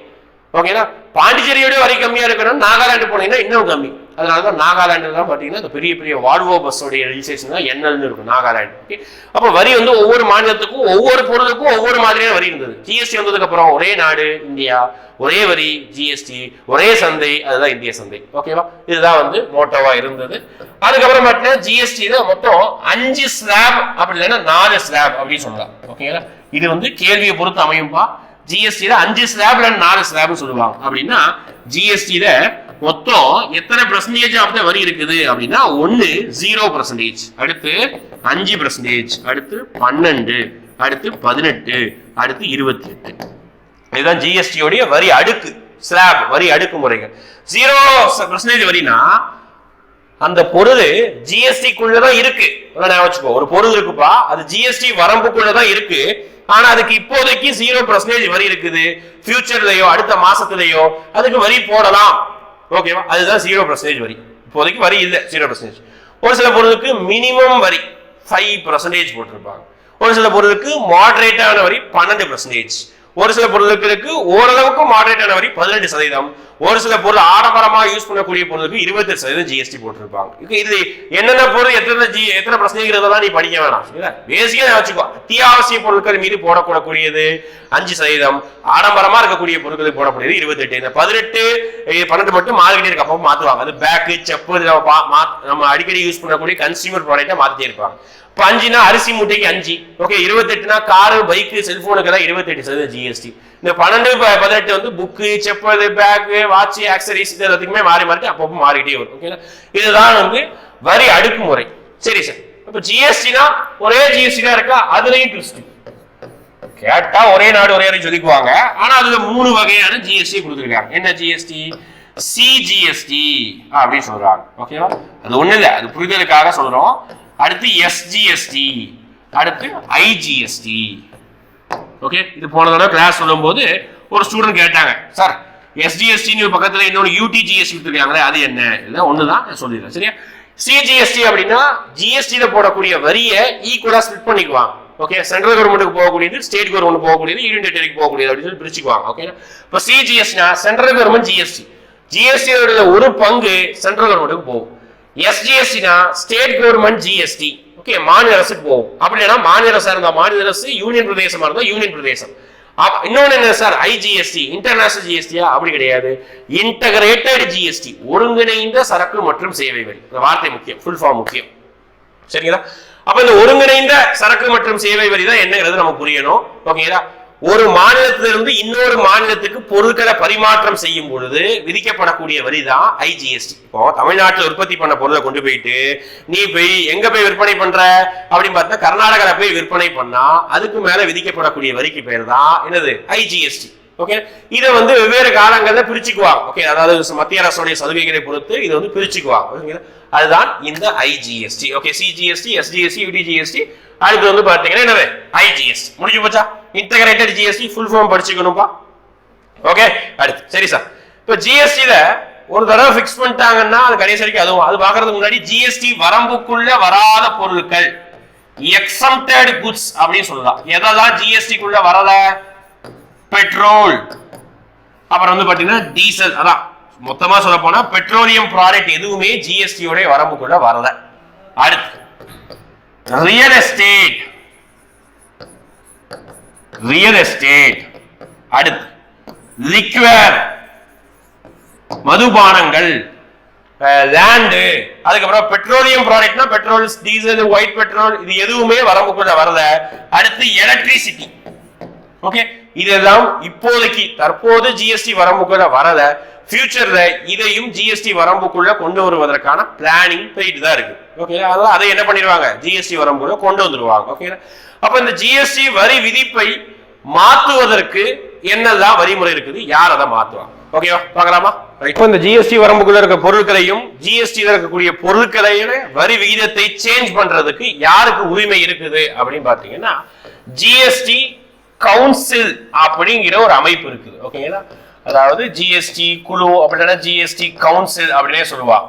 ஓகேனா? பாண்டிச்சேரியோட வரி கம்மியா இருக்கணும். நாகாலாந்து போனீங்கன்னா இன்னும் கம்மி. அதனாலதான் நாகாலாந்துல பாத்தீங்கன்னா இந்த பெரிய பெரிய வால்வோ பஸ்ஸோடைய ரெஜிஸ்ட்ரேஷன் தான் என்எல்னு இருக்கும் நாகாலாந்து. ஓகே, அப்ப வரி வந்து ஒவ்வொரு மாநிலத்துக்கும் ஒவ்வொரு பொருளுக்கும் ஒவ்வொரு மாதிரியான வரி இருந்தது. ஜிஎஸ்டி வந்ததுக்கு அப்புறம் ஒரே நாடு இந்தியா, ஒரே வரி ஜிஎஸ்டி, ஒரே சந்தை, அதுதான் இந்திய சந்தை. ஓகேவா? இதுதான் வந்து மோட்டோவா இருந்தது. அதுக்கப்புறம் பார்த்தீங்கன்னா ஜிஎஸ்டில மொத்தம் 5 ஸ்லாப் அப்படி இல்லைன்னா 4 ஸ்லாப் அப்படின்னு சொல்லலாம். ஓகேங்களா? இது வந்து கேள்வியை பொறுத்து அமையும்பா. ஜிஎஸ்டில 5 ஸ்லாப்ல 4 ஸ்லாப் சொல்லுவாங்க. அப்படின்னா ஜிஎஸ்டில மொத்தம் எத்தனை பெர்சன்டேஜ் ஆஃப் த வரி இருக்குது அப்படின்னா 1 0%, அடுத்து 5%, அடுத்து 12, அடுத்து 18, அடுத்து 28. இதுதான் ஜிஎஸ்டியோடைய வரி அடுக்கு, ஸ்லாப், வரி அடுக்கு முறைகள். 0% வரினா அந்த பொருள் ஜிஎஸ்டிக்குள்ளதான் இருக்கு. ஒரு பொருள் இருக்குப்பா, அது ஜிஎஸ்டி வரம்புக்குள்ளதான் இருக்கு. ஆனா அதுக்கு இப்போதைக்கு 0% வரி இருக்குது. ஃபியூச்சர்லயோ அடுத்த மாசத்துலயோ அதுக்கு வரி போடலாம். ஓகேவா? அதுதான் 0% வரி. இப்போதைக்கு வரி இல்ல, 0%. ஒரு சில பொருளுக்கு மினிமம் வரி 5% போட்டிருப்பாங்க. ஒரு சில பொருளுக்கு மாடரேட்டான வரி 12%. ஒரு சில பொருட்களுக்கு ஓரளவுக்கு மாடரேட்டான வரி 18%. ஒரு சில பொருள் ஆடம்பரமா யூஸ் பண்ணக்கூடிய பொருளுக்கு 28% ஜிஎஸ்டி போட்டிருப்பாங்க. இது என்னென்ன பொருள் எத்தனை பிரச்சனைங்கிறதெல்லாம் நீ படிக்க வேணாம். பேசிக்கா வச்சுக்கோ. அத்தியாவசிய பொருட்கள் மீது போடக்கூடக்கூடியது 5%, ஆடம்பரமா இருக்கக்கூடிய பொருட்களுக்கு போடக்கூடியது 28. இந்த 18, 12 மட்டும் மாறிக்கிட்டே இருக்கு. அப்போ மாத்துவாங்க. அது பேக்கு, செப்பு, நம்ம அடிக்கடி யூஸ் பண்ணக்கூடிய கன்சியூமர் ப்ராடக்ட்டை மாத்திட்டே இருப்பாங்க. 5னா அரிசி மூட்டைக்கு 5. ஓகே, 28னா காரு, பைக்கு, செல்போனுக்கு எல்லாம் 28% ஜிஎஸ்டி. இந்த 12, 18 வந்து book, chappal, bag, watch, accessories, இது எல்லாத்துக்குமே மாறி மாறி அப்பப்போ மாறிக்கிட்டே வரும். ஓகேங்களா? இதுதான் வந்து வரி அடுக்குமுறை. சரி சார், இப்ப ஜிஎஸ்டினா ஒரே ஜிஎஸ்டி தான் இருக்கா? அதுலயும் ட்விஸ்ட். கேட்டா ஒரே நாடு ஒரே வரி சொல்லிக்குவாங்க. ஆனா அதுல 3 வகையான ஜிஎஸ்டி கொடுத்துருக்காங்க. என்ன ஜிஎஸ்டி? சிஜிஎஸ்டி அப்படின்னு சொல்றாங்க. ஓகேவா? அது ஒண்ணு இல்ல, அது புரிதலுக்காக சொல்றோம். அடுத்து எஸ்ஜிஎஸ்டி, அடுத்து ஐஜிஎஸ்டி. ஓகே, இது போன தடவை கிளாஸ் சொல்லும்போது ஒரு ஸ்டூடெண்ட் கேட்டாங்க, சார் எஸ்ஜிஎஸ்டி பக்கத்துல இன்னொரு யூடிஜிஎஸ்டி கொடுத்துருக்காங்களே, அது என்ன? இல்லை, ஒண்ணுதான் சொல்லிடுறேன். சரியா? சிஜிஎஸ்டி அப்படின்னா ஜிஎஸ்டியில போடக்கூடிய வரியை ஈக்குவலா ஸ்பிளிட் பண்ணிக்குவாங்க. ஓகே, சென்ட்ரல் கவர்மெண்ட்டுக்கு போகக்கூடியது, ஸ்டேட் கவர்மெண்ட் போகக்கூடியது, யூனியன் டெரிட்டரிக்கு போகக்கூடியது அப்படின்னு சொல்லி பிரிச்சுக்குவாங்க. ஓகே, இப்போ சிஜிஎஸ்டினா சென்ட்ரல் கவர்மெண்ட் ஜிஎஸ்டி, ஜிஎஸ்டியோட ஒரு பங்கு சென்ட்ரல் கவர்மெண்ட்டுக்கு போகும். எஸ்ஜிஎஸ்டினா ஸ்டேட் கவர்மெண்ட் ஜிஎஸ்டி. ஓகே, மாநில அரசுக்கு போகும். அப்படின்னா மாநில அரசா இருந்தா மாநில அரசு, யூனியன் பிரதேசமா இருந்தா யூனியன் பிரதேசம். இன்னொன்னு என்ன சார்? IGST, international ஜிஎஸ்டியா? அப்படி கிடையாது, இன்டகிரேட்டட் ஜிஎஸ்டி, ஒருங்கிணைந்த சரக்கு மற்றும் சேவை வரி. இந்த வார்த்தை முக்கியம், ஃபுல் ஃபார்ம் முக்கியம். சரிங்களா? அப்ப இந்த ஒருங்கிணைந்த சரக்கு மற்றும் சேவை வரி தான் என்னங்கிறது நமக்கு புரியணும். ஓகேங்களா? ஒரு மாநிலத்திலிருந்து இன்னொரு மாநிலத்துக்கு பொருட்களை பரிமாற்றம் செய்யும் பொழுது விதிக்கப்படக்கூடிய வரி தான் ஐஜிஎஸ்டி. இப்போ தமிழ்நாட்டில் உற்பத்தி பண்ண பொருளை கொண்டு போயிட்டு நீ போய் எங்க போய் விற்பனை பண்ற அப்படின்னு பார்த்தா கர்நாடகாவில் போய் விற்பனை பண்ணா அதுக்கு மேல விதிக்கப்படக்கூடிய வரிக்கு பேர் தான் என்னது? ஐஜிஎஸ்டி. ஓகே, இதை வந்து வெவ்வேறு காலங்களில் பிரிச்சுக்குவாங்க. ஓகே, அதாவது மத்திய அரசுடைய சலுகைகளை பொறுத்து இதை வந்து பிரிச்சுக்குவாங்க. அதுதான் இந்த IGST. Okay, CGST, SGST, UTGST. அடுத்து வந்து பாத்தீங்கன்னா என்னது? ஐஜிஎஸ்டி. முடிஞ்சு போச்சா? இன்டகிரேட்டட் ஜிஎஸ்டி ஃபுல் ஃபார்ம் படிச்சுக்கணும்பா. ஓகே, அடுத்து சரி சார். இப்போ ஜிஎஸ்டில ஒரு தடவை ஃபிக்ஸ் பண்ணிட்டாங்கன்னா அது கடைசி வரைக்கும் அதுவும் அது பாக்குறதுக்கு முன்னாடி ஜிஎஸ்டி வரம்புக்குள்ள வராத பொருட்கள் எக்ஸம்டட் குட்ஸ் அப்படின்னு சொல்லலாம். எதெல்லாம் ஜிஎஸ்டிக்குள்ள வரல? பெட்ரோல், அப்புறம் வந்து பாத்தீங்கன்னா டீசல். அதான் மொத்தமா சொல்ல போனா பெட்ரோலியம் ப்ராடக்ட் எதுவுமே ஜிஎஸ்டியோட வரம்புக்குள்ள வரல. அடுத்து ரியல் எஸ்டேட், அடுத்து லிக்வர் மதுபானங்கள், லேண்டு, அதுக்கப்புறம் பெட்ரோலியம் ப்ராடக்ட்னா பெட்ரோல், டீசல், ஒயிட் பெட்ரோல், இது எதுவுமே வரம்புக்குள்ள வரல. அடுத்து எலக்ட்ரிசிட்டி. ஓகே, இதெல்லாம் இப்போதைக்கு தற்போது ஜிஎஸ்டி வரம்புக்குள்ள வரல. ஃபியூச்சர்ல இதையும் ஜிஎஸ்டி வரம்புக்குள்ள கொண்டு வருவதற்கான பிளானிங் போயிட்டு தான் இருக்கு. ஓகே, அதான் அதை என்ன பண்ணிடுவாங்க? ஜிஎஸ்டி வரம்புக்குள்ள கொண்டு வந்துருவாங்க. ஓகே, அப்ப இந்த ஜிஎஸ்டி வரி விதிப்பை மாற்றுவதற்கு என்னெல்லாம் வரிமுறை இருக்குது, யார் அதை மாத்துவாங்க? ஓகேவா, பார்க்கலாமா? இப்போ இந்த ஜிஎஸ்டி வரம்புக்குள்ள இருக்க பொருட்களையும் ஜிஎஸ்டி இருக்கக்கூடிய பொருட்களையும் வரி விகிதத்தை சேஞ்ச் பண்றதுக்கு யாருக்கு உரிமை இருக்குது அப்படின்னு பாத்தீங்கன்னா ஜிஎஸ்டி கவுன்சில் அப்படிங்கிற ஒரு அமைப்பு இருக்குது. ஓகேங்களா? அதாவது ஜிஎஸ்டி குழு அப்படின்னா ஜிஎஸ்டி கவுன்சில் அப்படின்னே சொல்லுவாங்க.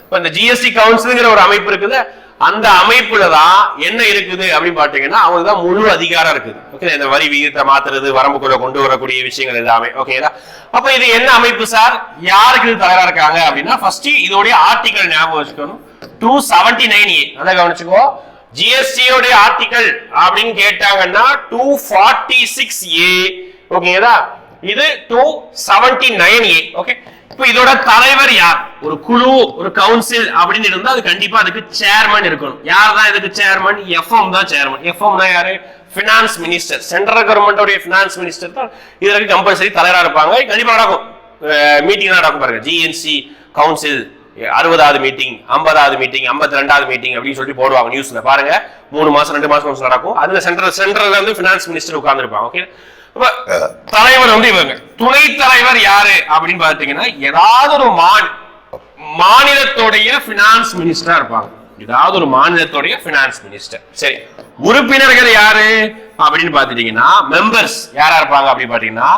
இப்போ இந்த ஜிஎஸ்டி கவுன்சில்ங்கிற ஒரு அமைப்பு இருக்குது. அந்த அமைப்புல தான் என்ன இருக்குது அப்படின்னு பாத்தீங்கன்னா அவங்க தான் முழு அதிகாரம் இருக்குது. ஓகே, இந்த வரி விகிதத்தை மாத்துறது, வரம்புக்குள்ள கொண்டு வரக்கூடிய விஷயங்கள் எல்லாமே. ஓகேங்களா? அப்ப இது என்ன அமைப்பு சார்? யாருக்கு இது தயாரா இருக்காங்க அப்படின்னா ஃபர்ஸ்ட் இதோடைய ஆர்டிகல் ஞாபகம் வச்சுக்கணும். 279A நல்லா கவனிச்சுக்கோ. ஜிஎஸ்டியோட ஆர்டிகல் அப்படின்னு கேட்டாங்கன்னா 246A. ஓகேங்களா? இது 279A. ஓகே, இப்போ இதோட தலைவர் யார்? ஒரு குழு, ஒரு கவுன்சில் அப்படின்னு இருந்தா அது கண்டிப்பா அதுக்கு சேர்மன் இருக்கணும். யார் தான் இதுக்கு சேர்மன்? எஃப்எம் தான் சேர்மன். எஃப்எம் தான் யாரு? Finance minister. சென்ட்ரல் கவர்மெண்டோட பினான்ஸ் மினிஸ்டர் தான் இதற்கு கம்பல்சரி தலைவரா இருப்பாங்க. கண்டிப்பா நடக்கும், மீட்டிங் நடக்கும் பாருங்க. ஜிஎன்சி கவுன்சில் 60வது மீட்டிங், 50வது மீட்டிங், 52வது மீட்டிங் அப்படின்னு சொல்லி போடுவாங்க நியூஸ்ல. பாருங்க, 3 மாசம் 2 மாசம் நடக்கும். அதுல சென்ட்ரல்ல இருந்து பினான்ஸ் மினிஸ்டர் உட்கார்ந்து இருப்பாங்க. ஓகே, தலைவர் வந்து இவங்க. துணை தலைவர் யாரு அப்படின்னு பாத்தீங்கன்னா ஏதாவது ஒரு மாநிலத்தோடைய பினான்ஸ் மினிஸ்டரா இருப்பாங்க. ஏதாவது ஒரு மாநிலத்தோடைய பினான்ஸ் மினிஸ்டர். சரி, உறுப்பினர்கள் யாரு அப்படின்னு பாத்துட்டீங்கன்னா மெம்பர்ஸ் யாரா இருப்பாங்க அப்படின்னு பாத்தீங்கன்னா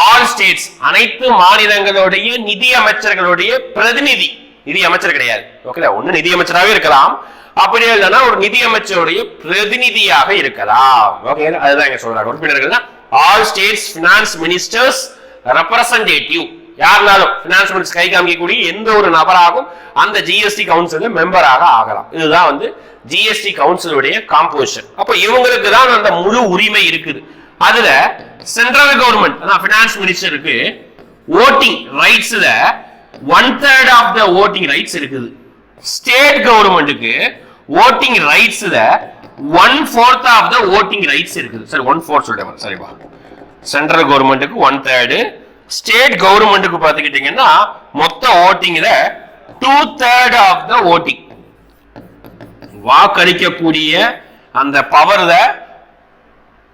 ஆல் ஸ்டேட்ஸ், அனைத்து மாநிலங்களுடைய நிதி அமைச்சர்களுடைய பிரதிநிதி. நிதி அமைச்சர் கிடையாது. ஓகே, ஒண்ணு நிதி அமைச்சராகவே இருக்கலாம், அப்படி இல்லைன்னா ஒரு நிதி அமைச்சருடைய பிரதிநிதியாக இருக்கலாம். ஓகே, அதுதான் இங்க சொல்றாங்க. உறுப்பினர்கள் all states finance ministers representative. யாருனாலும் பினான்ஸ் மினிஸ்டர் கை காமிக்கக்கூடிய எந்த ஒரு நபராகவும் அந்த ஜிஎஸ்டி கவுன்சில் மெம்பராக ஆகலாம். இதுதான் வந்து ஜிஎஸ்டி கவுன்சிலுடைய காம்போசிஷன். அப்ப இவங்களுக்கு தான் அந்த முழு உரிமை இருக்குது. அதுல சென்ட்ரல் கவர்மெண்ட் அதான் பினான்ஸ் மினிஸ்டருக்கு ஓட்டிங் ரைட்ஸ்ல 1/3 ஆஃப் த ஓட்டிங் ரைட்ஸ் இருக்குது. ஸ்டேட் கவர்மெண்ட்டுக்கு ஓட்டிங் ரைட்ஸ்ல 1/4 ஆஃப் த ஓட்டிங் ரைட்ஸ் இருக்குது. சரி, 1/4 சொல்றேன். சரிப்பா, சென்ட்ரல் கவர்மெண்ட்டுக்கு 1/3, ஸ்டேட் கவர்மெண்ட்டுக்கு பாத்துக்கிட்டீங்கன்னா மொத்த ஓட்டிங்ல 2/3 ஆஃப் த ஓட்டிங். வாக்களிக்கக்கூடிய அந்த பவர்ல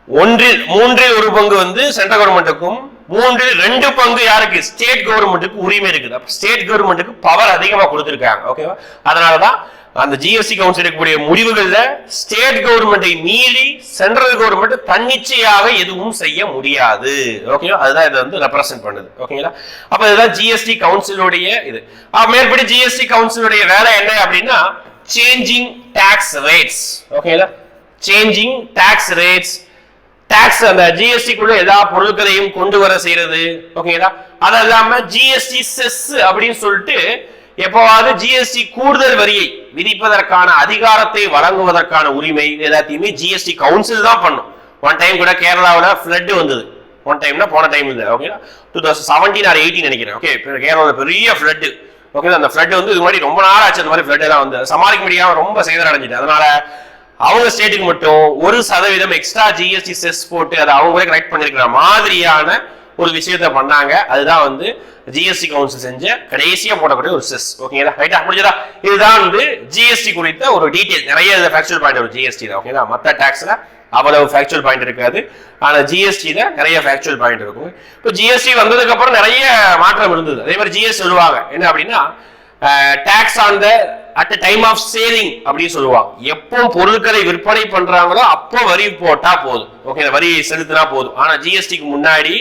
1/3 வந்து சென்ட்ரல் கவர்மெண்ட்டுக்கும் 3/2 யாருக்கு? ஸ்டேட் கவர்மெண்ட்டுக்கு உரிமை இருக்குது. ஸ்டேட் கவர்மெண்ட்டுக்கு பவர் அதிகமா கொடுத்திருக்காங்க. ஓகேவா? அதனாலதான் அந்த ஜிஎஸ்டி கவுன்சில் இருக்கக்கூடிய முடிவுகள்ல ஸ்டேட் கவர்மெண்டை மீறி சென்ட்ரல் கவர்மெண்ட் தன்னிச்சையாக எதுவும் செய்ய முடியாது. ஓகேவா? அதுதான் இதை வந்து ரெப்ரசென்ட் பண்ணுது. ஓகேங்களா? அப்ப இதுதான் ஜிஎஸ்டி கவுன்சிலுடைய இது. மேற்படி ஜிஎஸ்டி கவுன்சிலுடைய வேலை என்ன அப்படின்னா சேஞ்சிங் டாக்ஸ் ரேட்ஸ். ஓகேங்களா? சேஞ்சிங் டாக்ஸ் ரேட்ஸ், டாக்ஸ் அந்த ஜிஎஸ்டிக்குள்ள எல்லா பொருட்களையும் கொண்டு வர செய்யறது. ஓகேங்களா? அது இல்லாம ஜிஎஸ்டி செஸ் அப்படின்னு சொல்லிட்டு எப்பவாவது ஜிஎஸ்டி கூடுதல் வரியை விதிப்பதற்கான அதிகாரத்தை வழங்குவதற்கான உரிமை எல்லாத்தையுமே ஜிஎஸ்டி கவுன்சில் தான் பண்ணும். ஒன் டைம் கூட கேரளாவில் ஃப்ளட் வந்தது. ஒன் டைம்னா போன டைம் இல்லை. ஓகே, 2017 or 18 நினைக்கிறேன். ஓகே, கேரளாவில் பெரிய ஃப்ளட். ஓகே. அந்த ஃப்ளட் வந்து இது மாதிரி ரொம்ப நாள் ஆச்சு, அந்த மாதிரி ஃப்ளட் எல்லாம் வந்து சமாளிக்க முடியாம ரொம்ப சேதம் அடைஞ்சிட்டு, அதனால அவங்க ஸ்டேட்டுக்கு மட்டும் 1% எக்ஸ்ட்ரா ஜிஎஸ்டி செஸ் போட்டு அதை அவங்களே கரெக்ட் பண்ணிருக்கிற மாதிரியான ஒரு விஷயத்த பண்ணாங்க. அதுதான் வந்து ஜிஎஸ்டி கவுன்சில் செஞ்ச கடைசியா போடக்கூடிய ஒரு செஸ். ஓகேங்களா, ரைட்டா முடிஞ்சதா? இதுதான் வந்து ஜிஎஸ்டி குறித்த ஒரு டீடைல். நிறைய ஃபேக்சுவல் பாயிண்ட் ஒரு ஜிஎஸ்டி தான். ஓகேங்களா, மற்ற டாக்ஸ்ல அவ்வளவு ஃபேக்சுவல் பாயிண்ட் இருக்காது, ஆனா ஜிஎஸ்டில நிறைய ஃபேக்சுவல் பாயிண்ட் இருக்கும். இப்போ ஜிஎஸ்டி வந்ததுக்கு அப்புறம் நிறைய மாற்றம் இருந்தது. அதே மாதிரி ஜிஎஸ்டி சொல்லுவாங்க என்ன அப்படின்னா, tax on the at time of selling அப்படின்னு சொல்லுவாங்க. எப்போ பொருட்களை விற்பனை பண்றாங்களோ அப்போ வரி போட்டா போதும். ஓகே, வரி செலுத்தினா போதும். ஆனா ஜிஎஸ்டிக்கு முன்னாடி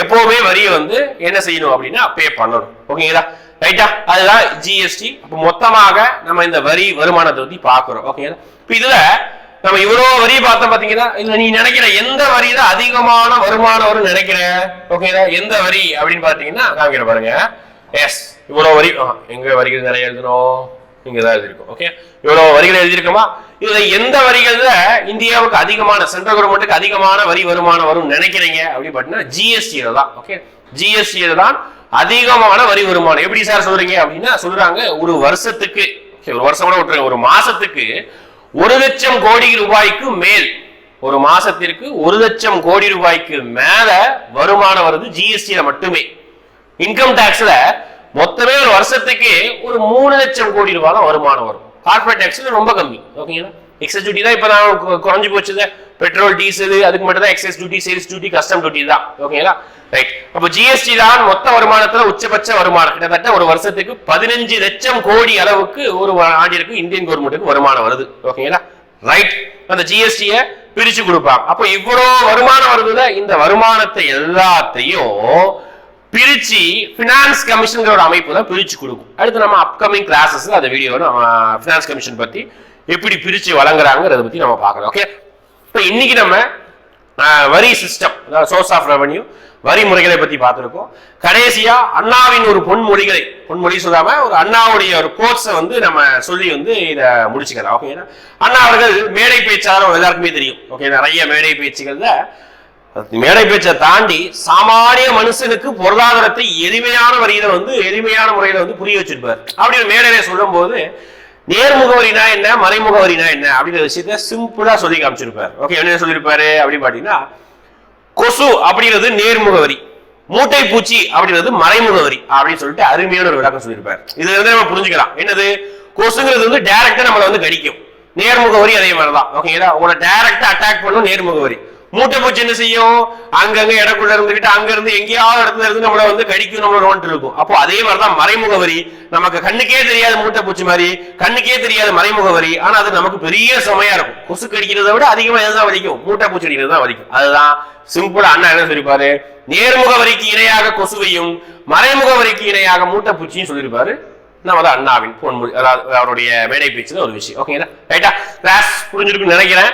எப்பவுமே வரி வந்து என்ன செய்யணும் அப்படின்னா பே பண்ணணும். ஓகேங்களா, ரைட்டா? அதுதான் ஜிஎஸ்டி. அப்போ மொத்தமாக நம்ம இந்த வரி வருமானத்தை பத்தி பாக்குறோம். ஓகேங்களா, இப்போ இதுல நம்ம இவ்வளவு வரி பார்த்தோம். பாத்தீங்கன்னா இதுல நீ நினைக்கிற எந்த வரி தான் அதிகமான வருமானம் வரும் நினைக்கிற? ஓகேங்களா, எந்த வரி அப்படின்னு பாத்தீங்கன்னா காமிக்கிற பாருங்க. எஸ், இவ்வளவு வரி. எங்க வரிகள் நிறைய எழுதணும், இங்கதான் எழுதிருக்கும். ஓகே, இவ்வளவு வரிகள் எழுதியிருக்கோமா? இதுல எந்த வரிகள்ல இந்தியாவுக்கு அதிகமான, சென்ட்ரல் கவர்மெண்ட்டுக்கு அதிகமான வரி வருமானம் வரும் நினைக்கிறீங்க அப்படின்னு பாத்தீங்கன்னா ஜிஎஸ்டியில தான். ஓகே, ஜிஎஸ்டியில தான் அதிகமான வரி வருமானம். எப்படி சார் சொல்றீங்க அப்படின்னா சொல்றாங்க, ஒரு வருஷத்துக்கு, ஒரு வருஷம் கூட விட்டுருங்க, ஒரு மாசத்துக்கு 1 லட்சம் கோடி ரூபாய்க்கு மேல், ஒரு மாசத்திற்கு 1 லட்சம் கோடி ரூபாய்க்கு மேல வருமானம் வருது ஜிஎஸ்டியில மட்டுமே. இன்கம் டாக்ஸ்ல மொத்தமே ஒரு வருஷத்துக்கு ஒரு 3 லட்சம் கோடி ரூபாய் தான் வருமானம் வரும். கார்பரேட் டாக்ஸ்ல ரொம்ப கம்மி. ஓகேங்களா, எக்ஸஸ் டியூட்டி தான் இப்ப குறைஞ்சு போச்சு. பெட்ரோல், டீசல் அதுக்கு மட்டும் தான் excess duty, sales duty, custom duty தான். ஓகேங்களா, ரைட். அப்ப ஜிஎஸ்டி தான் மொத்த வருமானத்துல உச்சபட்ச வருமானம். கிட்டத்தட்ட ஒரு வருஷத்துக்கு 15 லட்சம் கோடி அளவுக்கு ஒரு ஆண்டிற்கு இந்தியன் கவர்மெண்ட்டுக்கு வருமானம் வருது. ஓகேங்களா, ரைட். அந்த ஜிஎஸ்டிய பிரிச்சு கொடுப்பாங்க. அப்போ இவ்வளவு வருமானம் வருதுல, இந்த வருமானத்தை எல்லாத்தையும் பிரிச்சு பினான்ஸ் கமிஷன் ஒரு அமைப்பு தான் பிரிச்சு கொடுக்கும். அடுத்து நம்ம அப்கமிங் கிளாஸஸ்ல அந்த வீடியோ நம்ம பினான்ஸ் கமிஷன் பத்தி எப்படி பிரிச்சு வழங்குறாங்கிறத பத்தி நம்ம பார்க்கலாம். ஓகே, இப்போ இன்னைக்கு நம்ம வரி சிஸ்டம், அதாவது சோர்ஸ் ஆஃப் ரெவன்யூ, வரி முறைகளை பத்தி பார்த்திருக்கோம். கடைசியா அண்ணாவின் ஒரு பொன்மொழி சொல்லாம ஒரு அண்ணாவுடைய ஒரு கோட்ஸை வந்து நம்ம சொல்லி வந்து இதை முடிச்சுக்கலாம். ஓகே, அண்ணா அவர்கள் மேடை பேச்சாளர் எல்லாருக்குமே தெரியும். ஓகே, நிறைய மேடை பேச்சுகள்ல மேடை பேச்சை தாண்டி சாமானிய மனுஷனுக்கு பொருளாதாரத்தை எளிமையான முறையில வந்து புரிய வச்சிருப்பார். அப்படி ஒரு மேடையில சொல்லும் போது நேர்முகவரினா என்ன, மறைமுகவரினா என்ன அப்படிங்கிற விஷயத்த சிம்பிளா சொல்லி காமிச்சிருப்பாரு. ஓகே, என்ன சொல்லியிருப்பாரு அப்படின்னு பாத்தீங்கன்னா, கொசு அப்படிங்கிறது நேர்முகவரி, மூட்டை பூச்சி அப்படிங்கிறது மறைமுகவரி அப்படின்னு சொல்லிட்டு அருமையான ஒரு விளக்கம் சொல்லியிருப்பாரு. இதுல இருந்து நம்ம புரிஞ்சுக்கலாம் என்னது, கொசுங்கிறது வந்து டைரக்டா நம்மளை வந்து கடிக்கும், நேர்முகவரி அதே மாதிரிதான். ஓகேங்களா, உங்களை டைரக்டா அட்டாக் பண்ணும் நேர்முகவரி. மூட்டை பூச்சி என்ன செய்யும், அங்கங்க இடக்குள்ள இருந்துகிட்டு அங்க இருந்து எங்கேயாவது இடத்துல இருந்து நம்மள வந்து கடிக்கும், நம்மள நோண்டு இருக்கும். அப்போ அதே மாதிரிதான் மறைமுகவரி. நமக்கு கண்ணுக்கே தெரியாத மூட்டை பூச்சி மாதிரி, கண்ணுக்கே தெரியாத மறைமுகவரி. ஆனா அது நமக்கு பெரிய சுமையா இருக்கும். கொசு கடிக்கிறத விட அதிகமா எதுதான் வலிக்கும், மூட்டை பூச்சி அடிக்கிறது தான் வலிக்கும். அதுதான் சிம்பிளா அண்ணா என்ன சொல்லிருப்பாரு, நேர்முகவரிக்கு இணையாக கொசுவையும் மறைமுகவரிக்கு இணையாக மூட்டை பூச்சியும் சொல்லியிருப்பாரு. நம்ம தான் அண்ணாவின் பொன்மொழி, அதாவது அவருடைய மேடை பேச்சுல ஒரு விஷயம். ஓகேங்களா, ரைட்டா? கிளாஸ் புரிஞ்சிருக்குன்னு நினைக்கிறேன்.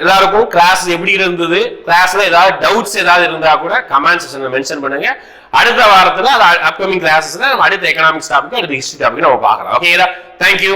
எல்லாருக்கும் கிளாஸ் எப்படி இருந்தது, கிளாஸ்ல ஏதாவது டவுட்ஸ் ஏதாவது இருந்தா கூட கமெண்ட் செக்ஷன்ல மென்ஷன் பண்ணுங்க. அடுத்த வாரத்துல அப்கமிங் கிளாஸஸ்ல அடுத்த எக்கனாமிக்ஸ் டாபிக், அடுத்த ஹிஸ்டரி டாபிக் நம்ம பார்க்கலாம். ஓகேங்களா, தேங்க்யூ.